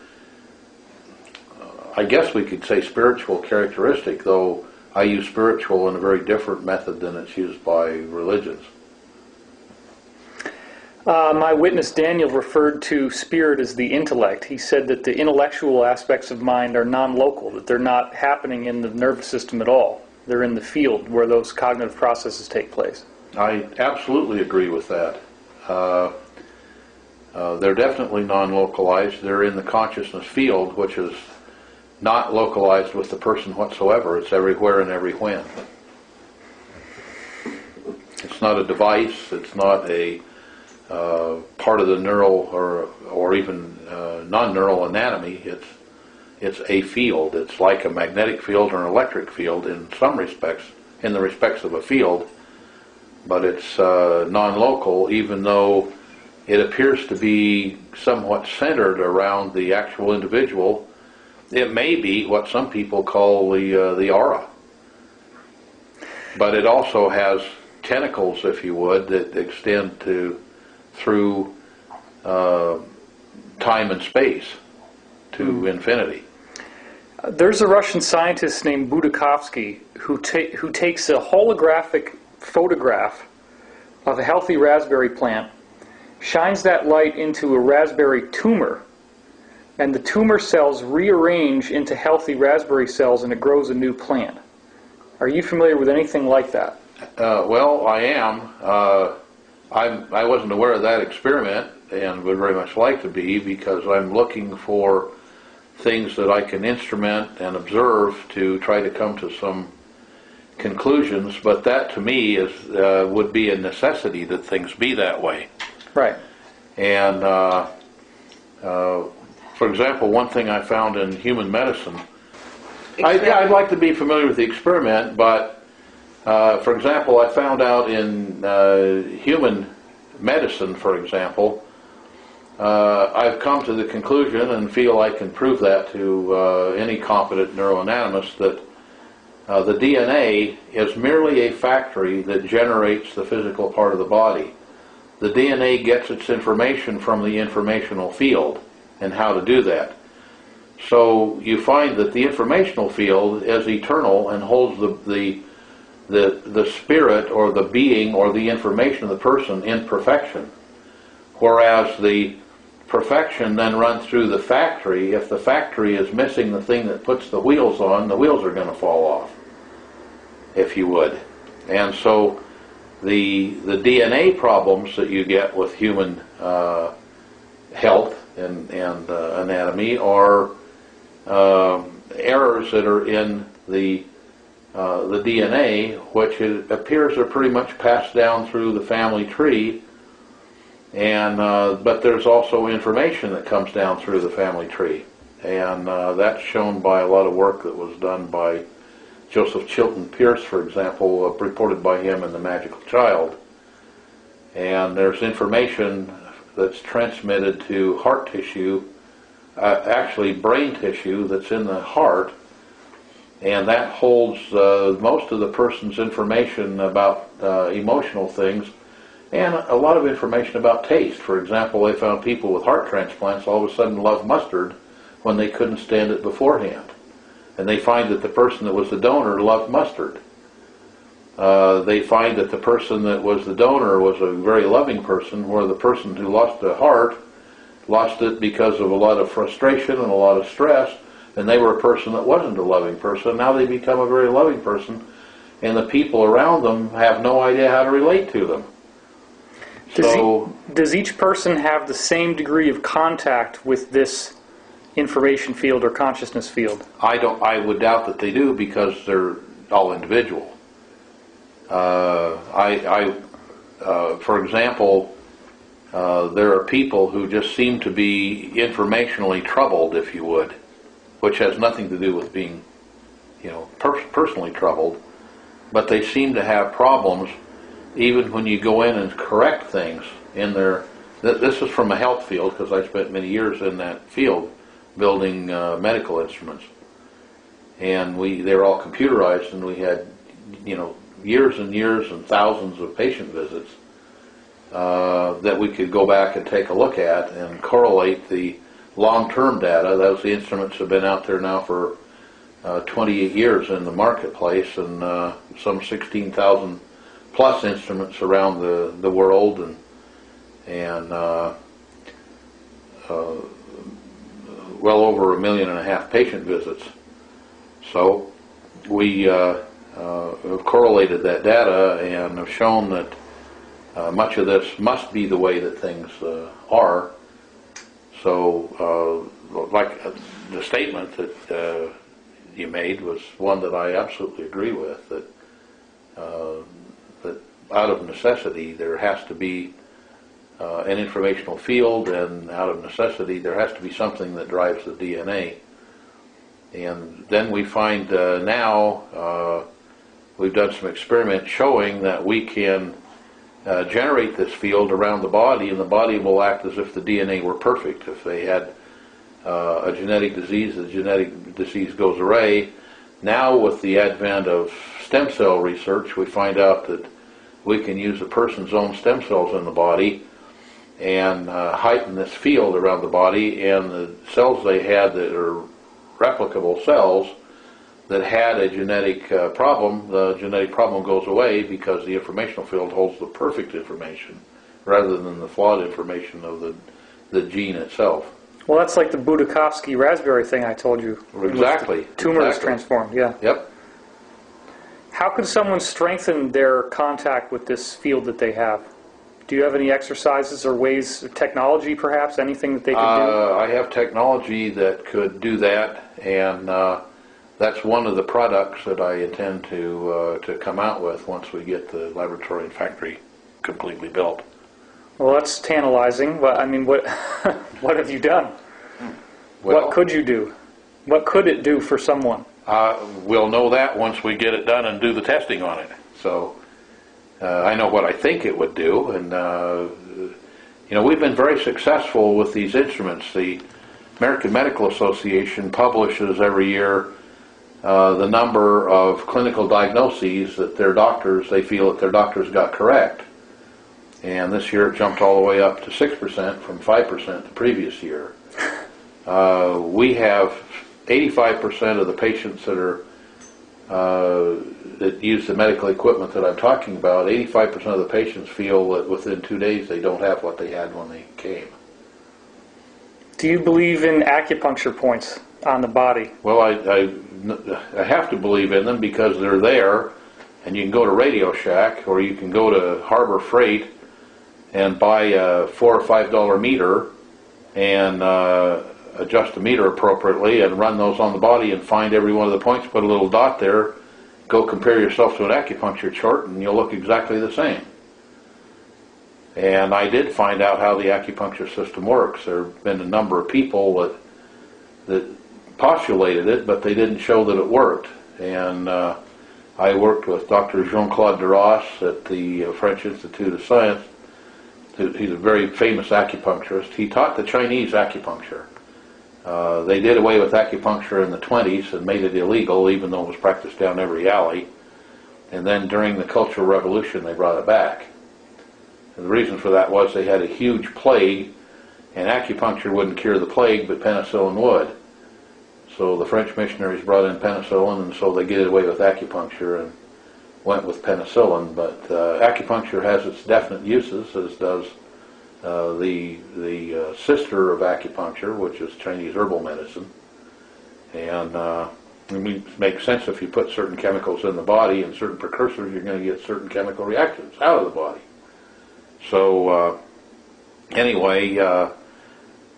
I guess we could say, spiritual characteristic, though I use spiritual in a very different method than it's used by religions. My witness Daniel referred to spirit as the intellect. He said that the intellectual aspects of mind are non-local, that they're not happening in the nervous system at all. They're in the field where those cognitive processes take place. I absolutely agree with that. They're definitely non-localized. They're in the consciousness field, which is not localized with the person whatsoever. It's everywhere and every when. It's not a device. It's not a part of the neural or even non-neural anatomy. It's a field. It's like a magnetic field or an electric field in some respects, in the respects of a field, but it's non-local, even though it appears to be somewhat centered around the actual individual. It may be what some people call the aura, but it also has tentacles, if you would, that extend through time and space to infinity. There's a Russian scientist named Budakovsky who takes a holographic photograph of a healthy raspberry plant, shines that light into a raspberry tumor, and the tumor cells rearrange into healthy raspberry cells, and it grows a new plant. Are you familiar with anything like that? Well, I am. I wasn't aware of that experiment, and would very much like to be, because I'm looking for things that I can instrument and observe to try to come to some conclusions. But that, to me, would be a necessity that things be that way. Right. And for example, one thing I found in human medicine, I'd like to be familiar with the experiment, but for example, I found out in human medicine, for example, I've come to the conclusion, and feel I can prove that to any competent neuroanatomist, that the DNA is merely a factory that generates the physical part of the body. The DNA gets its information from the informational field, and how to do that. So you find that the informational field is eternal and holds the spirit or the being or the information of the person in perfection, whereas the perfection then runs through the factory. If the factory is missing the thing that puts the wheels on, the wheels are going to fall off, if you would. And so the DNA problems that you get with human health and anatomy are errors that are in the DNA, which it appears are pretty much passed down through the family tree, and but there's also information that comes down through the family tree, and that's shown by a lot of work that was done by Joseph Chilton Pierce, for example, reported by him in The Magical Child. And there's information that's transmitted to heart tissue, actually brain tissue that's in the heart, and that holds most of the person's information about emotional things, and a lot of information about taste. For example, they found people with heart transplants all of a sudden love mustard when they couldn't stand it beforehand. And they find that the person that was the donor loved mustard. They find that the person that was the donor was a very loving person, where the person who lost the heart lost it because of a lot of frustration and a lot of stress, and they were a person that wasn't a loving person. Now they become a very loving person, and the people around them have no idea how to relate to them. Does each person have the same degree of contact with this information field or consciousness field? I would doubt that they do, because they're all individual. For example, there are people who just seem to be informationally troubled, if you would, which has nothing to do with being, personally troubled, but they seem to have problems even when you go in and correct things in their. This is from a health field, because I spent many years in that field building medical instruments, and they were all computerized, and we had, years and years and thousands of patient visits that we could go back and take a look at and correlate the long-term data. Those instruments have been out there now for 28 years in the marketplace, and some 16,000 plus instruments around the world, and well over 1.5 million patient visits. So we have correlated that data and have shown that much of this must be the way that things are. So, like the statement that you made was one that I absolutely agree with, that out of necessity there has to be an informational field, and out of necessity there has to be something that drives the DNA. And then we find now we've done some experiments showing that we can generate this field around the body, and the body will act as if the DNA were perfect. If they had a genetic disease, the genetic disease goes away. Now, with the advent of stem cell research, we find out that we can use a person's own stem cells in the body and heighten this field around the body, and the cells they had that are replicable cells that had a genetic problem, the genetic problem goes away because the informational field holds the perfect information rather than the flawed information of the gene itself. Well, that's like the Budakovsky raspberry thing I told you. Exactly. Tumor is transformed, yeah. Yep. How could someone strengthen their contact with this field that they have? Do you have any exercises or ways, technology perhaps, anything that they could do? I have technology that could do that, and that's one of the products that I intend to come out with once we get the laboratory and factory completely built. Well, that's tantalizing. But I mean, what what have you done? Well, what could you do? What could it do for someone? We'll know that once we get it done and do the testing on it. So I know what I think it would do, and we've been very successful with these instruments. The American Medical Association publishes every year the number of clinical diagnoses that they feel that their doctors got correct. And this year it jumped all the way up to 6% from 5% the previous year. We have 85% of the patients that are that use the medical equipment that I'm talking about. 85% of the patients feel that within 2 days they don't have what they had when they came. Do you believe in acupuncture points on the body? Well, I have to believe in them because they're there, and you can go to Radio Shack or you can go to Harbor Freight and buy a $4 or $5 meter and adjust the meter appropriately and run those on the body and find every one of the points, put a little dot there, go compare yourself to an acupuncture chart, and you'll look exactly the same. And I did find out how the acupuncture system works. There have been a number of people that postulated it, but they didn't show that it worked. And I worked with Dr. Jean-Claude Duras at the French Institute of Science. He's a very famous acupuncturist. He taught the Chinese acupuncture. They did away with acupuncture in the 1920s and made it illegal, even though it was practiced down every alley. And then during the Cultural Revolution, they brought it back. And the reason for that was they had a huge plague, and acupuncture wouldn't cure the plague, but penicillin would. So the French missionaries brought in penicillin, and so they did away with acupuncture and went with penicillin. But acupuncture has its definite uses, as does the sister of acupuncture, which is Chinese herbal medicine. And It makes sense if you put certain chemicals in the body and certain precursors, you're going to get certain chemical reactions out of the body. So anyway,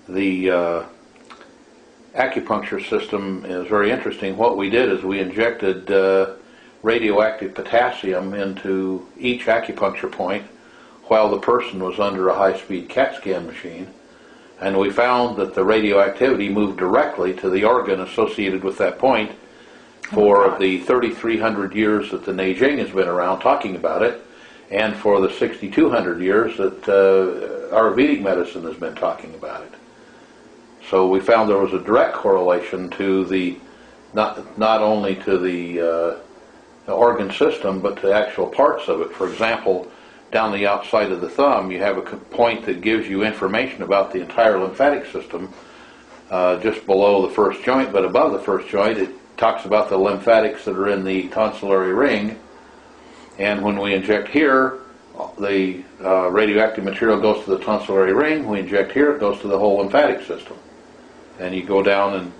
the acupuncture system is very interesting. What we did is we injected radioactive potassium into each acupuncture point while the person was under a high-speed CAT scan machine. And we found that the radioactivity moved directly to the organ associated with that point for the 3,300 years that the Neijing has been around talking about it, and for the 6,200 years that Ayurvedic medicine has been talking about it. So we found there was a direct correlation to the, not only to the organ system, but to actual parts of it. For example, down the outside of the thumb, you have a point that gives you information about the entire lymphatic system just below the first joint, but above the first joint it talks about the lymphatics that are in the tonsillary ring. And when we inject here, the radioactive material goes to the tonsillary ring. We inject here, it goes to the whole lymphatic system. And you go down and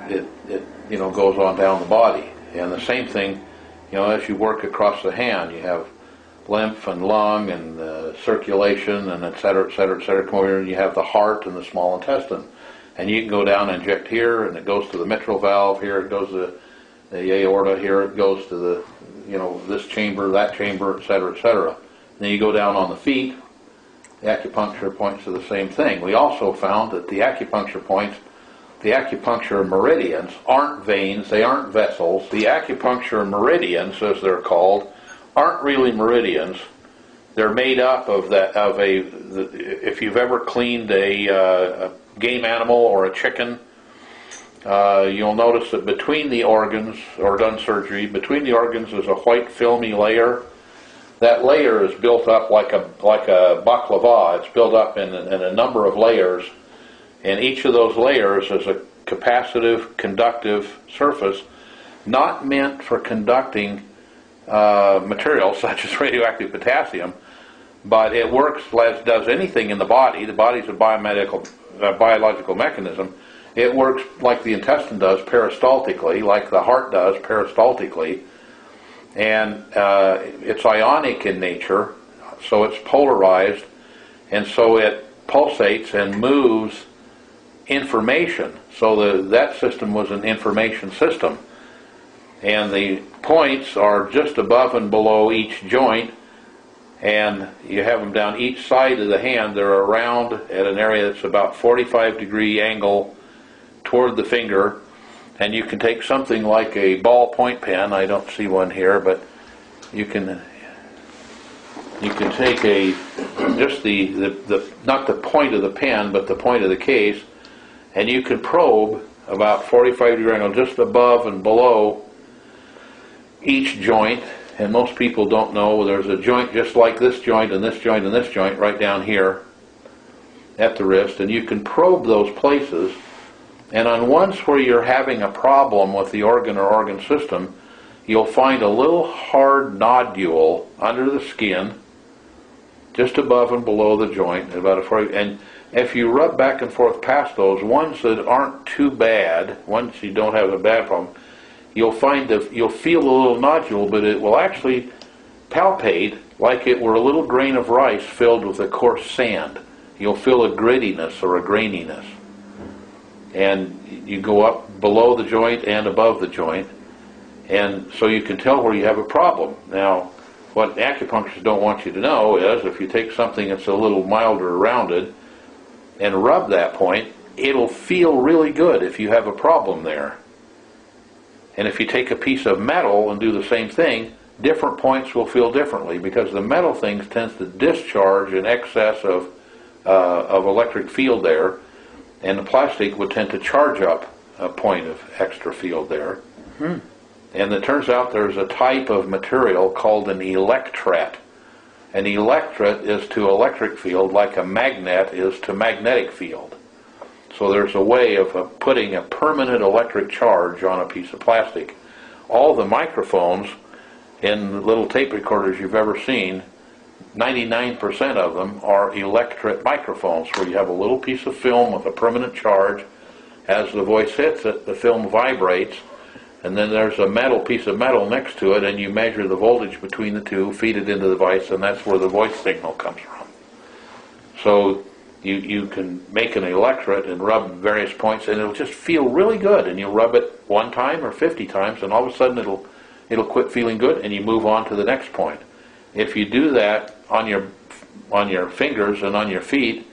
it goes on down the body. And the same thing, as you work across the hand, you have lymph and lung and circulation and et cetera, et cetera, et cetera. Come over here and you have the heart and the small intestine. And you can go down and inject here, and it goes to the mitral valve. Here it goes to the aorta. Here it goes to the, this chamber, that chamber, et cetera, et cetera. And then you go down on the feet. The acupuncture points to the same thing. We also found that the acupuncture points, the acupuncture meridians aren't veins, they aren't vessels. The acupuncture meridians, as they're called, aren't really meridians. They're made up of if you've ever cleaned a game animal or a chicken, you'll notice that between the organs, or done surgery, between the organs is a white filmy layer. That layer is built up like a baklava. It's built up in a number of layers, and each of those layers is a capacitive, conductive surface, not meant for conducting materials such as radioactive potassium, but it works as does anything in the body. The body's a biological mechanism. It works like the intestine does peristaltically, like the heart does peristaltically, and it's ionic in nature, so it's polarized, and so it pulsates and moves information. So that system was an information system. And the points are just above and below each joint, and you have them down each side of the hand. They're around at an area that's about 45-degree angle toward the finger, and you can take something like a ballpoint pen. I don't see one here, but you can take just the not the point of the pen, but the point of the case, and you can probe about 45-degree angle just above and below each joint. And most people don't know there's a joint just like this joint and this joint and this joint right down here at the wrist, and you can probe those places, and on ones where you're having a problem with the organ or organ system, you'll find a little hard nodule under the skin just above and below the joint, about a 40, and if you rub back and forth past those ones that aren't too bad, once you don't have a bad problem, you'll feel a little nodule, but it will actually palpate like it were a little grain of rice filled with a coarse sand. You'll feel a grittiness or a graininess. And you go up below the joint and above the joint, and so you can tell where you have a problem. Now, what acupuncturists don't want you to know is if you take something that's a little milder rounded and rub that point, it'll feel really good if you have a problem there. And if you take a piece of metal and do the same thing, different points will feel differently, because the metal things tends to discharge in excess of electric field there, and the plastic would tend to charge up a point of extra field there. Mm-hmm. And it turns out there's a type of material called an electret. An electret is to electric field like a magnet is to magnetic field. So there's a way of putting a permanent electric charge on a piece of plastic. All the microphones in little tape recorders you've ever seen, 99% of them are electret microphones, where you have a little piece of film with a permanent charge. As the voice hits it, the film vibrates, and then there's a piece of metal next to it, and you measure the voltage between the two, feed it into the device, and that's where the voice signal comes from. So you can make an electrode and rub various points, and it'll just feel really good. And you'll rub it 1 time or 50 times, and all of a sudden it'll quit feeling good, and you move on to the next point. If you do that on your fingers and on your feet,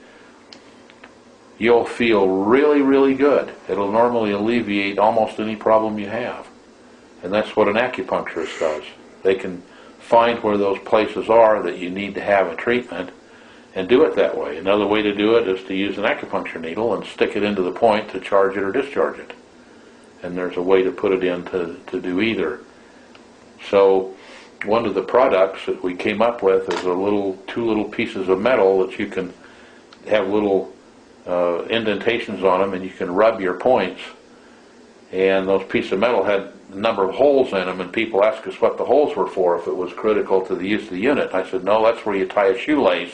you'll feel really, really good. It'll normally alleviate almost any problem you have. And that's what an acupuncturist does. They can find where those places are that you need to have a treatment and do it that way. Another way to do it is to use an acupuncture needle and stick it into the point to charge it or discharge it. And there's a way to put it in to do either. So one of the products that we came up with is 2 little pieces of metal that you can have little indentations on them, and you can rub your points. And those pieces of metal had a number of holes in them, and people asked us what the holes were for, if it was critical to the use of the unit. I said, no, that's where you tie a shoelace,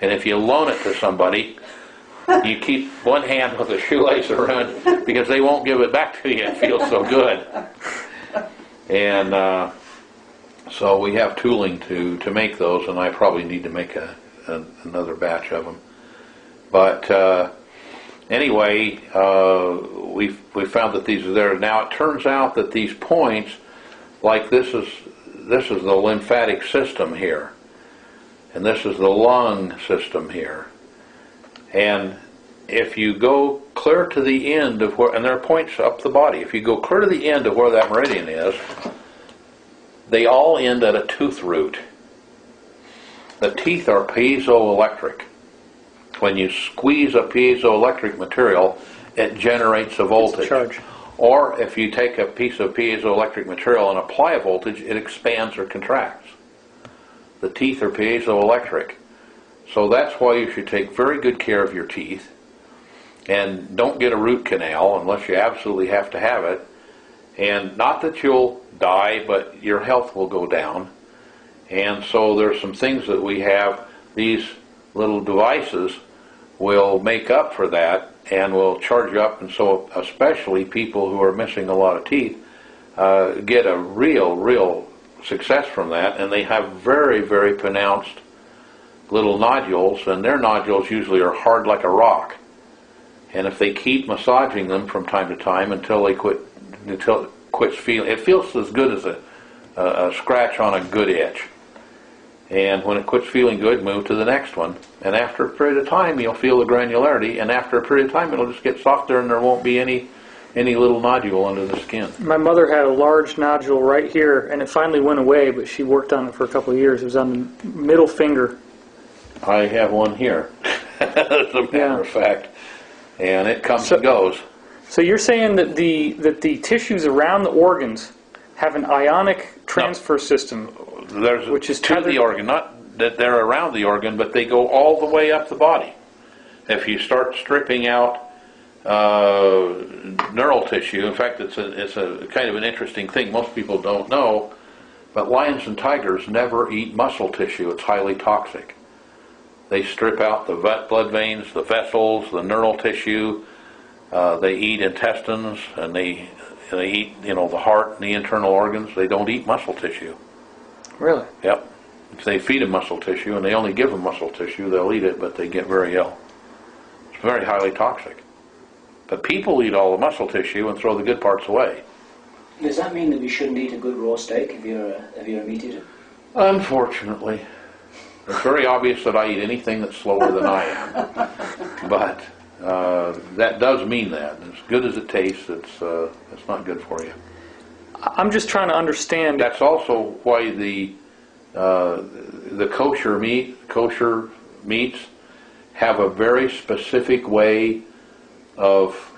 and if you loan it to somebody, you keep one hand with a shoelace around, because they won't give it back to you. It feels so good. And so we have tooling to make those, and I probably need to make another batch of them. But anyway, we found that these are there. Now it turns out that these points, like this is the lymphatic system here, and this is the lung system here. And if you go clear to the end of where, and there are points up the body, if you go clear to the end of where that meridian is, they all end at a tooth root. The teeth are piezoelectric. When you squeeze a piezoelectric material, it generates a voltage. It's a charge. Or if you take a piece of piezoelectric material and apply a voltage, it expands or contracts. The teeth are piezoelectric. So that's why you should take very good care of your teeth. And don't get a root canal unless you absolutely have to have it. And not that you'll die, but your health will go down. And so there's some things that we have. These little devices will make up for that and will charge you up. And so especially people who are missing a lot of teeth get a real success from that. And they have very, very pronounced little nodules, and their nodules usually are hard like a rock. And if they keep massaging them from time to time until it quits feeling, it feels as good as a scratch on a good itch. And when it quits feeling good, move to the next one. And after a period of time, you'll feel the granularity, and after a period of time, it'll just get softer, and there won't be any little nodule under the skin. My mother had a large nodule right here, and it finally went away, but she worked on it for a couple of years. It was on the middle finger. I have one here, as a matter of fact, and it comes and goes. So you're saying that the tissues around the organs have an ionic transfer system, which is to the organ, not that they're around the organ, but they go all the way up the body. If you start stripping out neural tissue, in fact, it's a kind of an interesting thing. Most people don't know, but lions and tigers never eat muscle tissue. It's highly toxic. They strip out the blood veins, the vessels, the neural tissue. They eat intestines, and they eat, the heart and the internal organs. They don't eat muscle tissue. Really? Yep. If they feed them muscle tissue, and they only give them muscle tissue, they'll eat it, but they get very ill. It's very highly toxic. But people eat all the muscle tissue and throw the good parts away. Does that mean that we shouldn't eat a good raw steak if you're a meat eater? Unfortunately. It's very obvious that I eat anything that's slower than I am. But that does mean that. As good as it tastes, it's not good for you. I'm just trying to understand. That's also why the kosher meats have a very specific way of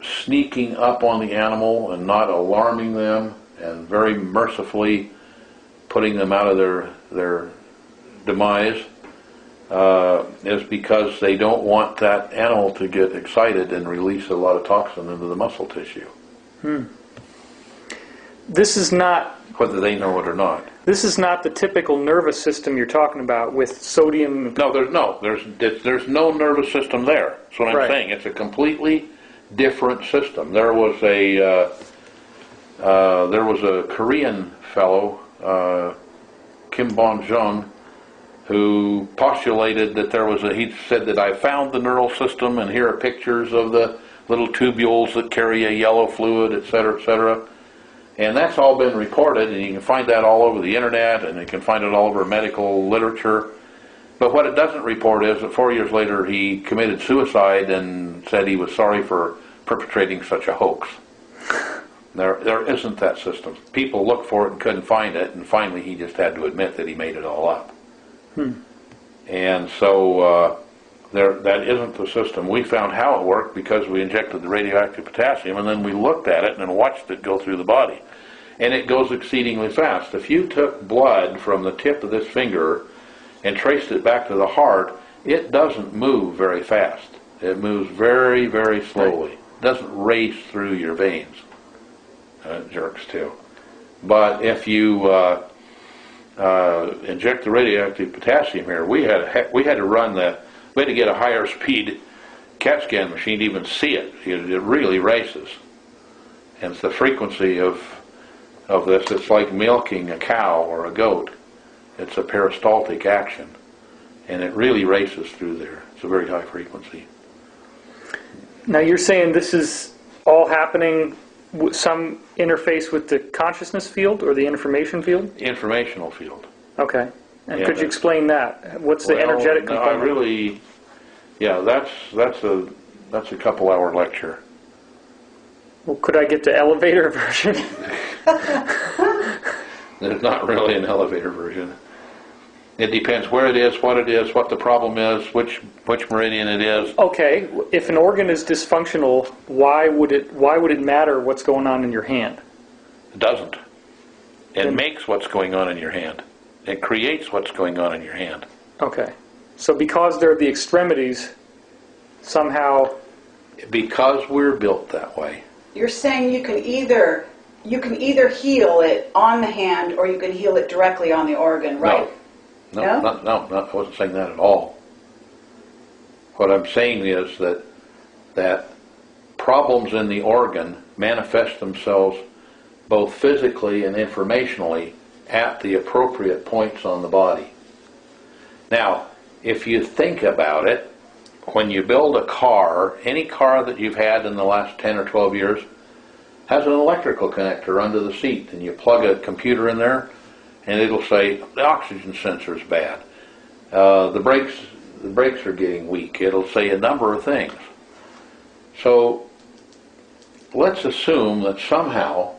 sneaking up on the animal and not alarming them, and very mercifully putting them out of their demise, is because they don't want that animal to get excited and release a lot of toxin into the muscle tissue. This is not, whether they know it or not. This is not the typical nervous system you're talking about with sodium. No, there's no nervous system there. That's what I'm saying. It's a completely different system. There was there was a Korean fellow, Kim Bon-jung, who postulated that he said that I found the neural system, and here are pictures of the little tubules that carry a yellow fluid, etc., etc. And that's all been reported, and you can find that all over the internet, and you can find it all over medical literature. But what it doesn't report is that 4 years later he committed suicide and said he was sorry for perpetrating such a hoax. There isn't that system. People looked for it and couldn't find it, and finally he just had to admit that he made it all up. And so that isn't the system. We found how it worked because we injected the radioactive potassium, and then we looked at it and then watched it go through the body. And it goes exceedingly fast. If you took blood from the tip of this finger and traced it back to the heart, it doesn't move very fast. It moves very, very slowly. It doesn't race through your veins. It jerks too. But if you inject the radioactive potassium here, we had to get a higher speed CAT scan machine to even see it. It really races. And it's the frequency of this. It's like milking a cow or a goat. It's a peristaltic action, and it really races through there. It's a very high frequency. Now you're saying this is all happening with some interface with the consciousness field or the information field? Informational field. Okay. And could you explain that? What's the energetic component? That's a couple-hour lecture. Well, could I get the elevator version? There's not really an elevator version. It depends where it is, what the problem is, which meridian it is. Okay, if an organ is dysfunctional, why would it matter what's going on in your hand? It doesn't. It makes what's going on in your hand. It creates what's going on in your hand. Okay. So because they're the extremities, somehow... Because we're built that way. You're saying you can either heal it on the hand or you can heal it directly on the organ, right? No, I wasn't saying that at all. What I'm saying is that problems in the organ manifest themselves both physically and informationally at the appropriate points on the body. Now, if you think about it, when you build a car, any car that you've had in the last 10 or 12 years has an electrical connector under the seat, and you plug a computer in there, and it'll say the oxygen sensor's bad, the brakes are getting weak. It'll say a number of things. So let's assume that somehow,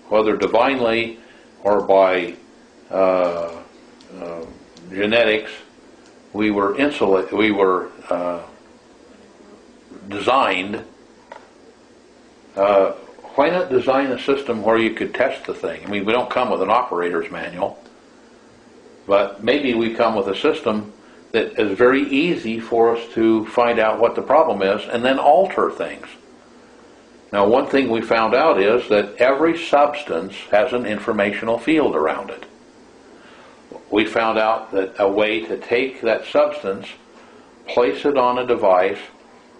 whether divinely or by genetics, we were designed. Why not design a system where you could test the thing? I mean, we don't come with an operator's manual, but maybe we come with a system that is very easy for us to find out what the problem is and then alter things. Now, one thing we found out is that every substance has an informational field around it. We found out that a way to take that substance, place it on a device,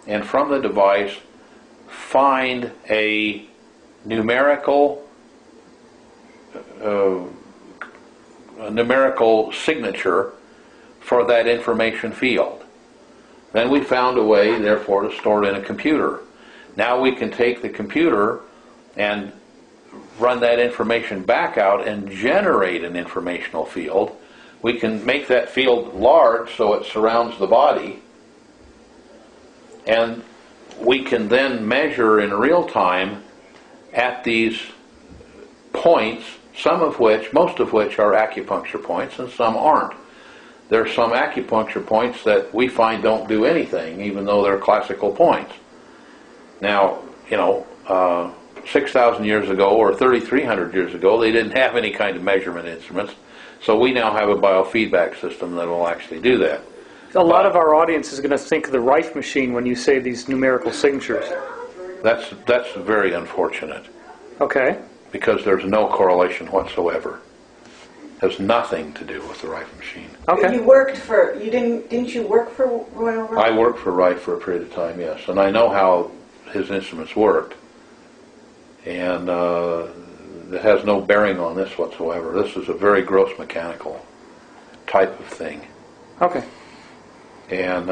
and from the device find a numerical signature for that information field. Then we found a way, therefore, to store it in a computer. Now we can take the computer and run that information back out and generate an informational field. We can make that field large so it surrounds the body, and we can then measure in real time at these points, most of which are acupuncture points and some aren't. There are some acupuncture points that we find don't do anything, even though they're classical points. Now, 6,000 years ago or 3,300 years ago, they didn't have any kind of measurement instruments, so we now have a biofeedback system that will actually do that. A lot of our audience is going to think of the Rife machine when you say these numerical signatures. That's very unfortunate. Okay. Because there's no correlation whatsoever. It has nothing to do with the Rife machine. Okay. Didn't you work for Royal Rife? I worked for Rife for a period of time, yes, and I know how his instruments worked. And that has no bearing on this whatsoever. This is a very gross mechanical type of thing. Okay. And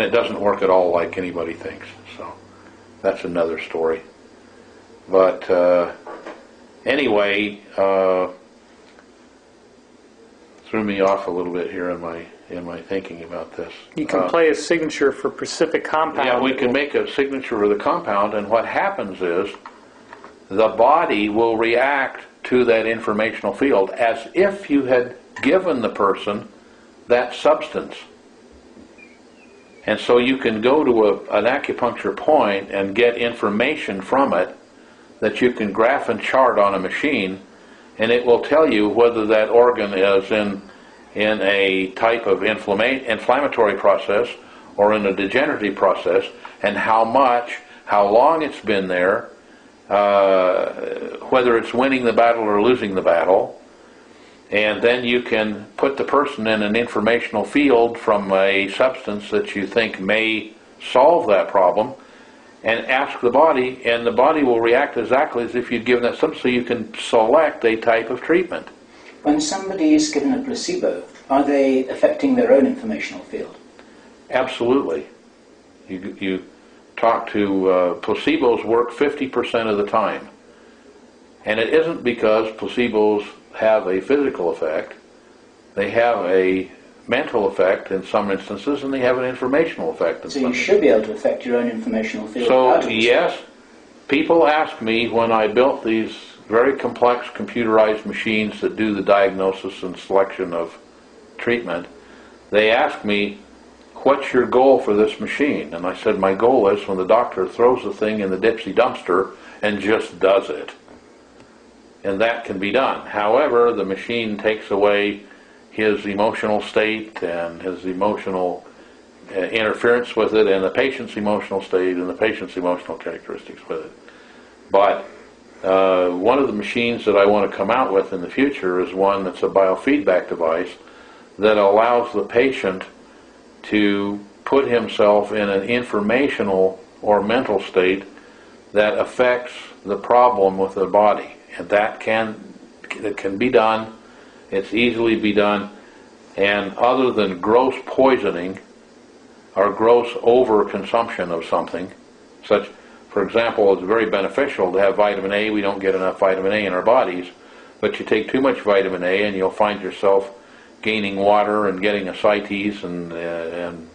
it doesn't work at all like anybody thinks. So that's another story. But anyway, threw me off a little bit here in my thinking about this. You can play a signature for specific compound. Yeah, we can make a signature of the compound, and what happens is the body will react to that informational field as if you had given the person that substance. And so you can go to an acupuncture point and get information from it that you can graph and chart on a machine, and it will tell you whether that organ is in a type of inflammatory process or in a degenerative process, and how much, how long it's been there, whether it's winning the battle or losing the battle. And then you can put the person in an informational field from a substance that you think may solve that problem, and ask the body, and the body will react exactly as if you'd given that substance, so you can select a type of treatment. When somebody is given a placebo, are they affecting their own informational field? Absolutely. You talk to placebos work 50% of the time. And it isn't because placebos have a physical effect. They have a mental effect in some instances, and they have an informational effect in some instances. So you should be able to affect your own informational field. So, yes, people ask me when I built these very complex computerized machines that do the diagnosis and selection of treatment, they ask me, what's your goal for this machine? And I said, my goal is when the doctor throws the thing in the Dipsy dumpster and just does it. And that can be done. However, the machine takes away his emotional state and his emotional interference with it, and the patient's emotional state and the patient's emotional characteristics with it. But one of the machines that I want to come out with in the future is one that's a biofeedback device that allows the patient to put himself in an informational or mental state that affects the problem with the body. And that can be done. It's easily be done. And other than gross poisoning or gross overconsumption of something, such, for example, it's very beneficial to have vitamin A. We don't get enough vitamin A in our bodies. But you take too much vitamin A and you'll find yourself gaining water and getting ascites, and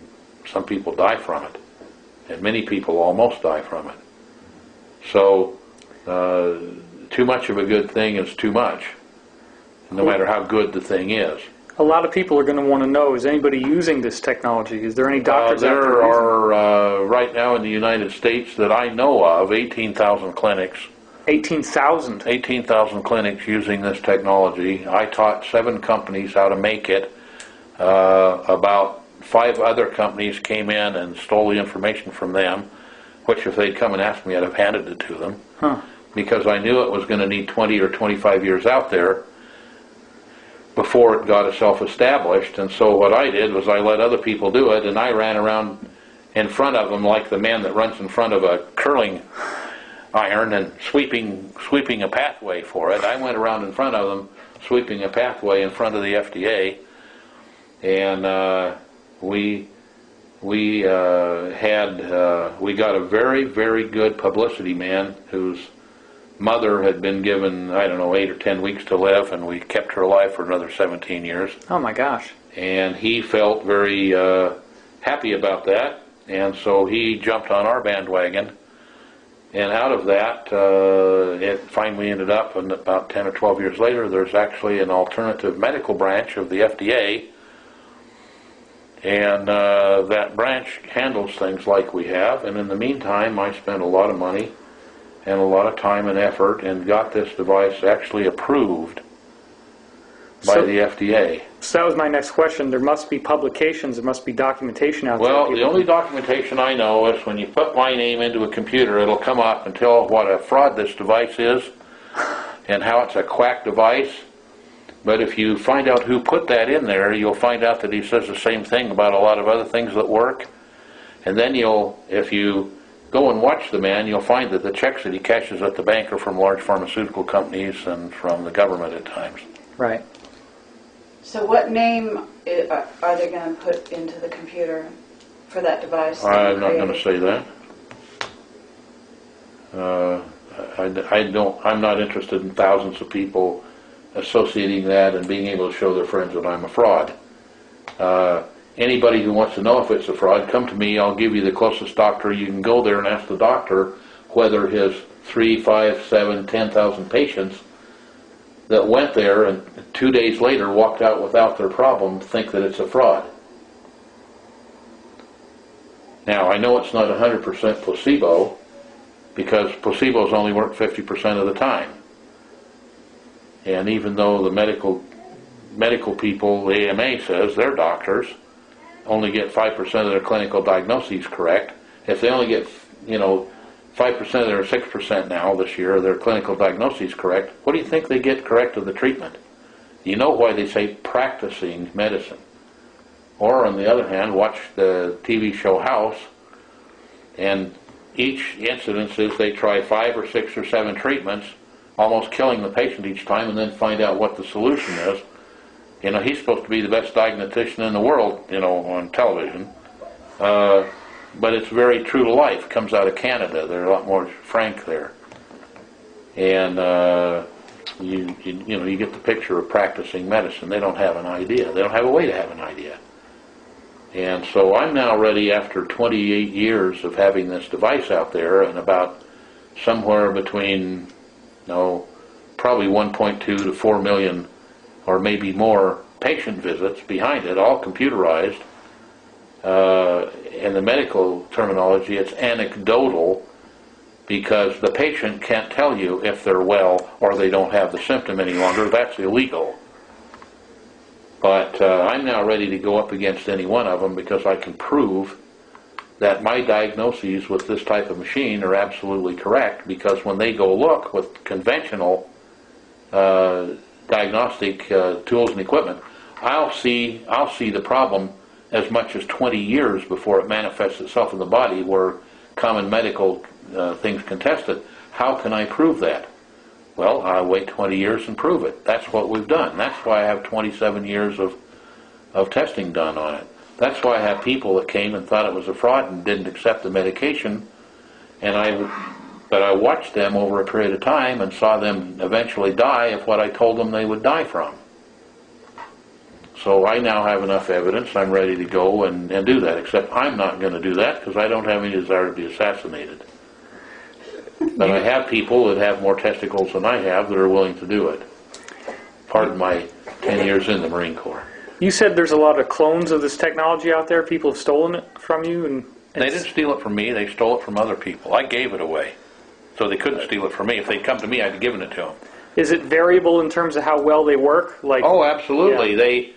some people die from it. And many people almost die from it. So too much of a good thing is too much, no matter how good the thing is. A lot of people are going to want to know, is anybody using this technology? Is there any doctors out there? There are, right now in the United States that I know of, 18,000 clinics. 18,000? 18,000 clinics using this technology. I taught 7 companies how to make it. About 5 other companies came in and stole the information from them, which if they'd come and asked me, I'd have handed it to them. Huh. Because I knew it was going to need 20 or 25 years out there before it got itself established. And so what I did was I let other people do it, and I ran around in front of them like the man that runs in front of a curling iron and sweeping a pathway for it. I went around in front of them sweeping a pathway in front of the FDA, and we got a very, very good publicity man whose mother had been given, 8 or 10 weeks to live, and we kept her alive for another 17 years. Oh my gosh. And he felt very happy about that, and so he jumped on our bandwagon. And out of that, it finally ended up, and about 10 or 12 years later, there's actually an alternative medical branch of the FDA, and that branch handles things like we have. And in the meantime, I spent a lot of money and a lot of time and effort and got this device actually approved by the FDA. So that was my next question. There must be publications, there must be documentation out there. Well, the only documentation I know is when you put my name into a computer, it'll come up and tell what a fraud this device is and how it's a quack device. But if you find out who put that in there, you'll find out that he says the same thing about a lot of other things that work. And then if you go and watch the man, you'll find that the checks that he cashes at the bank are from large pharmaceutical companies and from the government at times. Right. So what name are they going to put into the computer for that device? I'm not going to say that. I'm not interested in thousands of people associating that and being able to show their friends that I'm a fraud. Anybody who wants to know if it's a fraud, come to me. I'll give you the closest doctor. You can go there and ask the doctor whether his 3, 5, 7, 10,000 patients that went there and 2 days later walked out without their problem think that it's a fraud. Now, I know it's not 100% placebo, because placebos only work 50% of the time. And even though the medical people, the AMA says, their doctors only get 5% of their clinical diagnoses correct, if they only get, 5% or 6% now this year of their clinical diagnoses correct, what do you think they get correct of the treatment? You know why they say practicing medicine. Or on the other hand, watch the TV show House, and each incidence is they try 5 or 6 or 7 treatments, almost killing the patient each time, and then find out what the solution is. He's supposed to be the best diagnostician in the world, on television. But it's very true to life. It comes out of Canada. They're a lot more frank there. And you get the picture of practicing medicine. They don't have an idea. They don't have a way to have an idea. And so I'm now ready, after 28 years of having this device out there, and about somewhere between, probably 1.2 to 4 million or maybe more patient visits behind it, all computerized. In the medical terminology, it's anecdotal, because the patient can't tell you if they're well or they don't have the symptom any longer. That's illegal. But I'm now ready to go up against any one of them, because I can prove that my diagnoses with this type of machine are absolutely correct, because when they go look with conventional diagnostic tools and equipment, I'll see the problem as much as 20 years before it manifests itself in the body, where common medical things can test it. How can I prove that? Well, I'll wait 20 years and prove it. That's what we've done. That's why I have 27 years of testing done on it. That's why I have people that came and thought it was a fraud and didn't accept the medication, but I watched them over a period of time and saw them eventually die of what I told them they would die from. So I now have enough evidence. I'm ready to go and do that, except I'm not going to do that because I don't have any desire to be assassinated. But I have people that have more testicles than I have that are willing to do it. Pardon my 10 years in the Marine Corps. You said there's a lot of clones of this technology out there. People have stolen it from you, and they didn't steal it from me. They stole it from other people. I gave it away, so they couldn't steal it from me. If they'd come to me, I'd have given it to them. Is it variable in terms of how well they work? Oh, absolutely. Yeah.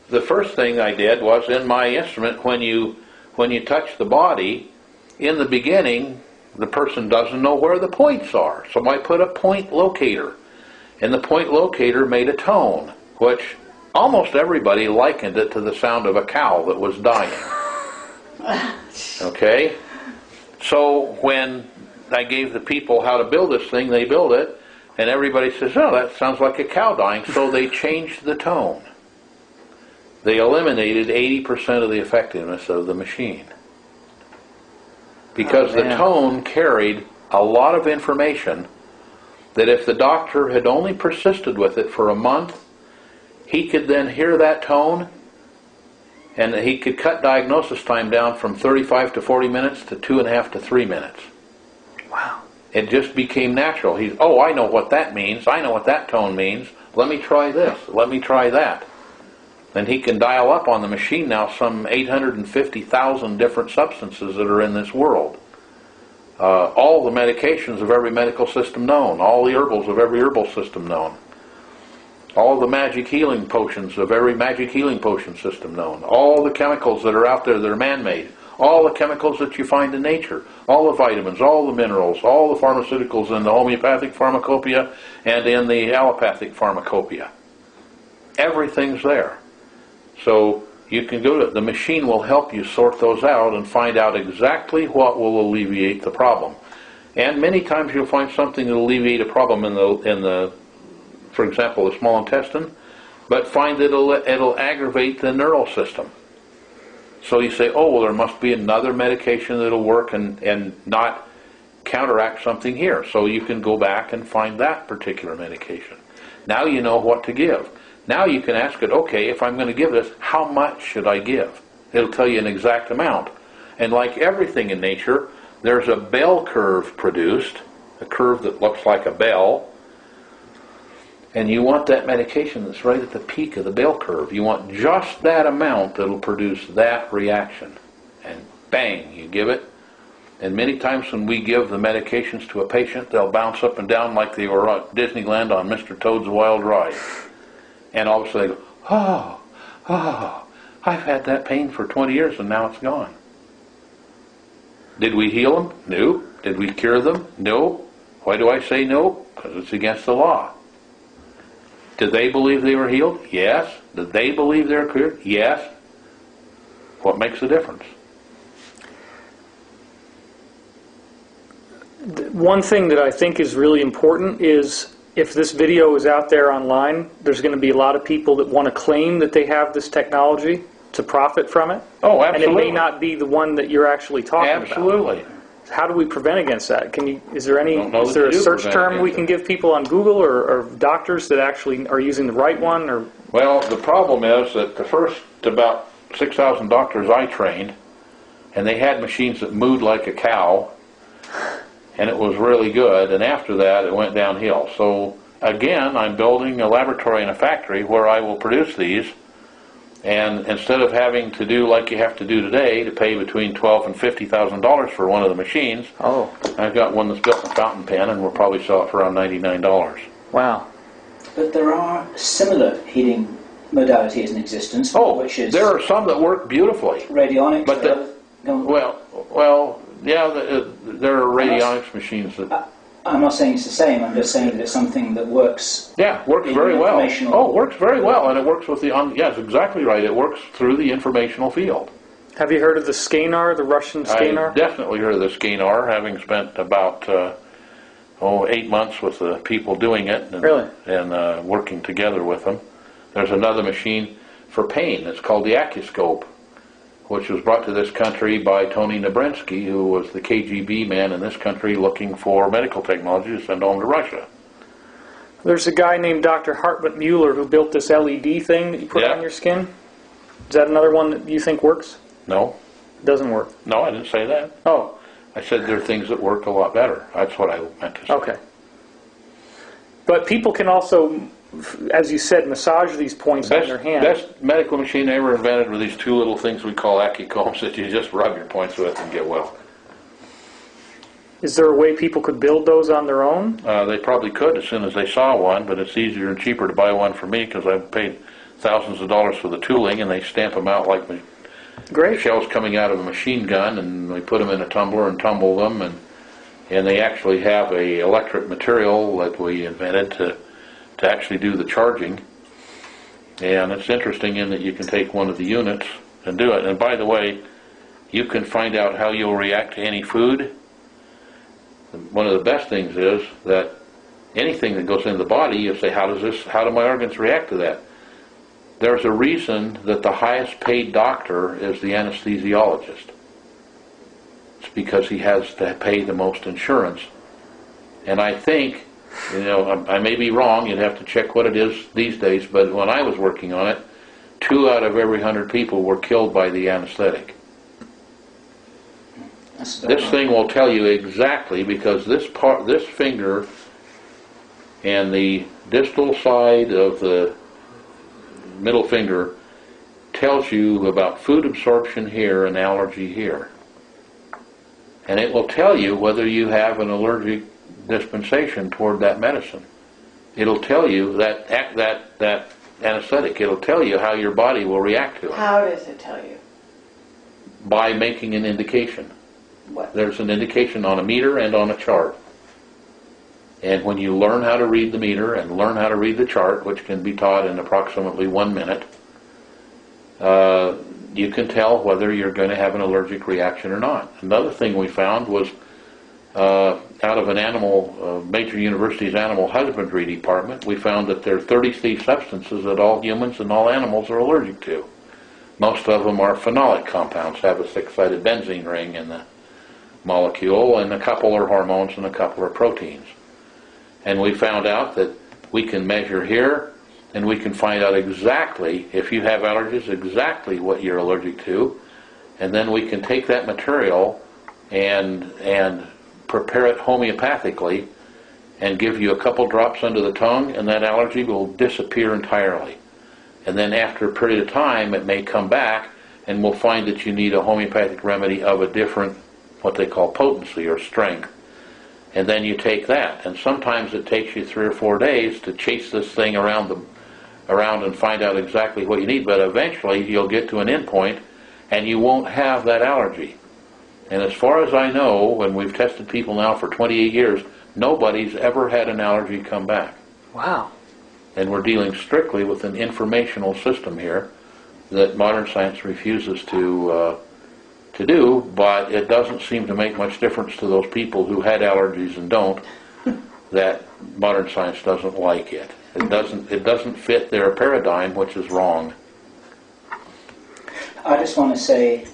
The first thing I did was, in my instrument, when you touch the body, in the beginning, the person doesn't know where the points are. So I put a point locator, and the point locator made a tone, which almost everybody likened it to the sound of a cow that was dying. Okay? So when I gave the people how to build this thing, they build it, and everybody says, oh, that sounds like a cow dying, so they changed the tone. They eliminated 80% of the effectiveness of the machine. Because the tone carried a lot of information that if the doctor had only persisted with it for a month, he could then hear that tone, and he could cut diagnosis time down from 35 to 40 minutes to 2.5 to 3 minutes. Wow. It just became natural. I know what that means. I know what that tone means. Let me try this. Let me try that. And he can dial up on the machine now some 850,000 different substances that are in this world. All the medications of every medical system known. All the herbals of every herbal system known. All the magic healing potions of every magic healing potion system known. All the chemicals that are out there that are man-made. All the chemicals that you find in nature. All the vitamins, all the minerals, all the pharmaceuticals in the homeopathic pharmacopoeia and in the allopathic pharmacopoeia. Everything's there. So you can go to, the machine will help you sort those out and find out exactly what will alleviate the problem. And many times you'll find something that will alleviate a problem in the, for example, the small intestine, but find that it'll aggravate the neural system. So you say, oh, well, there must be another medication that'll work and not counteract something here. So you can go back and find that particular medication. Now you know what to give. Now you can ask it, okay, if I'm going to give this, how much should I give? It'll tell you an exact amount. And like everything in nature, there's a bell curve produced, a curve that looks like a bell, and you want that medication that's right at the peak of the bell curve. You want just that amount that'll produce that reaction. And bang, you give it. And many times when we give the medications to a patient, they'll bounce up and down like they were at Disneyland on Mr. Toad's Wild Ride. And all of a sudden they go, oh, I've had that pain for 20 years and now it's gone. Did we heal them? No. Did we cure them? No. Why do I say no? Because it's against the law. Did they believe they were healed? Yes. Did they believe they were cured? Yes. What makes the difference? One thing that I think is really important is if this video is out there online, there's going to be a lot of people that want to claim that they have this technology to profit from it. Oh, absolutely. And it may not be the one that you're actually talking about. Absolutely. How do we prevent against that? Is there a search term we can give people on Google or doctors that actually are using the right one? Or well, the problem is that the first about 6,000 doctors I trained, and they had machines that mooed like a cow, and it was really good, and after that it went downhill. So again, I'm building a laboratory and a factory where I will produce these, and instead of having to do like you have to do today, to pay between $12,000 and $50,000 for one of the machines, I've got one that's built in a fountain pen, and we'll probably sell it for around $99. Wow. But there are similar heating modalities in existence, which is... there are some that work beautifully. Radionics. But yeah, there are radionics machines that... I'm not saying it's the same, I'm just saying that it's something that works... Yeah, works very well. Oh, works very well, and it works with the... yes, exactly right. It works through the informational field. Have you heard of the Skanar, the Russian Skanar? I've definitely heard of the Skanar, having spent about 8 months with the people doing it and working together with them. There's another machine for pain. It's called the Acuscope, which was brought to this country by Tony Nabrensky, who was the KGB man in this country looking for medical technology to send home to Russia. There's a guy named Dr. Hartmut Mueller who built this LED thing that you put on your skin. Is that another one that you think works? No. It doesn't work? No, I didn't say that. Oh. I said there are things that work a lot better. That's what I meant to say. Okay. But people can also, as you said, massage these points on their hand. Best medical machine ever invented were these two little things we call acucombs that you just rub your points with and get well. Is there a way people could build those on their own? They probably could as soon as they saw one, but it's easier and cheaper to buy one for me because I've paid thousands of dollars for the tooling, and they stamp them out like shells coming out of a machine gun, and we put them in a tumbler and tumble them, and they actually have a electric material that we invented to actually do the charging. And it's interesting in that you can take one of the units and do it. And by the way, you can find out how you'll react to any food. One of the best things is that anything that goes into the body, you say, how do my organs react to that? There's a reason that the highest paid doctor is the anesthesiologist. It's because he has to pay the most insurance. And I think, I may be wrong, you'd have to check what it is these days, but when I was working on it, 2 out of every 100 people were killed by the anesthetic. This thing will tell you exactly, because this finger and the distal side of the middle finger tells you about food absorption here and allergy here. And it will tell you whether you have an allergic dispensation toward that medicine. It'll tell you that anesthetic. It'll tell you how your body will react to it. How does it tell you? By making an indication. What? There's an indication on a meter and on a chart. And when you learn how to read the meter and learn how to read the chart, which can be taught in approximately 1 minute, you can tell whether you're going to have an allergic reaction or not. Another thing we found was out of an major university's animal husbandry department, we found that there are 33 substances that all humans and all animals are allergic to. Most of them are phenolic compounds, have a six-sided benzene ring in the molecule, and a couple are hormones and a couple are proteins. And we found out that we can measure here, and we can find out exactly, if you have allergies, exactly what you're allergic to, and then we can take that material and prepare it homeopathically and give you a couple drops under the tongue, and that allergy will disappear entirely. And then after a period of time, it may come back, and we'll find that you need a homeopathic remedy of a different, what they call potency or strength. And then you take that. And sometimes it takes you 3 or 4 days to chase this thing around and find out exactly what you need. But eventually, you'll get to an end point, and you won't have that allergy. And as far as I know, and we've tested people now for 28 years, nobody's ever had an allergy come back. Wow. And we're dealing strictly with an informational system here that modern science refuses to do, but it doesn't seem to make much difference to those people who had allergies and don't, that modern science doesn't like it. It doesn't fit their paradigm, which is wrong. I just want to say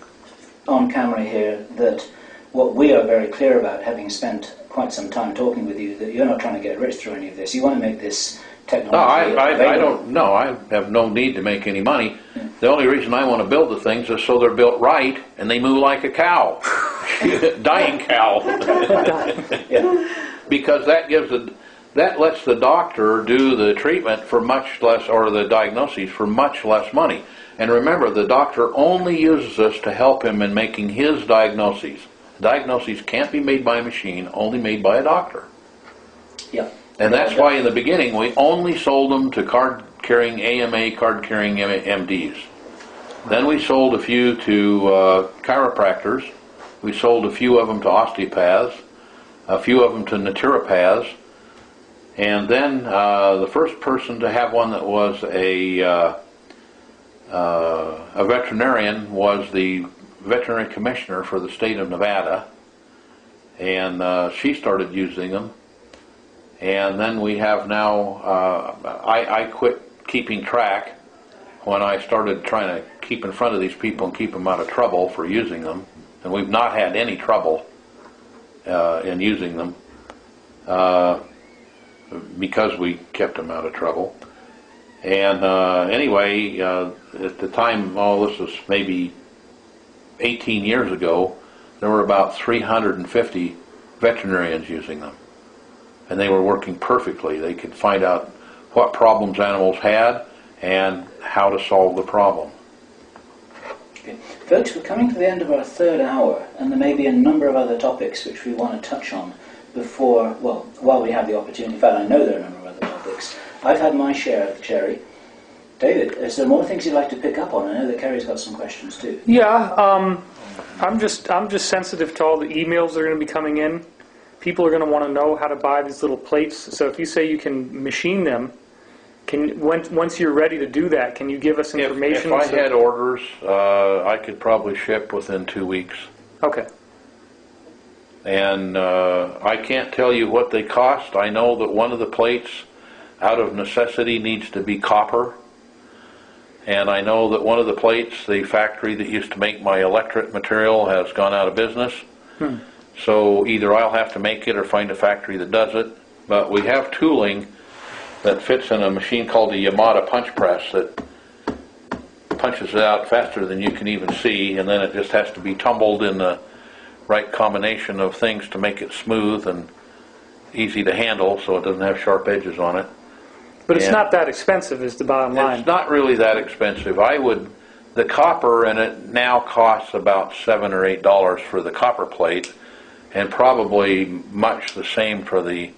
on camera here that what we are very clear about, having spent quite some time talking with you, that you're not trying to get rich through any of this. You want to make this technology I don't. No, I have no need to make any money. Yeah. The only reason I want to build the things is so they're built right and they moo like a cow, dying cow. Yeah. Because that lets the doctor do the treatment for much less, or the diagnoses for much less money. And remember, the doctor only uses us to help him in making his diagnoses. Diagnoses can't be made by a machine, only made by a doctor. Yeah. And that's why in the beginning we only sold them to card-carrying AMA, card-carrying MDs. Then we sold a few to chiropractors. We sold a few of them to osteopaths, a few of them to naturopaths. And then the first person to have one that was a veterinarian was the veterinary commissioner for the state of Nevada. And she started using them. And then we have now, I quit keeping track when I started trying to keep in front of these people and keep them out of trouble for using them. And we've not had any trouble in using them because we kept them out of trouble. And anyway, at the time, this was maybe 18 years ago, there were about 350 veterinarians using them. And they were working perfectly. They could find out what problems animals had and how to solve the problem. Okay. Folks, we're coming to the end of our third hour, and there may be a number of other topics which we want to touch on while we have the opportunity. In fact, I know there are a number of other topics. I've had my share of the cherry. David, is there more things you'd like to pick up on? I know that Kerry's got some questions too. Yeah, I'm just sensitive to all the emails that are going to be coming in. People are going to want to know how to buy these little plates. So if you say you can machine them, once you're ready to do that, can you give us information? If I had orders, I could probably ship within 2 weeks. Okay. And I can't tell you what they cost. I know that one of the plates, out of necessity, needs to be copper. And I know that one of the plates, the factory that used to make my electric material, has gone out of business. So either I'll have to make it or find a factory that does it. But we have tooling that fits in a machine called the Yamada punch press that punches it out faster than you can even see, and then it just has to be tumbled in the right combination of things to make it smooth and easy to handle so it doesn't have sharp edges on it. But it's not that expensive is the bottom line. It's not really that expensive. The copper in it now costs about $7 or $8 for the copper plate, and probably much the same for the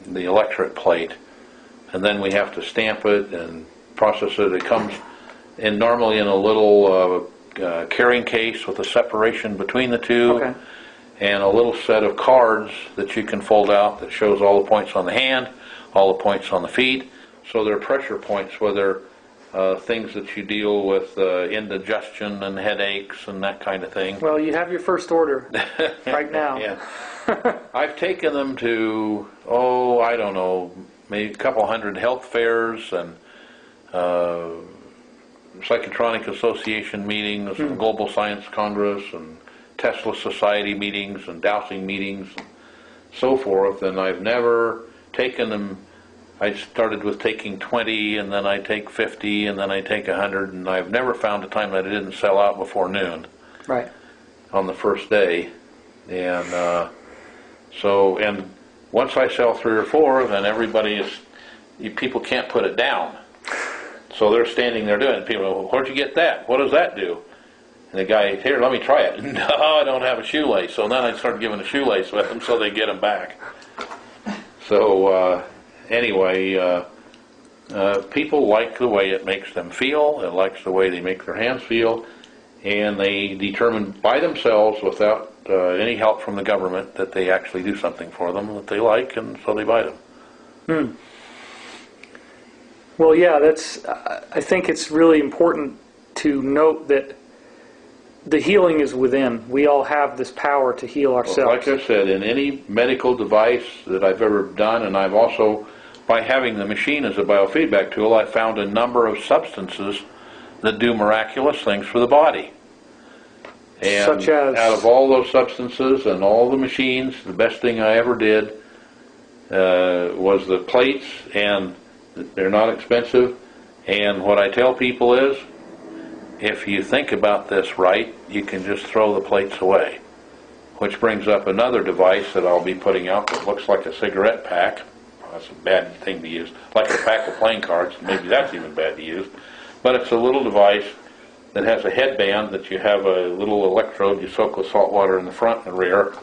electric plate. And then we have to stamp it and process it. It comes normally in a little carrying case with a separation between the two, okay, and a little set of cards that you can fold out that shows all the points on the hand, all the points on the feet. So there are pressure points, whether things that you deal with, indigestion and headaches and that kind of thing. Well, you have your first order right now. Yeah. I've taken them to, I don't know, maybe a couple hundred health fairs and Psychotronic Association meetings and Global Science Congress and Tesla Society meetings and dowsing meetings and so forth, and I've never taken them. I started with taking 20, and then I take 50, and then I take 100, and I've never found a time that it didn't sell out before noon. Right. On the first day. And and once I sell 3 or 4, then people can't put it down. So they're standing there doing it. People go, where'd you get that? What does that do? And the guy, here, let me try it. No, I don't have a shoelace. So then I started giving a shoelace with them so they get them back. So anyway, people like the way it makes them feel. It likes the way they make their hands feel. And they determine by themselves, without any help from the government, that they actually do something for them that they like, and so they buy them. Well, yeah, I think it's really important to note that the healing is within. We all have this power to heal ourselves. Well, like I said, in any medical device that I've ever done, and I've also, by having the machine as a biofeedback tool, I've found a number of substances that do miraculous things for the body. And such as? Out of all those substances and all the machines, the best thing I ever did was the plates, and they're not expensive. And what I tell people is, if you think about this right, you can just throw the plates away. Which brings up another device that I'll be putting out that looks like a cigarette pack. Well, that's a bad thing to use. Like a pack of playing cards. Maybe that's even bad to use. But it's a little device that has a headband that you have a little electrode you soak with salt water in the front and rear.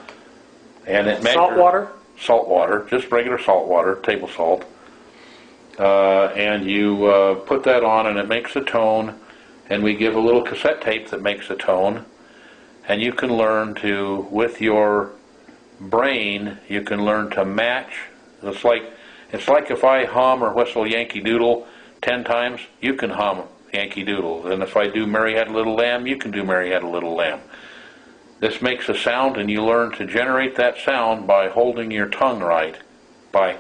And it measures... Salt water? Salt water. Just regular salt water, table salt. And you put that on and it makes a tone. And we give a little cassette tape that makes a tone. And you can learn to, with your brain, you can learn to match. It's like if I hum or whistle Yankee Doodle 10 times, you can hum Yankee Doodle. And if I do Mary Had a Little Lamb, you can do Mary Had a Little Lamb. This makes a sound, and you learn to generate that sound by holding your tongue right. By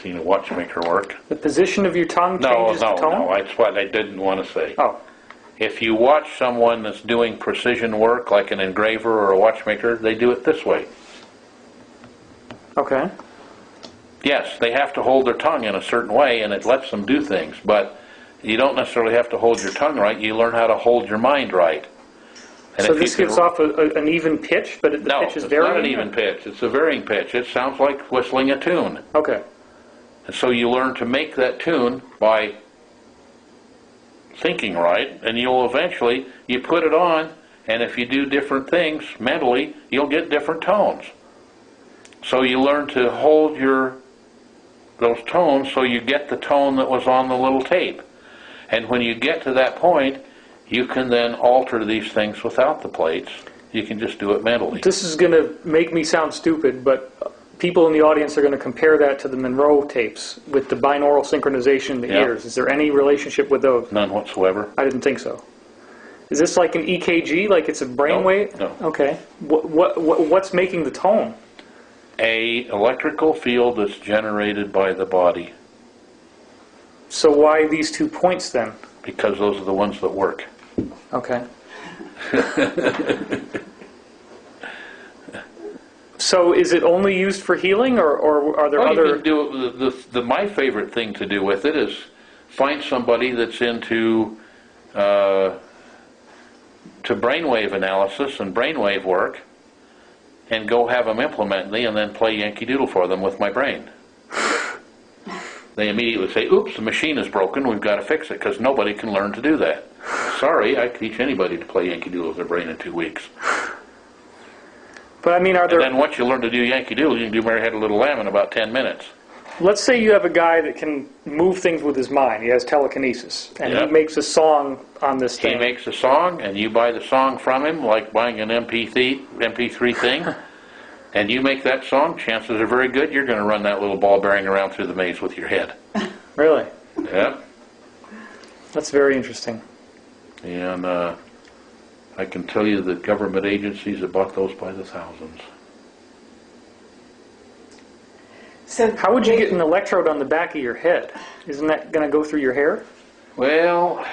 seeing a watchmaker work. The position of your tongue changes the tone? No, that's what I didn't want to say. Oh. If you watch someone that's doing precision work, like an engraver or a watchmaker, they do it this way. Okay. Yes, they have to hold their tongue in a certain way, and it lets them do things, but you don't necessarily have to hold your tongue right. You learn how to hold your mind right. And so this gives off an even pitch, but the pitch is varying? No, it's not an even pitch. It's a varying pitch. It sounds like whistling a tune. Okay. And so you learn to make that tune by thinking right, and you'll eventually, you put it on, and if you do different things mentally, you'll get different tones. So you learn to hold those tones so you get the tone that was on the little tape. And when you get to that point, you can then alter these things without the plates. You can just do it mentally. This is going to make me sound stupid, but people in the audience are going to compare that to the Monroe tapes with the binaural synchronization in the ears. Is there any relationship with those? None whatsoever. I didn't think so. Is this like an EKG, like it's a brainwave? No. Okay. What's making the tone? A electrical field that's generated by the body. So why these 2 points then? Because those are the ones that work. Okay. So is it only used for healing, or are there other... You can do my favorite thing to do with it is find somebody that's into to brainwave analysis and brainwave work, and go have them implement me and then play Yankee Doodle for them with my brain. They immediately say, oops, the machine is broken, we've got to fix it, because nobody can learn to do that. Sorry, I teach anybody to play Yankee Doodle with their brain in 2 weeks. But I mean, are there... And then once you learn to do Yankee Doodle, you can do Mary Had a Little Lamb in about 10 minutes. Let's say you have a guy that can move things with his mind. He has telekinesis, and he makes a song on this thing. He makes a song, and you buy the song from him, like buying an MP3 thing, and you make that song, chances are very good you're going to run that little ball bearing around through the maze with your head. Really? Yeah. That's very interesting. And I can tell you that government agencies have bought those by the thousands. So How would you get an electrode on the back of your head? Isn't that going to go through your hair? Well,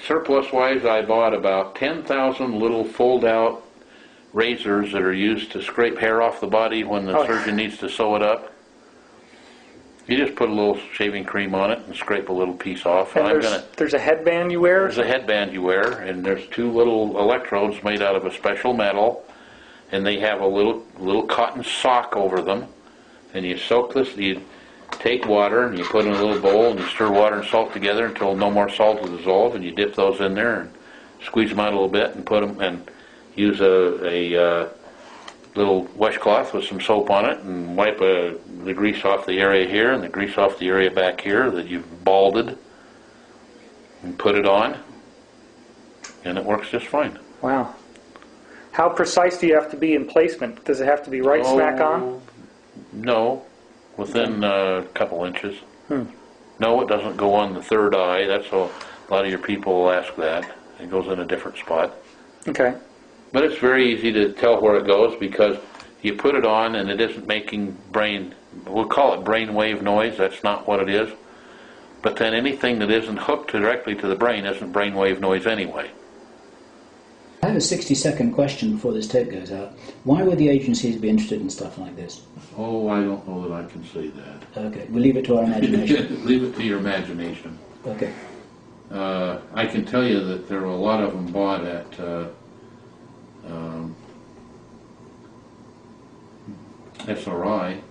surplus-wise, I bought about 10,000 little fold-out razors that are used to scrape hair off the body when the surgeon needs to sew it up. You just put a little shaving cream on it and scrape a little piece off. And there's a headband you wear? There's a headband you wear, and there's two little electrodes made out of a special metal, and they have a little cotton sock over them. And you soak this, you take water and you put it in a little bowl and you stir water and salt together until no more salt will dissolve, and you dip those in there and squeeze them out a little bit and put them and use a little washcloth with some soap on it and wipe the grease off the area here and the grease off the area back here that you've balded, and put it on, and it works just fine. Wow. How precise do you have to be in placement? Does it have to be right smack on? No, within a couple inches. No, it doesn't go on the third eye. That's a lot of your people will ask that. It goes in a different spot. Okay. But it's very easy to tell where it goes because you put it on and it isn't making we'll call it brainwave noise. That's not what it is. But then anything that isn't hooked directly to the brain isn't brainwave noise anyway. I have a 60-second question before this tape goes out. Why would the agencies be interested in stuff like this? Oh, I don't know that I can say that. Okay, we'll leave it to our imagination. Leave it to your imagination. Okay. I can tell you that there were a lot of them bought at SRI,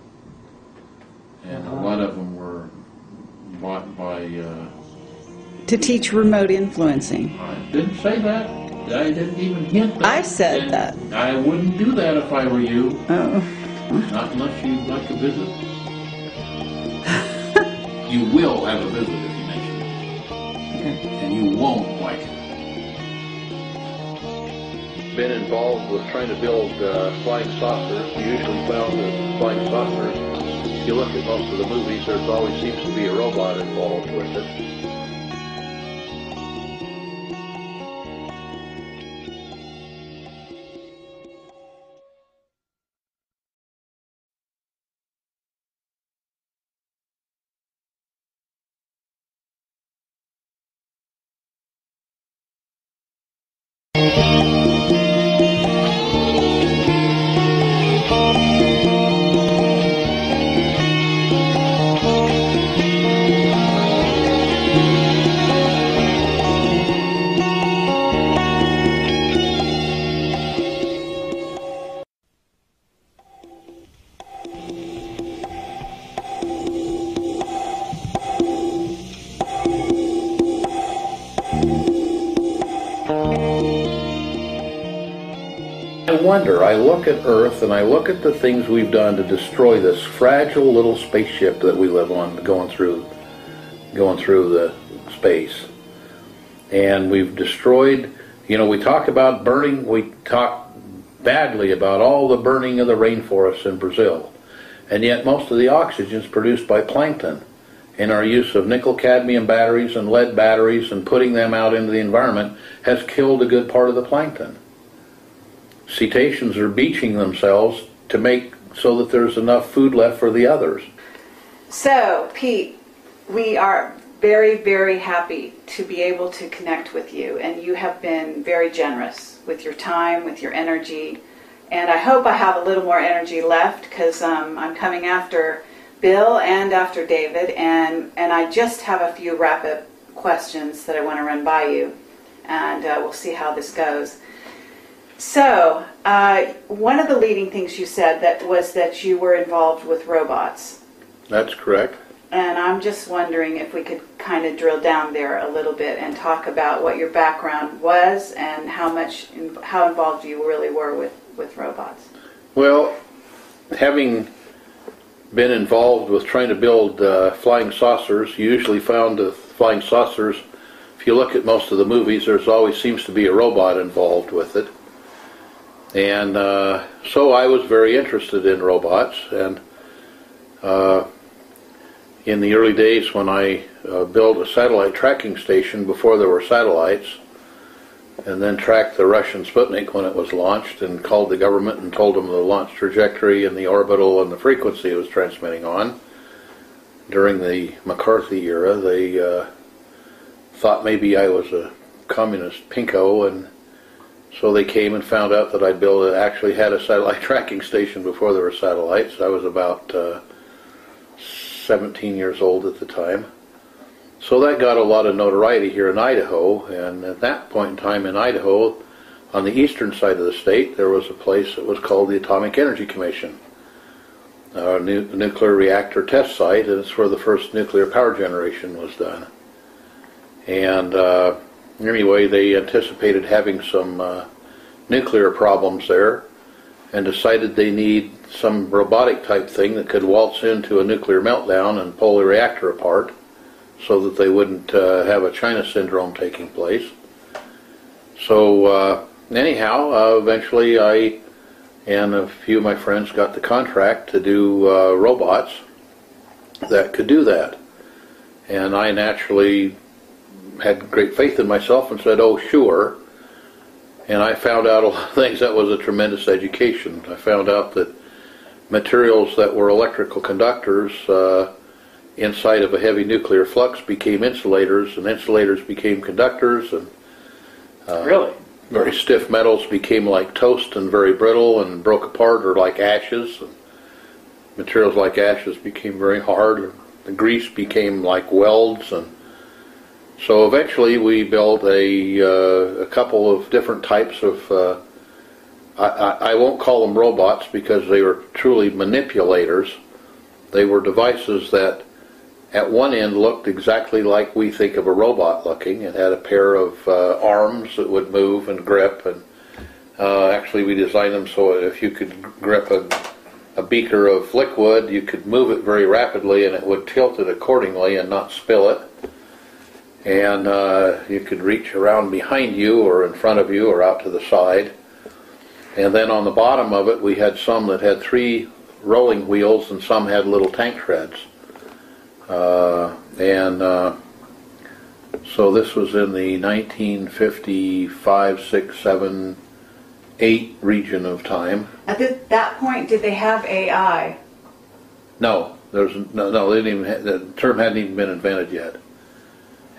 and a lot of them were bought by... To teach remote influencing. I didn't say that. I didn't even hint that. I said that. I wouldn't do that if I were you. Oh. Not unless you'd like a visit. You will have a visit if you mention it. Okay. And you won't like it. Been involved with trying to build flying saucers. You usually found that flying saucers, if you look at most of the movies, there's always seems to be a robot involved with it. I look at Earth and I look at the things we've done to destroy this fragile little spaceship that we live on, going through the space. And we've destroyed, we talk about burning, we talk badly about all the burning of the rainforests in Brazil. And yet most of the oxygen is produced by plankton. And our use of nickel-cadmium batteries and lead batteries and putting them out into the environment has killed a good part of the plankton. Cetaceans are beaching themselves to make so that there's enough food left for the others. So, Pete, we are very, very happy to be able to connect with you, and you have been very generous with your time, with your energy, and I hope I have a little more energy left because I'm coming after Bill and after David, and I just have a few wrap-up questions that I want to run by you, and we'll see how this goes. So, one of the leading things you said was that you were involved with robots. That's correct. And I'm just wondering if we could kind of drill down there a little bit and talk about what your background was and how involved you really were with robots. Well, having been involved with trying to build flying saucers, you usually found the flying saucers, if you look at most of the movies, there's always seems to be a robot involved with it. And so I was very interested in robots, and in the early days when I built a satellite tracking station before there were satellites, and then tracked the Russian Sputnik when it was launched, and called the government and told them the launch trajectory and the orbital and the frequency it was transmitting on. During the McCarthy era, they thought maybe I was a communist pinko, and so they came and found out that actually had a satellite tracking station before there were satellites. I was about 17 years old at the time. So that got a lot of notoriety here in Idaho, and at that point in time in Idaho, on the eastern side of the state, there was a place that was called the Atomic Energy Commission, a nuclear reactor test site, and it's where the first nuclear power generation was done. And anyway, they anticipated having some nuclear problems there, and decided they need some robotic type thing that could waltz into a nuclear meltdown and pull the reactor apart, so that they wouldn't have a China syndrome taking place. So anyhow, eventually I and a few of my friends got the contract to do robots that could do that. And I naturally had great faith in myself and said, oh, sure. And I found out a lot of things. That was a tremendous education. I found out that materials that were electrical conductors inside of a heavy nuclear flux became insulators, and insulators became conductors, and Really? very stiff metals became like toast and very brittle and broke apart, or like ashes. And materials like ashes became very hard. The grease became like welds, and so eventually we built a couple of different types of I won't call them robots because they were truly manipulators. They were devices that at one end looked exactly like we think of a robot looking. It had a pair of arms that would move and grip, and actually we designed them so if you could grip a beaker of liquid, you could move it very rapidly and it would tilt it accordingly and not spill it. And you could reach around behind you or in front of you or out to the side. And then on the bottom of it we had some that had 3 rolling wheels and some had little tank treads. So this was in the 1955, 6, 7, 8 region of time. At that point, did they have AI? No, they didn't even the term hadn't even been invented yet.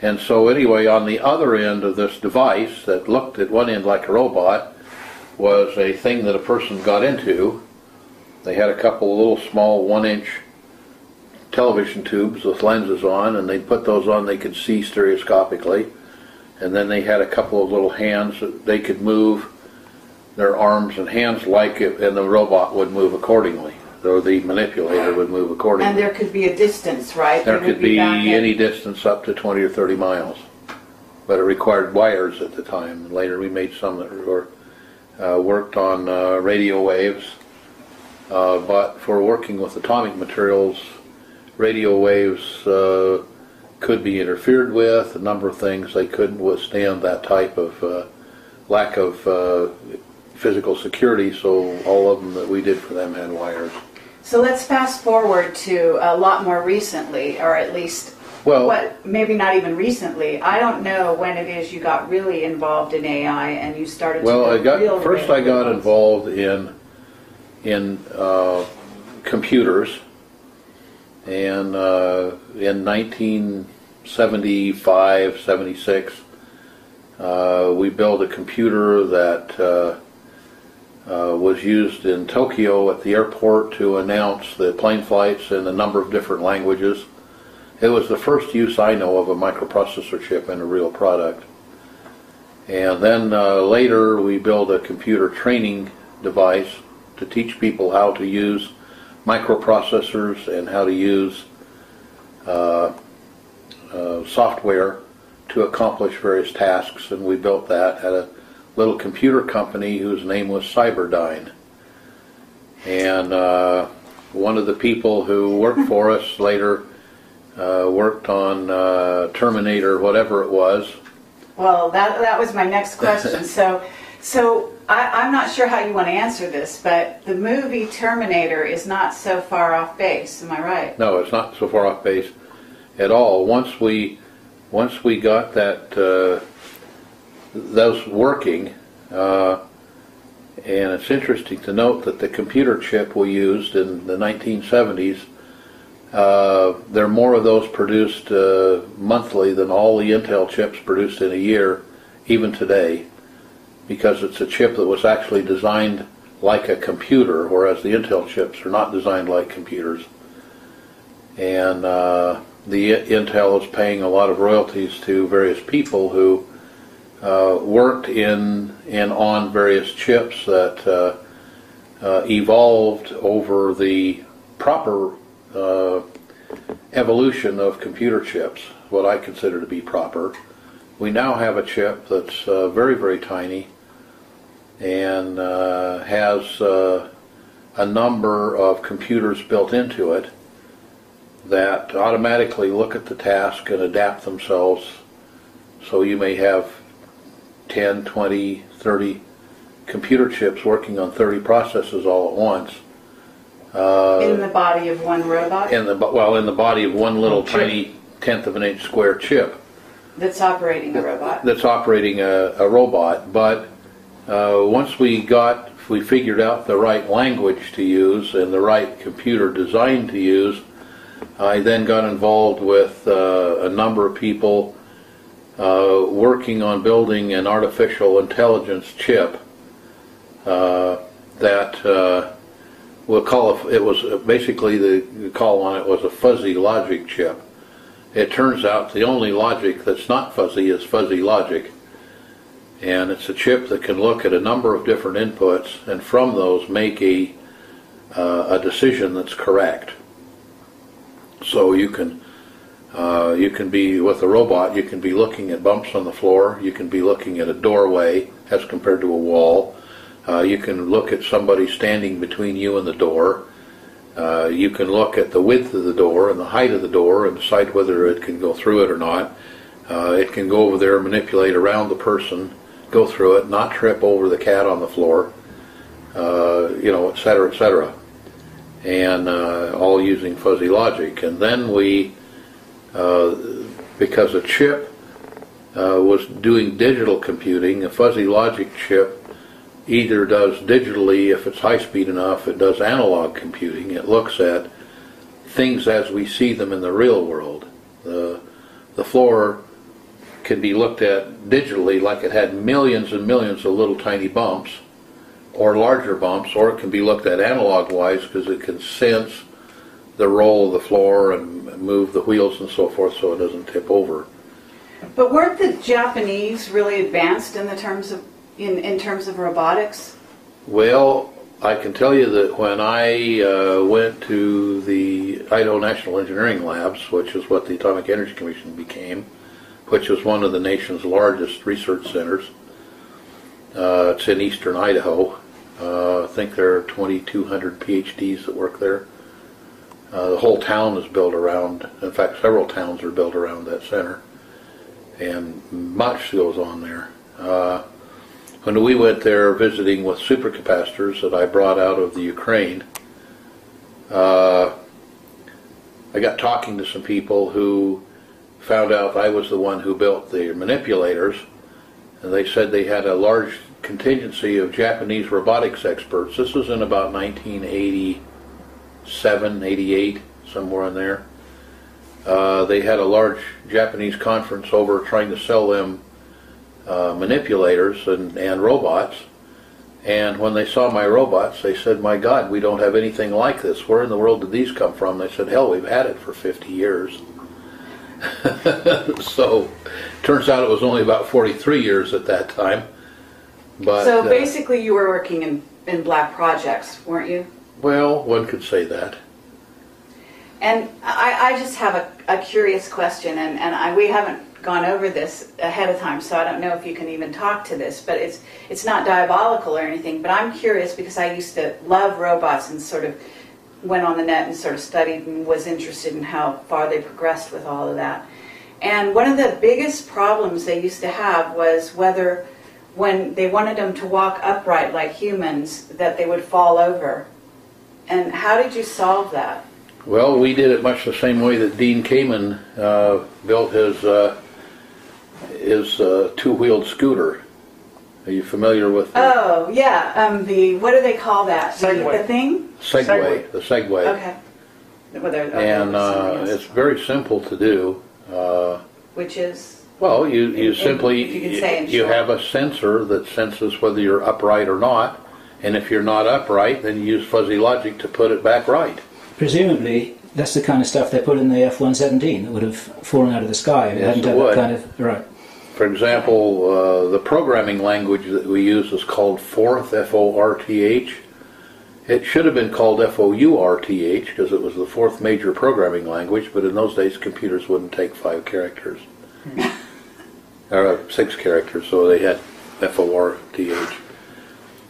And so anyway, on the other end of this device that looked at one end like a robot was a thing that a person got into. They had a couple of little small 1-inch television tubes with lenses on, and they'd put those on, they could see stereoscopically. And then they had a couple of little hands that they could move their arms and hands like it, and the robot would move accordingly, or the manipulator would move accordingly. And there could be a distance, right? There could be any distance up to 20 or 30 miles. But it required wires at the time. Later we made some that were, worked on radio waves. But for working with atomic materials, radio waves could be interfered with, a number of things. They couldn't withstand that type of lack of physical security, so all of them that we did for them had wires. So let's fast forward to a lot more recently, or at least, maybe not even recently. I don't know when it is you got really involved in AI and you started to I got involved in computers. And in 1975, 76, we built a computer that was used in Tokyo at the airport to announce the plane flights in a number of different languages. It was the first use I know of a microprocessor chip in a real product. And then later we built a computer training device to teach people how to use microprocessors and how to use software to accomplish various tasks, and we built that at a little computer company whose name was Cyberdyne. And one of the people who worked for us later worked on Terminator, whatever it was. Well, that was my next question. So So I'm not sure how you want to answer this, but the movie Terminator is not so far off base. Am I right? No, it's not so far off base at all. Once we got that those working, and it's interesting to note that the computer chip we used in the 1970s, there are more of those produced monthly than all the Intel chips produced in a year, even today, because it's a chip that was actually designed like a computer, whereas the Intel chips are not designed like computers. And the Intel is paying a lot of royalties to various people who worked on various chips that evolved over the proper evolution of computer chips, what I consider to be proper. We now have a chip that's very, very tiny and has a number of computers built into it that automatically look at the task and adapt themselves. So you may have 10, 20, 30 computer chips working on 30 processes all at once. In the body of one robot? In the body of one little tiny 1/10 of an inch square chip. That's operating a robot? That's operating a robot. But once we figured out the right language to use and the right computer design to use, I then got involved with a number of people working on building an artificial intelligence chip that we'll call it was basically the call on it was a fuzzy logic chip. It turns out the only logic that's not fuzzy is fuzzy logic, and it's a chip that can look at a number of different inputs and from those make a decision that's correct. So you can be with a robot, you can be looking at bumps on the floor, you can be looking at a doorway as compared to a wall, you can look at somebody standing between you and the door, you can look at the width of the door and the height of the door and decide whether it can go through it or not. It can go over there, manipulate around the person, go through it, not trip over the cat on the floor, et cetera, et cetera. And all using fuzzy logic. And then we, because a chip was doing digital computing, a fuzzy logic chip either does digitally, if it's high speed enough, it does analog computing. It looks at things as we see them in the real world. The floor can be looked at digitally like it had millions and millions of little tiny bumps, or larger bumps, or it can be looked at analog-wise because it can sense the roll of the floor and move the wheels and so forth so it doesn't tip over. But weren't the Japanese really advanced in terms of robotics? Well, I can tell you that when I went to the Idaho National Engineering Labs, which is what the Atomic Energy Commission became, which is one of the nation's largest research centers, it's in eastern Idaho. I think there are 2,200 PhDs that work there. The whole town is built around, in fact several towns are built around that center, and much goes on there. When we went there visiting with supercapacitors that I brought out of the Ukraine, I got talking to some people who found out I was the one who built the manipulators, and they said they had a large contingency of Japanese robotics experts. This was in about 1987, 88, somewhere in there. They had a large Japanese conference over trying to sell them manipulators and robots, and when they saw my robots they said, "My God, we don't have anything like this. Where in the world did these come from?" They said, "Hell, we've had it for 50 years. So turns out it was only about 43 years at that time. But so basically you were working in black projects, weren't you? Well, one could say that. And I just have a curious question, and we haven't gone over this ahead of time, so I don't know if you can even talk to this, but it's not diabolical or anything, but I'm curious because I used to love robots and sort of went on the net and sort of studied and was interested in how far they progressed with all of that. And one of the biggest problems they used to have was whether when they wanted them to walk upright like humans, that they would fall over. And how did you solve that? Well, we did it much the same way that Dean Kamen built his two-wheeled scooter. Are you familiar with Oh, yeah. What do they call that? Segway. The thing? Segway? The Segway. Okay. Well, And it's very simple to do. which is? Well, you If simply, you can say in you short. have a sensor that senses whether you're upright or not, and if you're not upright, then you use fuzzy logic to put it back right. Presumably, that's the kind of stuff they put in the F-117 that would have fallen out of the sky if it Yes, hadn't it had would. that kind of... Right. For example, the programming language that we use is called Forth, F-O-R-T-H. It should have been called F-O-U-R-T-H because it was the fourth major programming language, but in those days computers wouldn't take 5 characters. Or 6 characters, so they had F-O-R-T-H.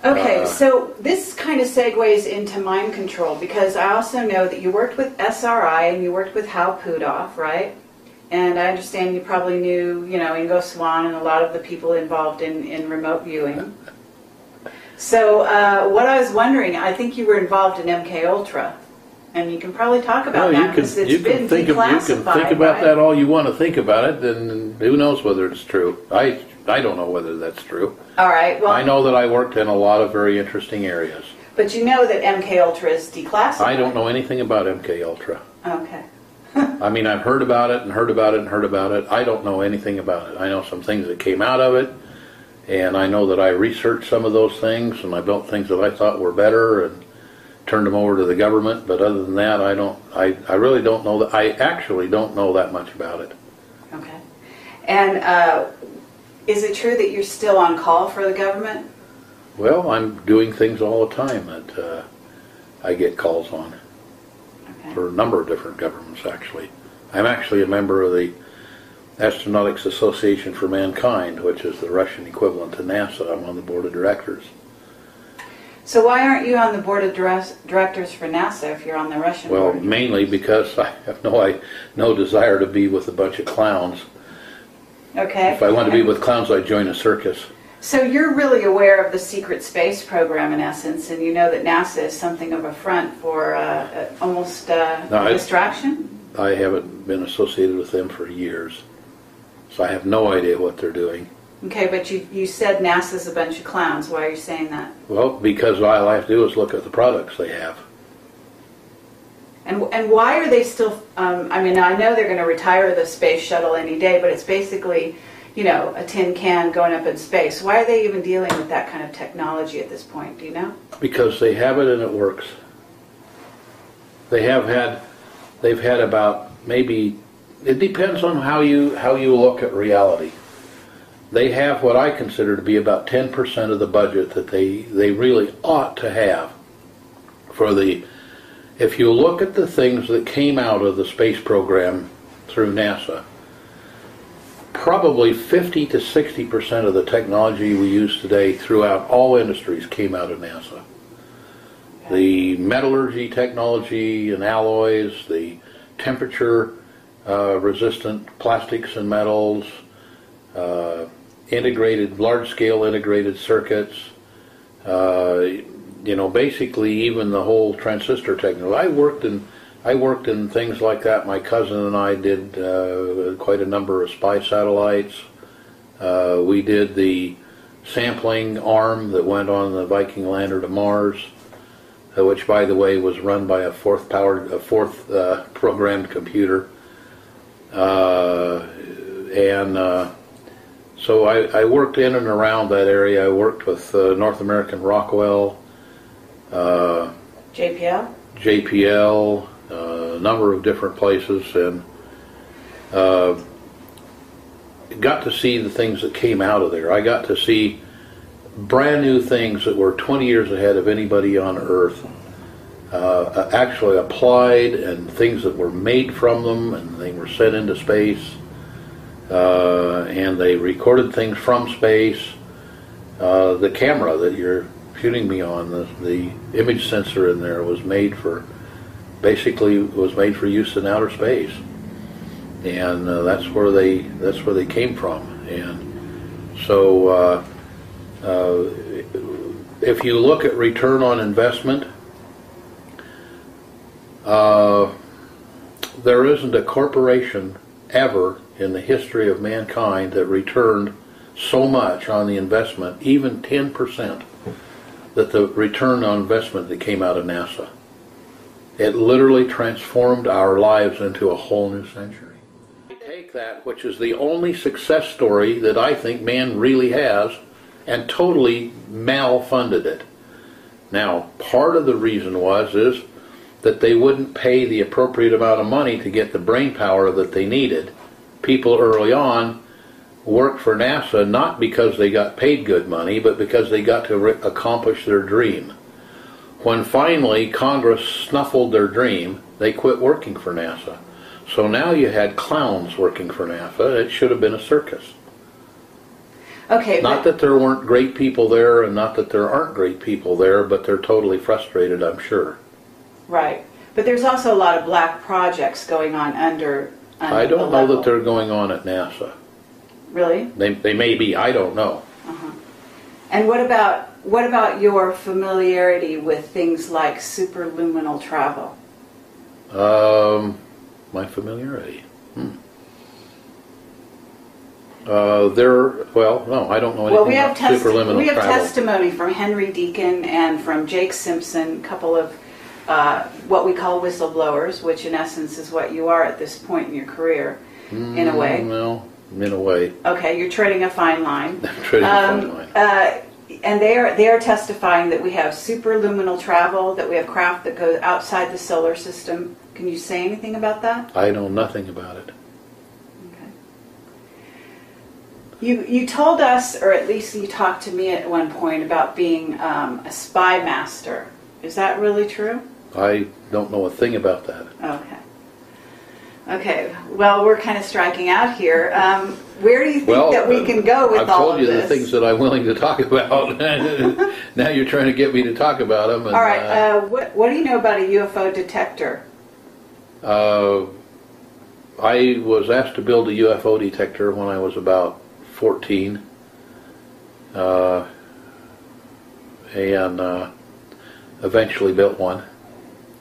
Okay, so this kind of segues into mind control, because I also know that you worked with SRI and you worked with Hal Pudov, right? And I understand you probably knew, Ingo Swann and a lot of the people involved in remote viewing. So what I was wondering, I think you were involved in MK Ultra, and you can probably talk about that because it's been declassified. You can think about right? that all you want to think about it, and who knows whether it's true. I don't know whether that's true. All right. Well, I know that I worked in a lot of very interesting areas. but you know that MK Ultra is declassified. I don't know anything about MK Ultra. Okay. I mean, I've heard about it and heard about it and heard about it. I don't know anything about it. I know some things that came out of it, and I know that I researched some of those things, and I built things that I thought were better and turned them over to the government. But other than that, I really don't know that. I actually don't know that much about it. Okay. And is it true that you're still on call for the government? Well, I'm doing things all the time that I get calls on. Okay. For a number of different governments, actually. I'm actually a member of the Astronautics Association for Mankind, which is the Russian equivalent to NASA. I'm on the board of directors. So why aren't you on the board of directors for NASA if you're on the Russian Well, board? mainly because I have no desire to be with a bunch of clowns. Okay. If I want to be with clowns, I'd join a circus. So you're really aware of the secret space program in essence, and you know that NASA is something of a front for almost distraction? I haven't been associated with them for years, so I have no idea what they're doing. Okay, but you said NASA's a bunch of clowns. Why are you saying that? Well, because all I have to do is look at the products they have. And why are they still, I mean, I know they're going to retire the space shuttle any day, but it's basically, a tin can going up in space. Why are they even dealing with that kind of technology at this point? Do you know? Because they have it and it works. They've had about maybe, it depends on how you look at reality. They have what I consider to be about 10% of the budget that they really ought to have for if you look at the things that came out of the space program through NASA, probably 50 to 60% of the technology we use today throughout all industries came out of NASA. The metallurgy technology and alloys, the temperature resistant plastics and metals, large-scale integrated circuits, basically even the whole transistor technology. I worked in things like that. My cousin and I did quite a number of spy satellites. We did the sampling arm that went on the Viking lander to Mars, which, by the way, was run by a fourth programmed computer. So I worked in and around that area. I worked with North American Rockwell, JPL, a number of different places, and got to see the things that came out of there. I got to see brand new things that were 20 years ahead of anybody on Earth actually applied, and things that were made from them, and they were sent into space, and they recorded things from space. The camera that you're shooting me on, the image sensor in there was made for use in outer space, and that's where they came from. And so If you look at return on investment, there isn't a corporation ever in the history of mankind that returned so much on the investment, even 10%, that the return on investment that came out of NASA. It literally transformed our lives into a whole new century. Take that, which is the only success story that I think man really has, and totally malfunded it. Now, part of the reason is that they wouldn't pay the appropriate amount of money to get the brain power that they needed. People early on worked for NASA not because they got paid good money, but because they got to accomplish their dream. When finally Congress snuffled their dream, they quit working for NASA. So now you had clowns working for NASA. It should have been a circus. Okay. Not that there weren't great people there, and not that there aren't great people there, but they're totally frustrated, I'm sure. Right. But there's also a lot of black projects going on under I don't know that they're going on at NASA. Really? They may be. I don't know. Uh-huh. And what about your familiarity with things like superluminal travel? My familiarity. No, I don't know anything about superluminal we have travel. testimony from Henry Deacon and from Jake Simpson, a couple of what we call whistleblowers, which in essence is what you are at this point in your career, in a way. Well, in a way. Okay, you're treading a fine line. I'm treading a fine line. And they are testifying that we have superluminal travel, that we have craft that goes outside the solar system. Can you say anything about that? I know nothing about it. Okay. You told us, or at least you talked to me at one point, about being a spy master. Is that really true? I don't know a thing about that. Okay. Okay. Well, we're kind of striking out here. Where do you think that we can go with all of this? I've told you the things that I'm willing to talk about. Now you're trying to get me to talk about them. And, all right. What do you know about a UFO detector? I was asked to build a UFO detector when I was about 14. And eventually built one.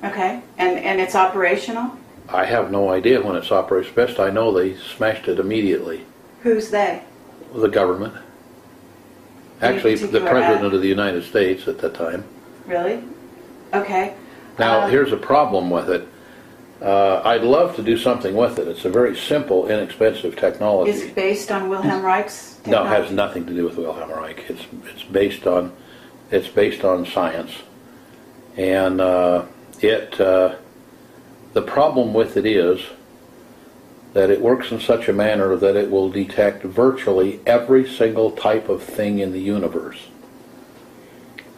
Okay. And it's operational? I have no idea when it's operational. Best I know they smashed it immediately. Who's they? The government. Actually, the President of the United States at that time. Really? Okay. Now, here's a problem with it. I'd love to do something with it. It's a very simple, inexpensive technology. Is it based on Wilhelm Reich's technology? No, it has nothing to do with Wilhelm Reich. It's based on science, and the problem with it is that it works in such a manner that it will detect virtually every single type of thing in the universe.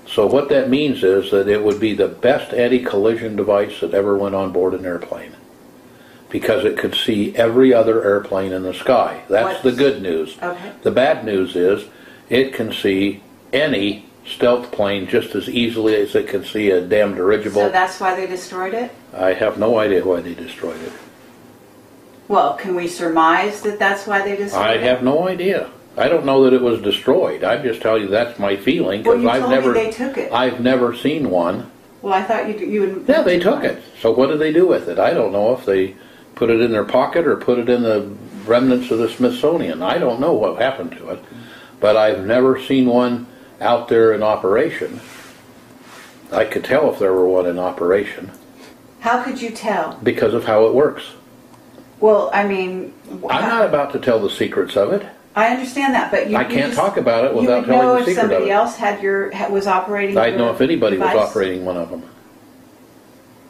So what that means is that it would be the best anti-collision device that ever went on board an airplane, because it could see every other airplane in the sky. That's the good news. Okay. The bad news is it can see any stealth plane just as easily as it can see a damn dirigible. So that's why they destroyed it? I have no idea why they destroyed it. Well, can we surmise that that's why they destroyed it? I have no idea. I don't know that it was destroyed. I'm just telling you that's my feeling, Well, because you I've told never me they took it. I've never seen one. Well, I thought you would. Yeah, they took it. So what did they do with it? I don't know if they put it in their pocket or put it in the remnants of the Smithsonian. I don't know what happened to it, but I've never seen one out there in operation. I could tell if there were one in operation. How could you tell? Because of how it works. Well, I mean, I'm not about to tell the secrets of it. I understand that, but I can't talk about it without telling the secret of it. You would know if somebody else was operating. I'd know if anybody was device? operating one of them.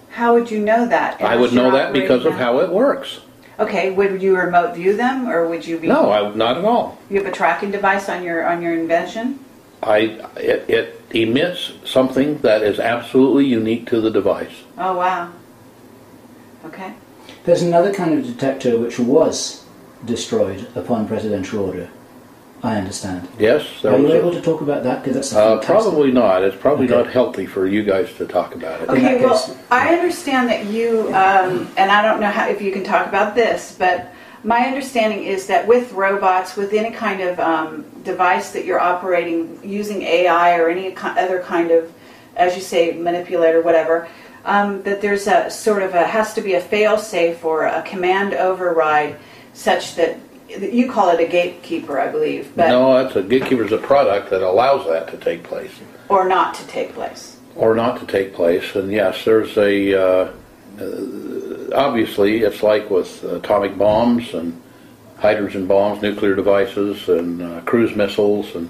How would you know that? I would know that because of how it works. Okay, would you remote view them, or would you be? No, not at all. You have a tracking device on your invention? It emits something that is absolutely unique to the device. Oh wow. Okay. There's another kind of detector which was destroyed upon presidential order, I understand. Yes. Are you able to talk about that? Because that's fantastic. Probably not. It's probably not healthy for you guys to talk about it. Okay, well, I understand that you, and I don't know if you can talk about this, but My understanding is that with robots, with any kind of device that you're operating using AI or any other kind of, as you say, manipulator, whatever, that there's a sort of has to be a fail-safe or a command override such that you call it a gatekeeper, I believe. But no, that's a gatekeeper is a product that allows that to take place. Or not to take place. Or not to take place. And yes, there's a, obviously it's like with atomic bombs and hydrogen bombs, nuclear devices and cruise missiles and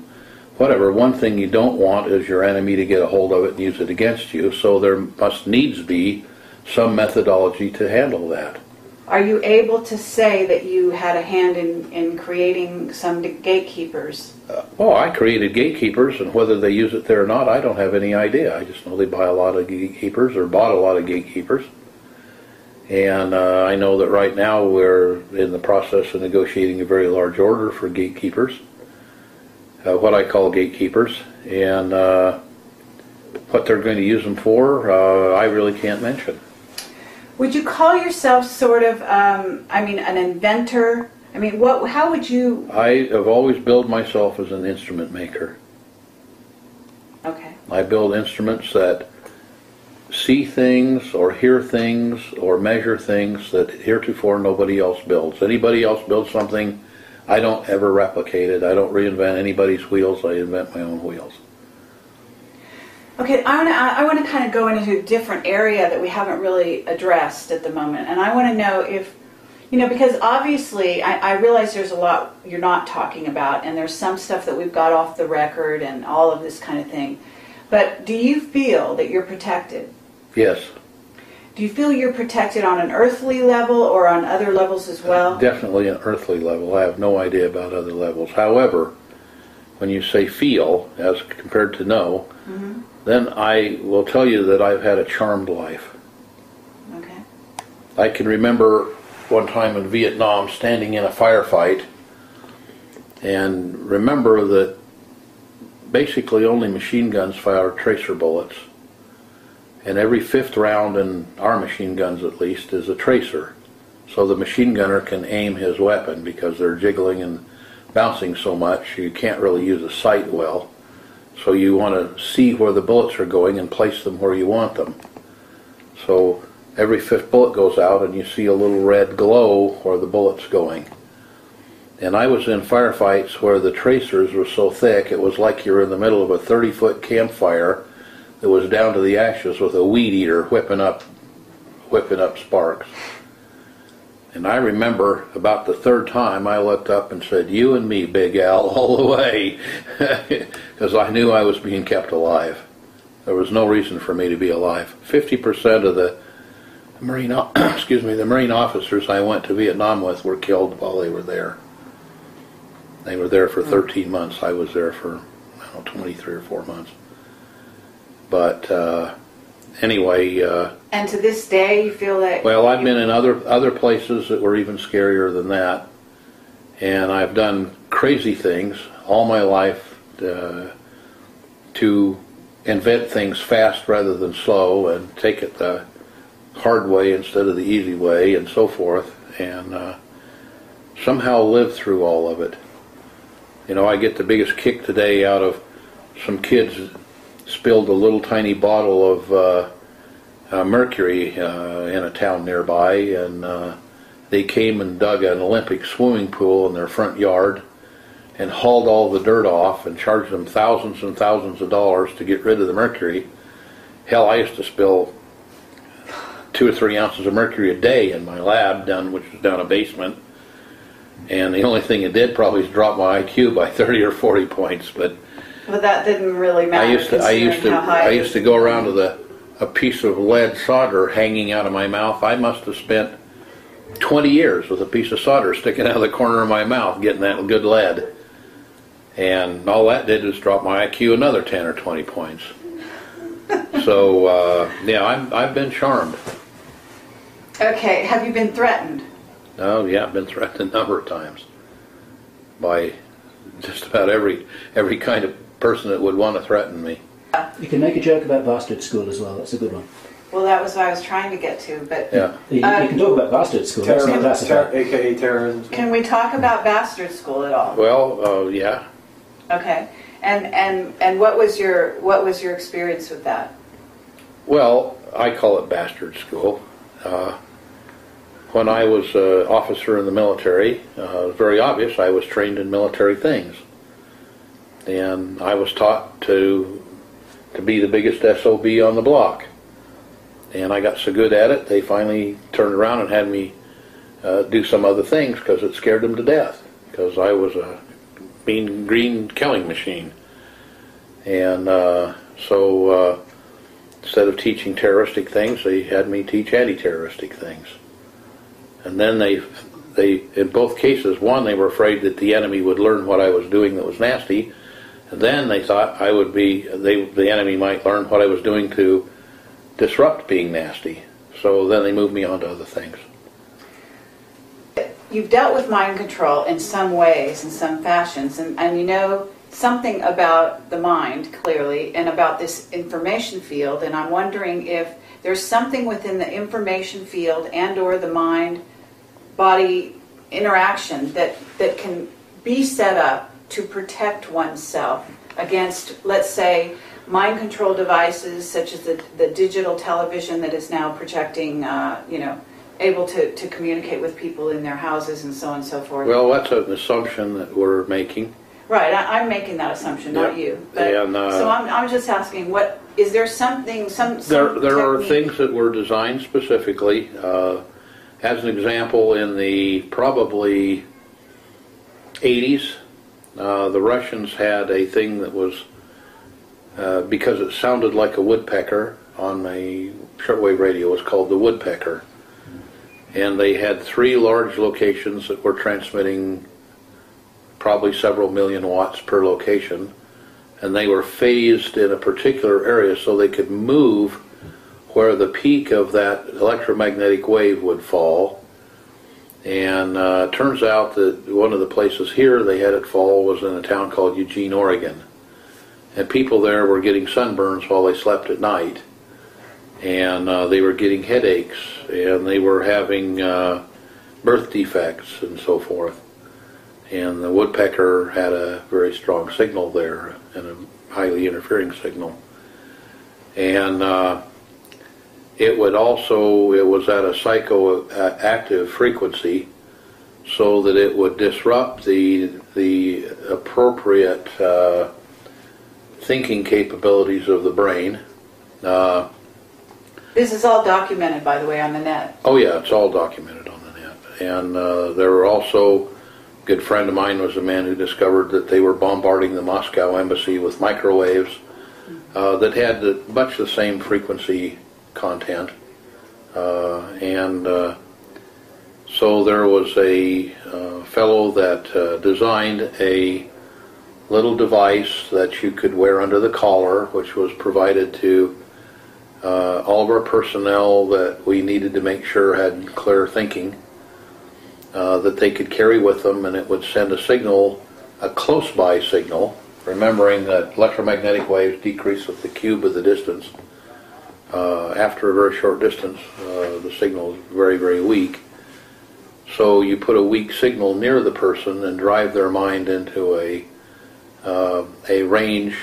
whatever. One thing you don't want is your enemy to get a hold of it and use it against you. So there must needs be some methodology to handle that. Are you able to say that you had a hand in creating some gatekeepers? I created gatekeepers, and whether they use it there or not, I don't have any idea. I just know they buy a lot of gatekeepers or bought a lot of gatekeepers. And I know that right now we're in the process of negotiating a very large order for gatekeepers, what I call gatekeepers. And what they're going to use them for, I really can't mention. Would you call yourself sort of, an inventor? I mean, how would you... I have always billed myself as an instrument maker. Okay. I build instruments that see things or hear things or measure things that heretofore nobody else builds. Anybody else builds something, I don't ever replicate it. I don't reinvent anybody's wheels. I invent my own wheels. Okay, I want to kind of go into a different area that we haven't really addressed at the moment. And I want to know if, because obviously I realize there's a lot you're not talking about, and there's some stuff that we've got off the record and all of this kind of thing. But do you feel that you're protected? Yes. Do you feel you're protected on an earthly level or on other levels as well? Definitely an earthly level. I have no idea about other levels. However, when you say feel as compared to know, mm-hmm. then I will tell you that I've had a charmed life. Okay. I can remember one time in Vietnam standing in a firefight and remember that basically only machine guns fire tracer bullets. And every fifth round in our machine guns at least is a tracer. So the machine gunner can aim his weapon because they're jiggling and bouncing so much you can't really use a sight well. So you want to see where the bullets are going and place them where you want them. So every fifth bullet goes out and you see a little red glow where the bullet's going. And I was in firefights where the tracers were so thick it was like you're in the middle of a 30-foot campfire that was down to the ashes with a weed eater whipping up sparks. And I remember about the third time I looked up and said, "You and me, Big Al, all the way," because I knew I was being kept alive. There was no reason for me to be alive. 50% of the Marine officers I went to Vietnam with were killed while they were there. They were there for 13 months. I was there for 23 or 4 months. But anyway. And to this day, you feel that... Well, I've been in other places that were even scarier than that. And I've done crazy things all my life to invent things fast rather than slow and take it the hard way instead of the easy way and so forth. And somehow live through all of it. I get the biggest kick today out of some kids spilled a little tiny bottle of mercury in a town nearby, and they came and dug an Olympic swimming pool in their front yard and hauled all the dirt off and charged them thousands and thousands of dollars to get rid of the mercury. Hell, I used to spill 2 or 3 ounces of mercury a day in my lab, which was down a basement, and the only thing it did probably is drop my IQ by 30 or 40 points, but that didn't really matter. I used to go around with a piece of lead solder hanging out of my mouth. I must have spent 20 years with a piece of solder sticking out of the corner of my mouth getting that good lead. And all that did was drop my IQ another 10 or 20 points. So, I've been charmed. Okay, have you been threatened? Oh, yeah, I've been threatened a number of times by just about every kind of person that would want to threaten me. You can make a joke about bastard school as well. That's a good one. Well, that was what I was trying to get to, but Yeah. You can talk about Bastard School. That's not classified. AKA terrorism. can we talk about Bastard School at all? Well, yeah. Okay, and what was your experience with that? Well, I call it bastard school. When I was an officer in the military, it was very obvious I was trained in military things. And I was taught to be the biggest SOB on the block. And I got so good at it, they finally turned around and had me do some other things because it scared them to death. Because I was a mean green killing machine. And so instead of teaching terroristic things, they had me teach anti-terroristic things. And then they in both cases, one, they were afraid that the enemy would learn what I was doing that was nasty. And then they thought I would the enemy might learn what I was doing to disrupt being nasty. So then they moved me on to other things. You've dealt with mind control in some ways, in some fashions, and you know something about the mind, clearly, and about this information field, and I'm wondering if there's something within the information field and or the mind-body interaction that can be set up to protect oneself against, let's say, mind control devices such as the digital television that is now projecting, able to communicate with people in their houses and so on and so forth. Well, that's an assumption that we're making. Right, I'm making that assumption, not you. But, And, so I'm just asking, what is there something? There are things that were designed specifically. As an example, in the probably 80s, the Russians had a thing that was because it sounded like a woodpecker on a shortwave radio. It was called the woodpecker. And they had 3 large locations that were transmitting probably several million watts per location. And they were phased in a particular area so they could move where the peak of that electromagnetic wave would fall. And it turns out that one of the places here they had it fall was in a town called Eugene, Oregon. And people there were getting sunburns while they slept at night. And they were getting headaches, and they were having birth defects and so forth. And the woodpecker had a very strong signal there, and a highly interfering signal. And it was at a psychoactive frequency, so that it would disrupt the appropriate thinking capabilities of the brain. This is all documented, by the way, on the net. Oh yeah, it's all documented on the net. And there were also, a good friend of mine was a man who discovered that they were bombarding the Moscow embassy with microwaves that had much the same frequency content. So there was a fellow that designed a little device that you could wear under the collar, which was provided to all of our personnel that we needed to make sure had clear thinking, that they could carry with them, and it would send a signal, a close-by signal, remembering that electromagnetic waves decrease with the cube of the distance. After a very short distance, the signal is very, very weak. So you put a weak signal near the person and drive their mind into a range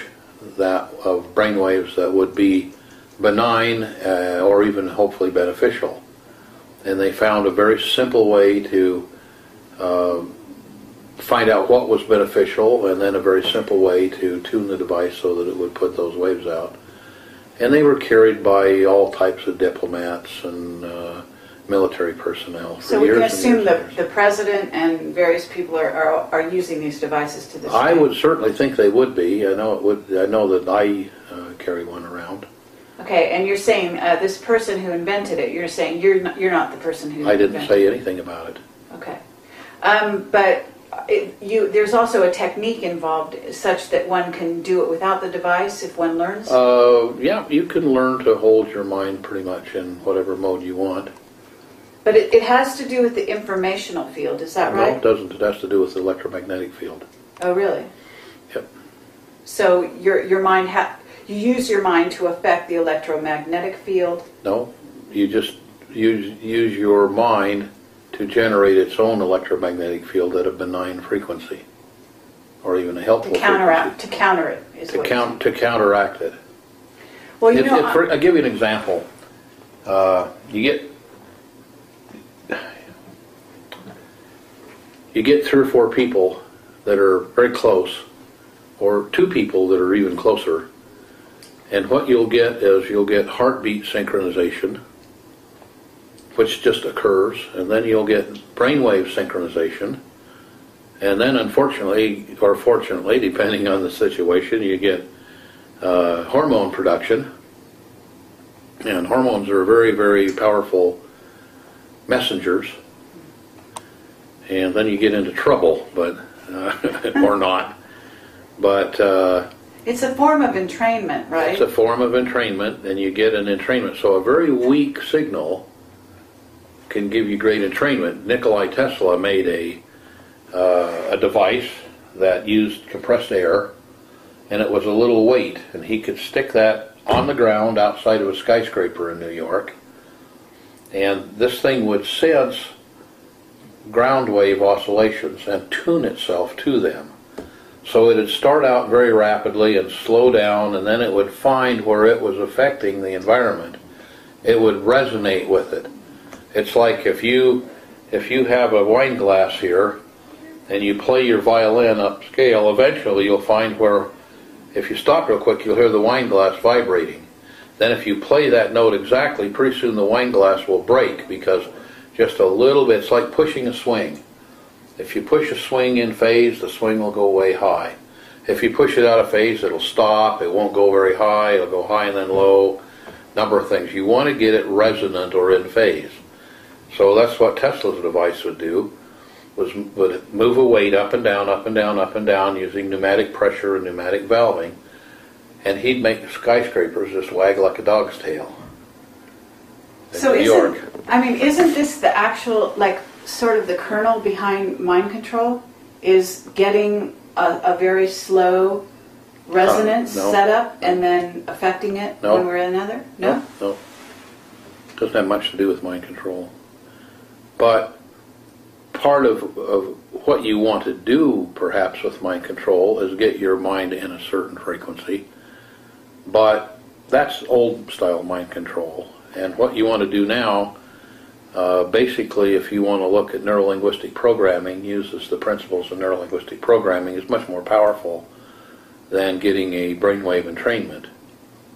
of brainwaves that would be benign or even hopefully beneficial. And they found a very simple way to find out what was beneficial, and then a very simple way to tune the device so that it would put those waves out. And they were carried by all types of diplomats and military personnel for So we years can and assume years that and years. the president and various people are using these devices to this I day. would certainly think they would be. I know it would. I know that I carry one around. Okay, and you're saying this person who invented it, you're saying you're not the person who I didn't invented say it. anything about it. Okay. But there's also a technique involved such that one can do it without the device if one learns? Yeah, you can learn to hold your mind pretty much in whatever mode you want. But it has to do with the informational field, is that No, right? it doesn't. It has to do with the electromagnetic field. Oh, really? Yep. So your mind You use your mind to affect the electromagnetic field. No, you just use your mind to generate its own electromagnetic field at a benign frequency, or even a helpful frequency. To counter it is to counteract it. Well, you know, I'll give you an example. You get 3 or 4 people that are very close, or 2 people that are even closer, and what you'll get is you'll get heartbeat synchronization, which just occurs, and then you'll get brainwave synchronization, and then unfortunately, or fortunately, depending on the situation, you get hormone production, and hormones are very, very powerful messengers, and then you get into trouble, but or not. But it's a form of entrainment, right? It's a form of entrainment, and you get an entrainment. So a very weak signal can give you great entrainment. Nikola Tesla made a device that used compressed air, and it was a little weight, and he could stick that on the ground outside of a skyscraper in New York, and this thing would sense ground wave oscillations and tune itself to them. So it would start out very rapidly and slow down, and then it would find where it was affecting the environment. It would resonate with it. It's like if you have a wine glass here and you play your violin upscale, eventually you'll find where, if you stop real quick, you'll hear the wine glass vibrating. Then if you play that note exactly, pretty soon the wine glass will break, because just a little bit, it's like pushing a swing. If you push a swing in phase, the swing will go way high. If you push it out of phase, it'll stop. It won't go very high. It'll go high and then low. Number of things. You want to get it resonant or in phase. So that's what Tesla's device would do, would move a weight up and down, up and down, up and down, using pneumatic pressure and pneumatic valving, and he'd make the skyscrapers just wag like a dog's tail. So isn't this the actual, like, sort of the kernel behind mind control, is getting a very slow resonance No. set up and then affecting it No. one way or another? No? No. Doesn't have much to do with mind control. But part of what you want to do, perhaps, with mind control is get your mind in a certain frequency. But that's old-style mind control. And what you want to do now, basically, if you want to look at neurolinguistic programming, uses the principles of neurolinguistic programming, is much more powerful than getting a brainwave entrainment.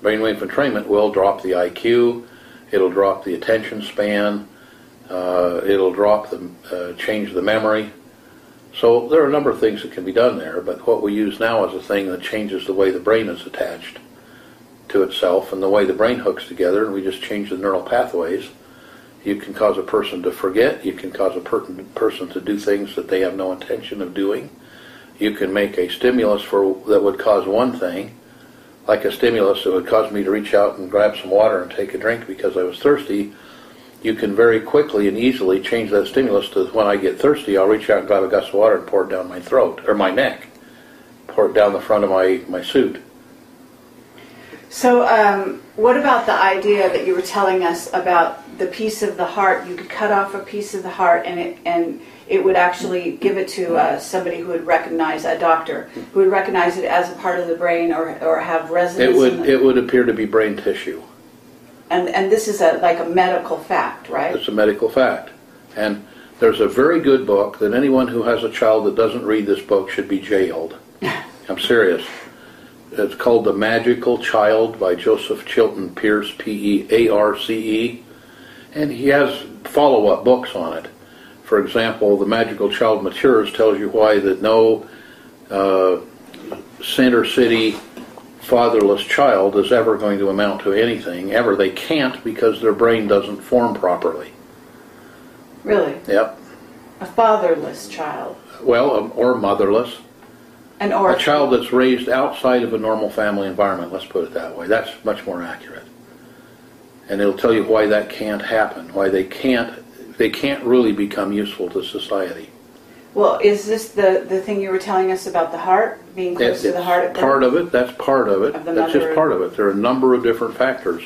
Brainwave entrainment will drop the IQ, it'll drop the attention span, it'll drop change the memory. So there are a number of things that can be done there, but what we use now is a thing that changes the way the brain is attached to itself and the way the brain hooks together, and we just change the neural pathways. You can cause a person to forget. You can cause a person to do things that they have no intention of doing. You can make a stimulus that would cause one thing, like a stimulus that would cause me to reach out and grab some water and take a drink because I was thirsty. You can very quickly and easily change that stimulus to, when I get thirsty, I'll reach out and grab a glass of water and pour it down my throat, or my neck. Pour it down the front of my suit. So what about the idea that you were telling us about the piece of the heart? You could cut off a piece of the heart and it would actually give it to somebody who would recognize, a doctor, who would recognize it as a part of the brain or have resonance. It would appear to be brain tissue. And this is like a medical fact, right? It's a medical fact. And there's a very good book that anyone who has a child that doesn't read this book should be jailed. I'm serious. It's called The Magical Child by Joseph Chilton Pearce, P-E-A-R-C-E. And he has follow-up books on it. For example, The Magical Child Matures tells you why that no center city fatherless child is ever going to amount to anything, ever. They can't, because their brain doesn't form properly. Really? Yep. A fatherless child. Well, or motherless. An orphan. A child that's raised outside of a normal family environment, let's put it that way. That's much more accurate. And it'll tell you why that can't happen, why they can't really become useful to society. Well, is this the thing you were telling us about the heart, being close to the heart? Part of it, that's part of it. Of the That's just mother. part of it. There are a number of different factors.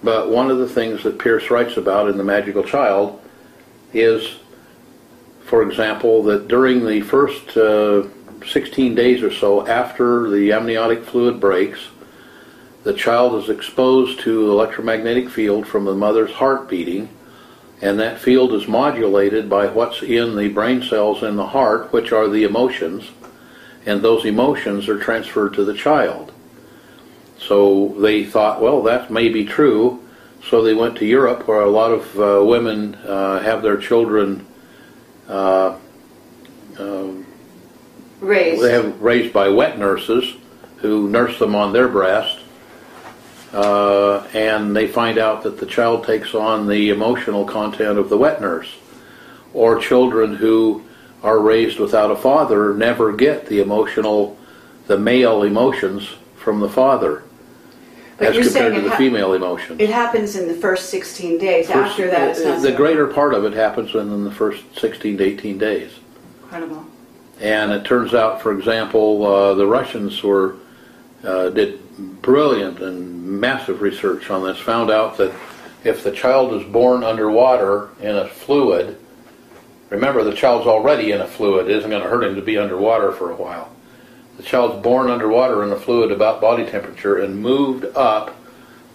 But one of the things that Pierce writes about in The Magical Child is, for example, that during the first 16 days or so after the amniotic fluid breaks, the child is exposed to the electromagnetic field from the mother's heart beating, and that field is modulated by what's in the brain cells in the heart, which are the emotions, and those emotions are transferred to the child. So they thought, well, that may be true, so they went to Europe, where a lot of women have their children raised by wet nurses who nurse them on their breast, and they find out that the child takes on the emotional content of the wet nurse. Or children who are raised without a father never get the male emotions from the father, But as compared to the female emotions. It happens in the first 16 days. After that, it's not the so greater part of it happens in the first 16 to 18 days. incredible. And it turns out, for example, the Russians did brilliant and massive research on this, found out that if the child is born underwater in a fluid, remember the child's already in a fluid, it isn't going to hurt him to be underwater for a while. The child's born underwater in a fluid about body temperature and moved up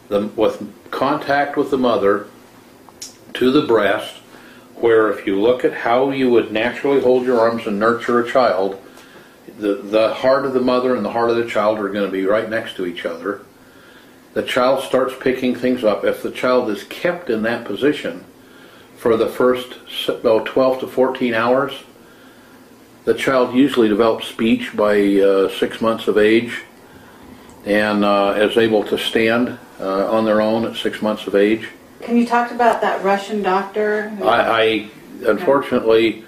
with contact with the mother to the breast, where if you look at how you would naturally hold your arms and nurture a child, the heart of the mother and the heart of the child are going to be right next to each other. The child starts picking things up. If the child is kept in that position for the first 12 to 14 hours, the child usually develops speech by 6 months of age and is able to stand on their own at 6 months of age. Can you talk about that Russian doctor? I unfortunately,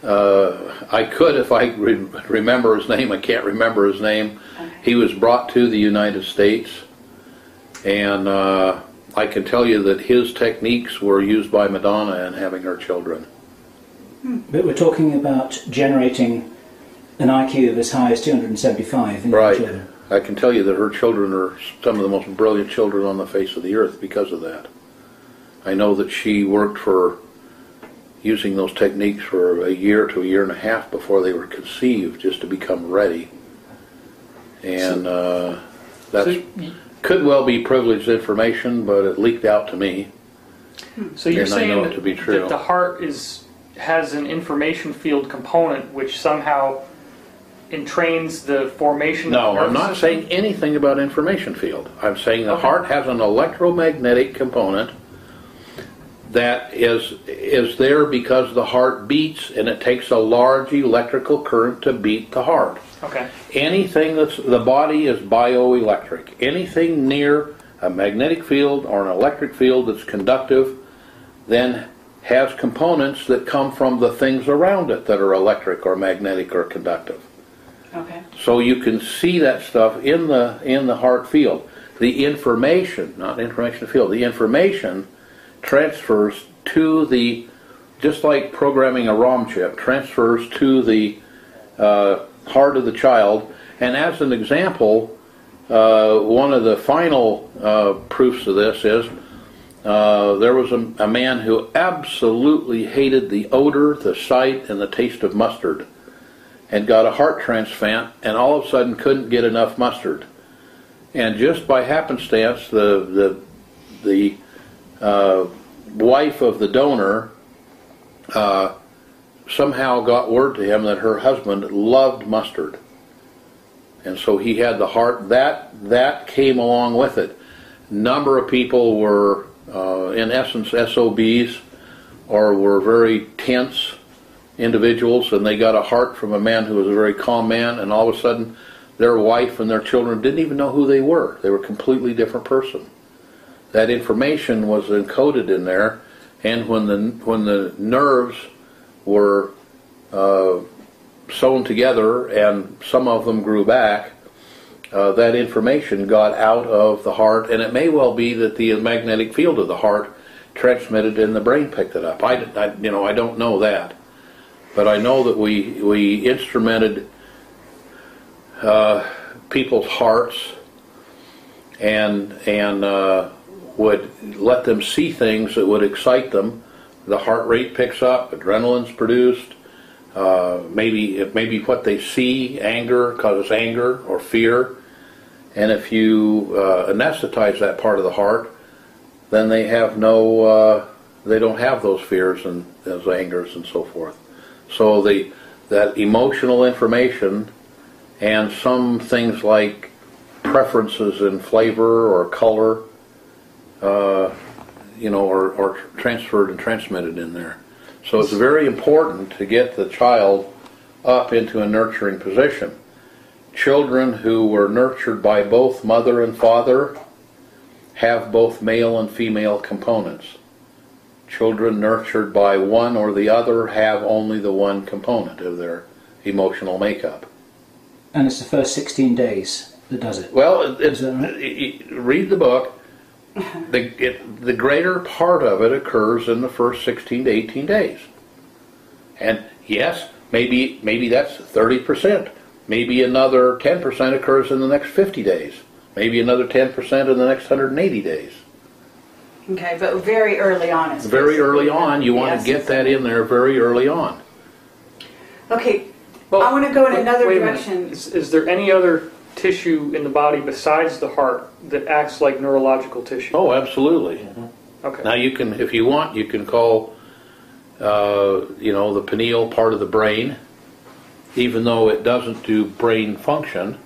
I could if I remember his name. I can't remember his name. Okay. He was brought to the United States, and I can tell you that his techniques were used by Madonna in having her children. But we're talking about generating an IQ of as high as 275 in Right. children. I can tell you that her children are some of the most brilliant children on the face of the earth because of that. I know that she worked for using those techniques for a year to a year and a half before they were conceived, just to become ready. And that could well be privileged information, but it leaked out to me. So you're And I know saying it to be true. that the heart has an information field component which somehow entrains the formation of No, the I'm nervous not system? saying anything about information field. I'm saying the Okay. heart has an electromagnetic component that is there because the heart beats, and it takes a large electrical current to beat the heart. Okay. Anything the body is bioelectric. Anything near a magnetic field or an electric field that's conductive then has components that come from the things around it that are electric or magnetic or conductive. Okay. So you can see that stuff in the heart field. The information, not information field, the information transfers to just like programming a ROM chip, transfers to the heart of the child. And as an example, one of the final proofs of this is there was a man who absolutely hated the odor, the sight, and the taste of mustard, and got a heart transplant, and all of a sudden couldn't get enough mustard. And just by happenstance, the wife of the donor somehow got word to him that her husband loved mustard, and so he had the heart that came along with it. Number of people were in essence SOBs, or were very tense individuals, and they got a heart from a man who was a very calm man, and all of a sudden their wife and their children didn't even know who they were. They were a completely different person. That information was encoded in there, and when the nerves were sewn together and some of them grew back, that information got out of the heart, and it may well be that the magnetic field of the heart transmitted and the brain picked it up. I don't know that. but I know that we instrumented people's hearts and would let them see things that would excite them. The heart rate picks up, adrenaline's produced. Maybe what they see, anger, causes anger or fear. And if you anesthetize that part of the heart, then they have they don't have those fears and those angers and so forth. So that emotional information and some things like preferences in flavor or color, are transferred and transmitted in there. So it's very important to get the child up into a nurturing position. Children who were nurtured by both mother and father have both male and female components. Children nurtured by one or the other have only the one component of their emotional makeup. And it's the first 16 days that does it? Well, read the book. The greater part of it occurs in the first 16 to 18 days. And yes, maybe that's 30%. Maybe another 10% occurs in the next 50 days. Maybe another 10% in the next 180 days. Okay, but very early on. Very early on, you want to get that in there very early on. Okay, Well, I want to go in another wait a minute. direction. Is there any other tissue in the body besides the heart that acts like neurological tissue? Oh, absolutely. Okay. Now you can, if you want, you can call, the pineal part of the brain, even though it doesn't do brain function.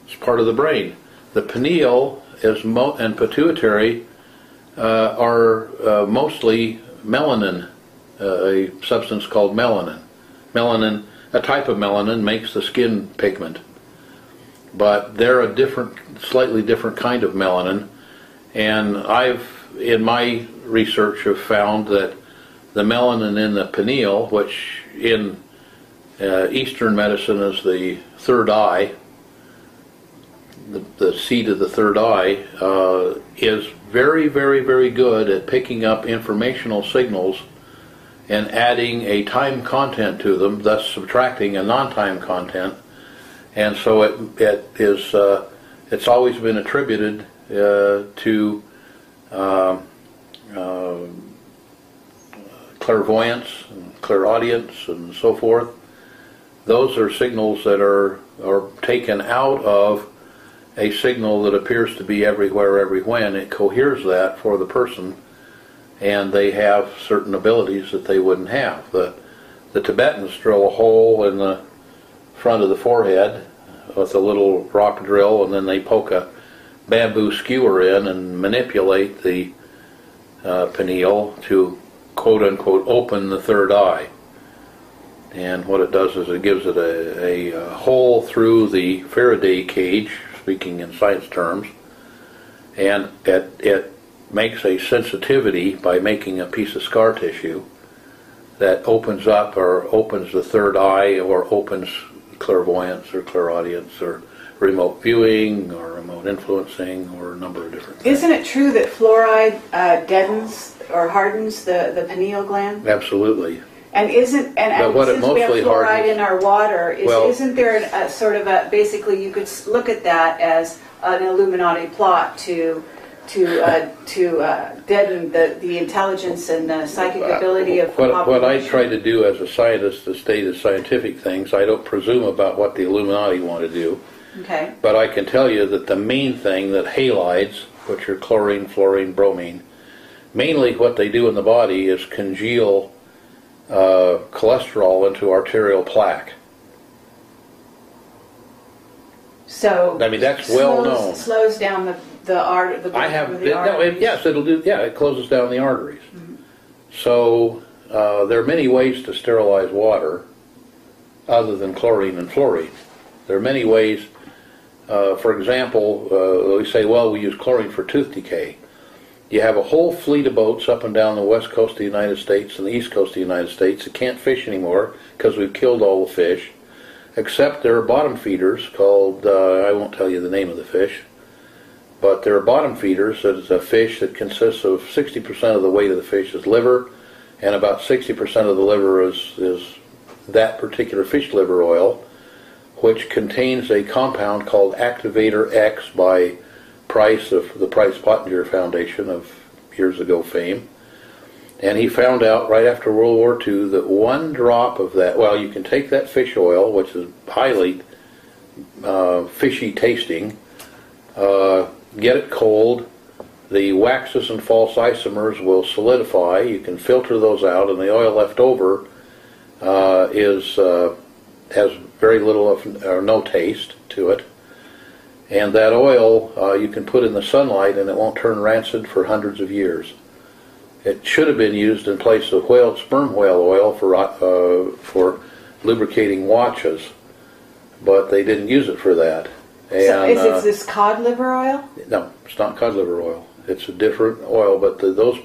It's part of the brain. The pineal and pituitary are mostly melanin, a substance called melanin. Melanin, a type of melanin, makes the skin pigment. But they're a slightly different kind of melanin. And I've, in my research, have found that the melanin in the pineal, which in Eastern medicine is the third eye, the seat of the third eye, is very, very, very good at picking up informational signals and adding a time content to them, thus subtracting a non-time content. And so it's always been attributed to clairvoyance and clairaudience and so forth. Those are signals that are taken out of a signal that appears to be everywhere, every when. It coheres that for the person, and they have certain abilities that they wouldn't have. The Tibetans drill a hole in the front of the forehead with a little rock drill, and then they poke a bamboo skewer in and manipulate the pineal to quote-unquote open the third eye. And what it does is it gives it a hole through the Faraday cage, speaking in science terms, and it makes a sensitivity by making a piece of scar tissue that opens up or opens the third eye or opens clairvoyance or clairaudience or remote viewing or remote influencing or a number of different things. Isn't it true that fluoride deadens or hardens the pineal gland? Absolutely. And since we have fluoride in our water, isn't there a sort of basically you could look at that as an Illuminati plot to deaden the intelligence and the psychic ability of what I try to do as a scientist to state as scientific things. I don't presume about what the Illuminati want to do. Okay. But I can tell you that the main thing that halides, which are chlorine, fluorine, bromine, mainly what they do in the body is congeal cholesterol into arterial plaque. So I mean that's well known. Slows down the yes, it'll do. Yeah, it closes down the arteries. Mm-hmm. So there are many ways to sterilize water, other than chlorine and fluorine. There are many ways. For example, we say, well, we use chlorine for tooth decay. You have a whole fleet of boats up and down the west coast of the United States and the east coast of the United States that can't fish anymore because we've killed all the fish, except there are bottom feeders called, I won't tell you the name of the fish, but there are bottom feeders. That is a fish that consists of 60% of the weight of the fish is liver, and about 60% of the liver is that particular fish liver oil, which contains a compound called Activator X by Price of the Price-Pottinger Foundation of years ago fame. And he found out right after World War II that 1 drop of that, well, you can take that fish oil, which is highly fishy tasting, get it cold, the waxes and false isomers will solidify, you can filter those out, and the oil left over has very little or no taste to it. And that oil you can put in the sunlight and it won't turn rancid for hundreds of years. It should have been used in place of sperm whale oil for lubricating watches, but they didn't use it for that. And, so is it this cod liver oil? No, it's not cod liver oil. It's a different oil, but those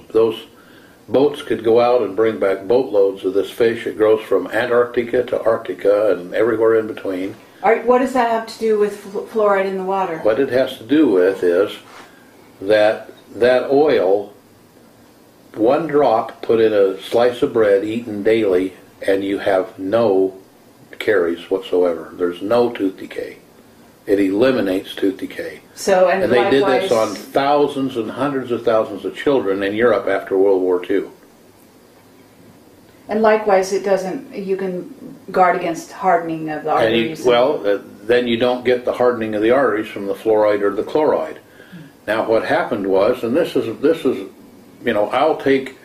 boats could go out and bring back boatloads of this fish. It grows from Antarctica to Arctica and everywhere in between. What does that have to do with fluoride in the water? What it has to do with is that oil, 1 drop put in a slice of bread eaten daily, and you have no caries whatsoever. There's no tooth decay. It eliminates tooth decay. So, and they did this on thousands and hundreds of thousands of children in Europe after World War II. And likewise, you can guard against hardening of the arteries. Then you don't get the hardening of the arteries from the fluoride or the chloride. Now what happened was, and this is, I'll take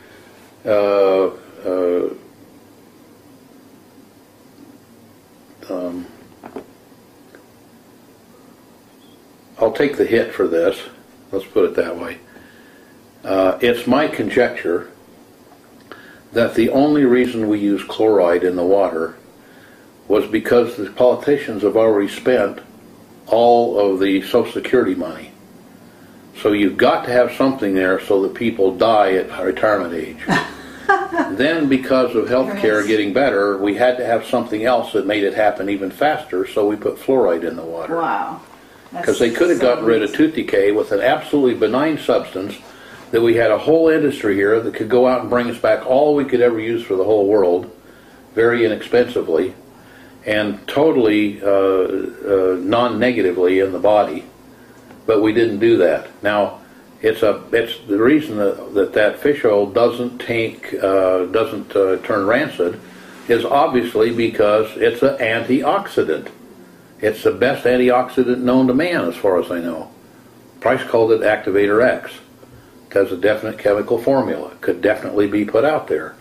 I'll take the hit for this. Let's put it that way. It's my conjecture that the only reason we use chloride in the water was because the politicians have already spent all of the Social Security money. So you've got to have something there so that people die at retirement age. Then because of health care getting better, we had to have something else that made it happen even faster, so we put fluoride in the water. Wow. Because they could have gotten rid of tooth decay with an absolutely benign substance that we had a whole industry here that could go out and bring us back all we could ever use for the whole world, very inexpensively, and totally non-negatively in the body. But we didn't do that. Now, it's the reason that fish oil doesn't turn rancid is obviously because it's an antioxidant. It's the best antioxidant known to man, as far as I know. Price called it Activator X. It has a definite chemical formula. It could definitely be put out there.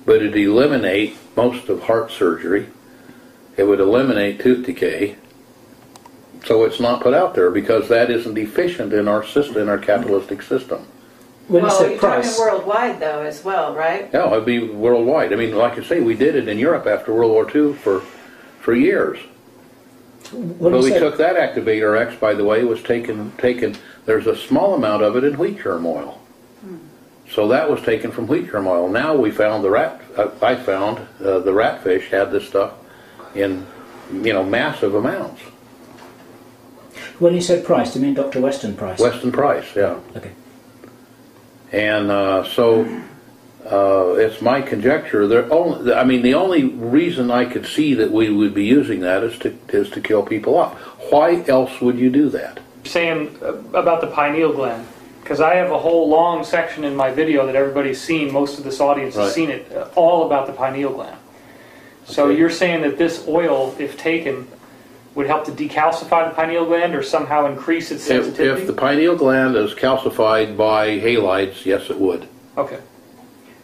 But it'd eliminate most of heart surgery. It would eliminate tooth decay. So it's not put out there because that isn't efficient in our system, in our capitalistic system. When well, you're talking worldwide, though, as well, right? Yeah, it'd be worldwide. I mean, like I say, we did it in Europe after World War II for years. But we took that Activator X, by the way, was taken. There's a small amount of it in wheat germ oil. So that was taken from wheat germ oil. Now we found I found the ratfish had this stuff in, massive amounts. When you said Price, do you mean Dr. Weston Price? Weston Price, yeah. Okay. And it's my conjecture. The only reason I could see that we would be using that is to kill people off. Why else would you do that? Saying about the pineal gland, because I have a whole long section in my video that everybody's seen. Most of this audience has seen it, all about the pineal gland. So you're saying that this oil, if taken, would help to decalcify the pineal gland or somehow increase its sensitivity? If the pineal gland is calcified by halides, yes, it would. Okay.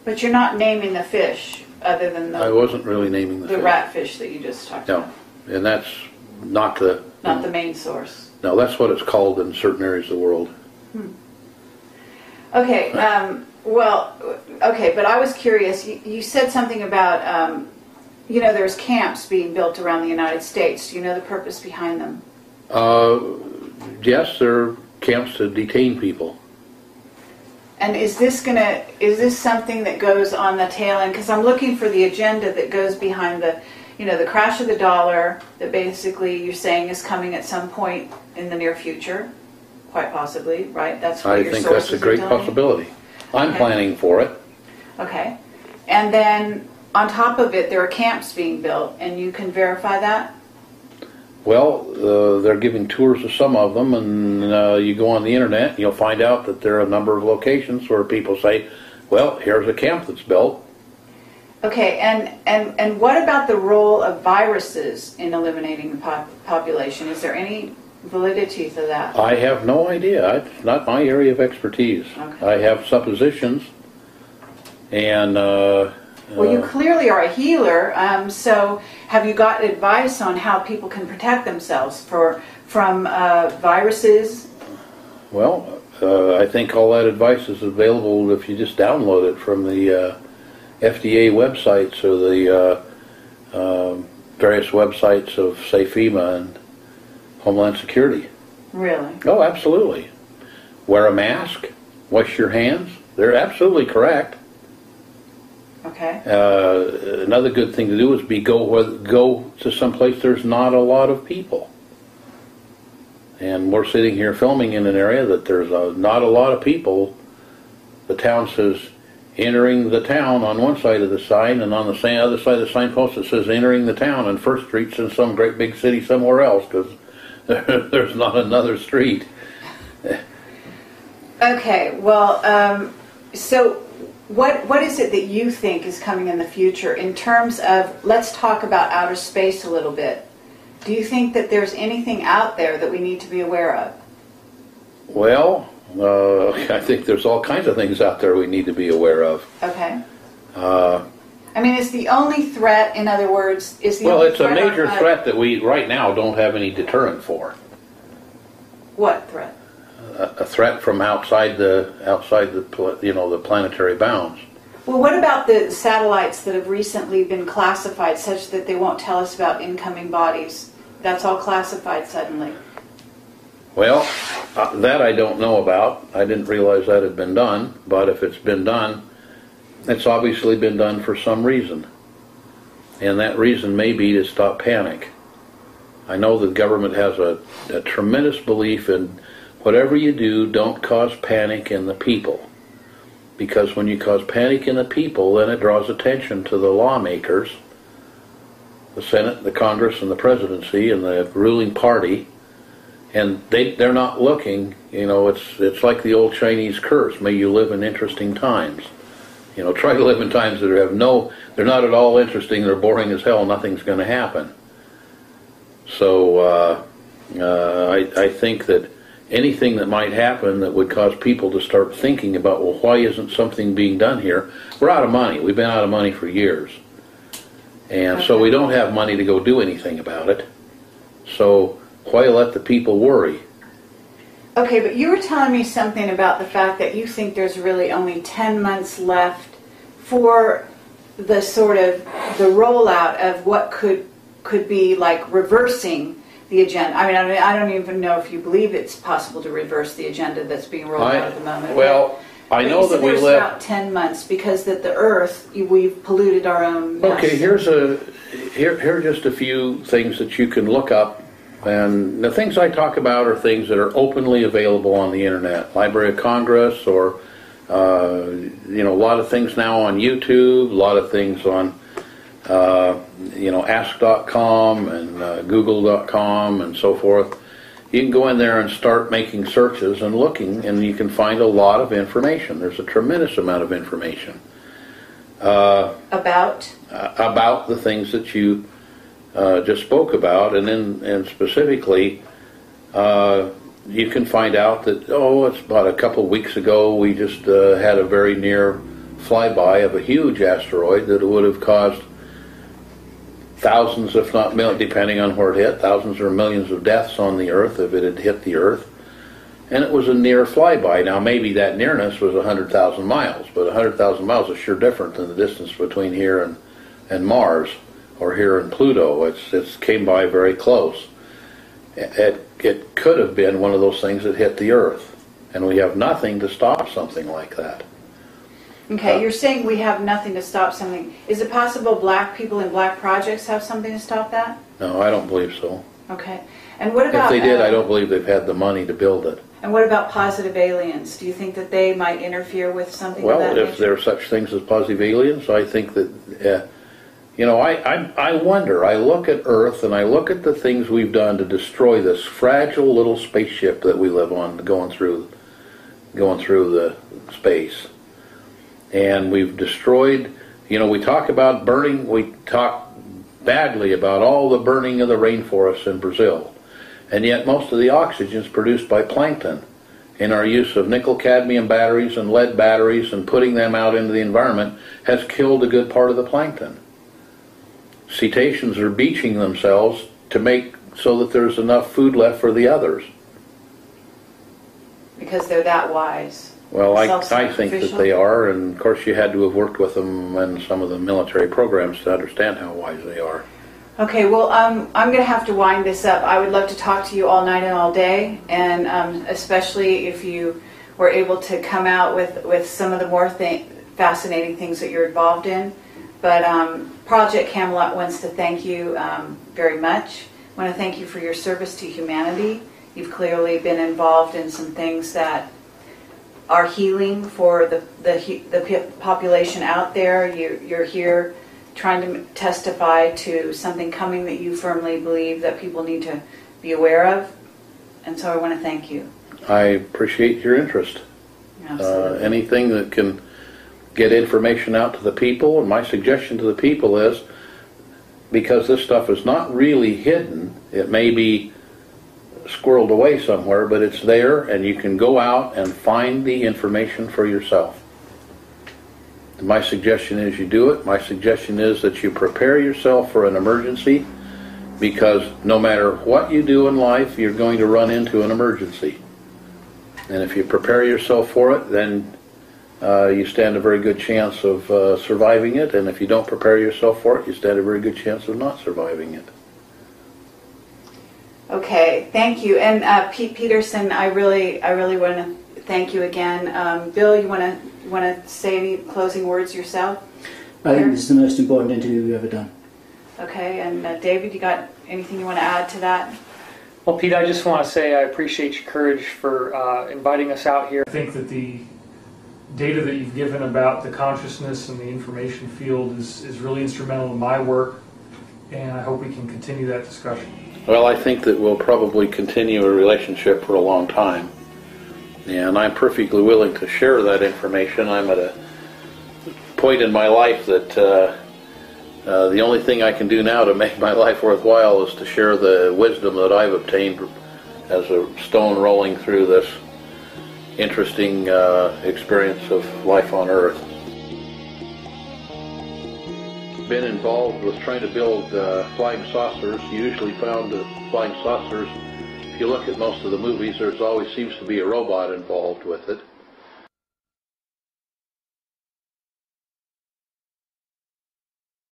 But you're not naming the fish other than I wasn't really naming the fish. ratfish that you just talked about. No, and that's not the main source. No, that's what it's called in certain areas of the world. Okay. But I was curious. You said something about there's camps being built around the United States. Do you know the purpose behind them? Yes, they're camps to detain people. And is this something that goes on the tail end? Because I'm looking for the agenda that goes behind the crash of the dollar that basically you're saying is coming at some point in the near future, quite possibly, right? That's what your I think sources that's a great are telling possibility. I'm planning for it. Okay. And then on top of it, there are camps being built, and you can verify that? Well, they're giving tours of some of them, and you go on the internet and you'll find out that there are a number of locations where people say, well, here's a camp that's built. Okay, and what about the role of viruses in eliminating the population? Is there any validity to that? I have no idea. It's not my area of expertise. Okay. I have suppositions, and well, you clearly are a healer, so have you got advice on how people can protect themselves from viruses? Well, I think all that advice is available if you just download it from the FDA websites or the various websites of, say, FEMA and Homeland Security. Really? Oh, absolutely. Wear a mask, wash your hands. They're absolutely correct. Okay. Another good thing to do is go to some place there's not a lot of people. And we're sitting here filming in an area that there's not a lot of people. The town says entering the town on one side of the sign, and on the other side of the signpost it says entering the town, and First Street's in some great big city somewhere else because there's not another street. Okay, well, so what is it that you think is coming in the future in terms of, let's talk about outer space a little bit. Do you think that there's anything out there that we need to be aware of? Well, I think there's all kinds of things out there we need to be aware of. Okay. I mean, is the only threat, in other words, is the well, only it's a threat major on, threat that we right now don't have any deterrent for. What threat? A threat from outside the the planetary bounds. Well, what about the satellites that have recently been classified such that they won't tell us about incoming bodies? That's all classified suddenly. Well, that I don't know about. I didn't realize that had been done, but if it's been done, it's obviously been done for some reason. And that reason may be to stop panic. I know the government has a tremendous belief in whatever you do, don't cause panic in the people. Because when you cause panic in the people, then it draws attention to the lawmakers, the Senate, the Congress, and the presidency, and the ruling party. And they're not looking, it's like the old Chinese curse, may you live in interesting times. Try to live in times that they're not at all interesting, they're boring as hell, nothing's going to happen. So I think that anything that might happen that would cause people to start thinking about, well, why isn't something being done here? We're out of money. We've been out of money for years. And so we don't have money to go do anything about it. So why let the people worry? Okay, but you were telling me something about the fact that you think there's really only 10 months left for the sort of the rollout of what could be like reversing the agenda. I don't even know if you believe it's possible to reverse the agenda that's being rolled out at the moment. Well, I know that we there's live about 10 months because that the Earth, we've polluted our own mess. Okay, here are just a few things that you can look up. And the things I talk about are things that are openly available on the internet. Library of Congress, or a lot of things now on YouTube, a lot of things on ask.com and google.com and so forth. You can go in there and start making searches and looking, and you can find a lot of information. There's a tremendous amount of information about the things that you just spoke about, and specifically you can find out that it's about a couple of weeks ago we just had a very near flyby of a huge asteroid that would have caused thousands, if not millions, depending on where it hit, thousands or millions of deaths on the Earth if it had hit the Earth. And it was a near flyby. Now, maybe that nearness was 100,000 miles, but 100,000 miles is sure different than the distance between here and Mars, or here in Pluto. It's came by very close. It could have been one of those things that hit the Earth, and we have nothing to stop something like that. Okay, you're saying we have nothing to stop something. Is it possible black people in black projects have something to stop that? No, I don't believe so. Okay. And what about... If they did, I don't believe they've had the money to build it. And what about positive aliens? Do you think that they might interfere with something of that nature? Well, if there are such things as positive aliens, I think that You know, I wonder, I look at Earth and I look at the things we've done to destroy this fragile little spaceship that we live on, going through the space. And we've destroyed, you know, we talk about burning, we talk badly about all the burning of the rainforests in Brazil. And yet most of the oxygen is produced by plankton. In our use of nickel-cadmium batteries and lead batteries and putting them out into the environment has killed a good part of the plankton. Cetaceans are beaching themselves to make so that there's enough food left for the others. Because they're that wise. Well, I think that they are, and of course you had to have worked with them in some of the military programs to understand how wise they are. Okay, well, I'm going to have to wind this up. I would love to talk to you all night and all day, and especially if you were able to come out with some of the more fascinating things that you're involved in. But Project Camelot wants to thank you very much. I want to thank you for your service to humanity. You've clearly been involved in some things that are healing for the population out there. You're here trying to testify to something coming that you firmly believe that people need to be aware of. And so I want to thank you. I appreciate your interest. Anything that can get information out to the people, and my suggestion to the people is, because this stuff is not really hidden, it may be squirreled away somewhere, but it's there and you can go out and find the information for yourself. My suggestion is you do it. My suggestion is that you prepare yourself for an emergency, because no matter what you do in life, you're going to run into an emergency. And if you prepare yourself for it, then you stand a very good chance of surviving it, and if you don't prepare yourself for it, you stand a very good chance of not surviving it. Okay, thank you. And Pete Pitterson, I really want to thank you again. Bill, you want to say any closing words yourself? I think this is the most important interview we've ever done. Okay, and David, you got anything you want to add to that? Well, Pete, I just want to say I appreciate your courage for inviting us out here. I think that the data that you've given about the consciousness and the information field is really instrumental in my work, and I hope we can continue that discussion. Well, I think that we'll probably continue a relationship for a long time, and I'm perfectly willing to share that information. I'm at a point in my life that the only thing I can do now to make my life worthwhile is to share the wisdom that I've obtained as a stone rolling through this interesting experience of life on Earth. Been involved with trying to build flying saucers. You usually found that flying saucers, if you look at most of the movies, there's always seems to be a robot involved with it.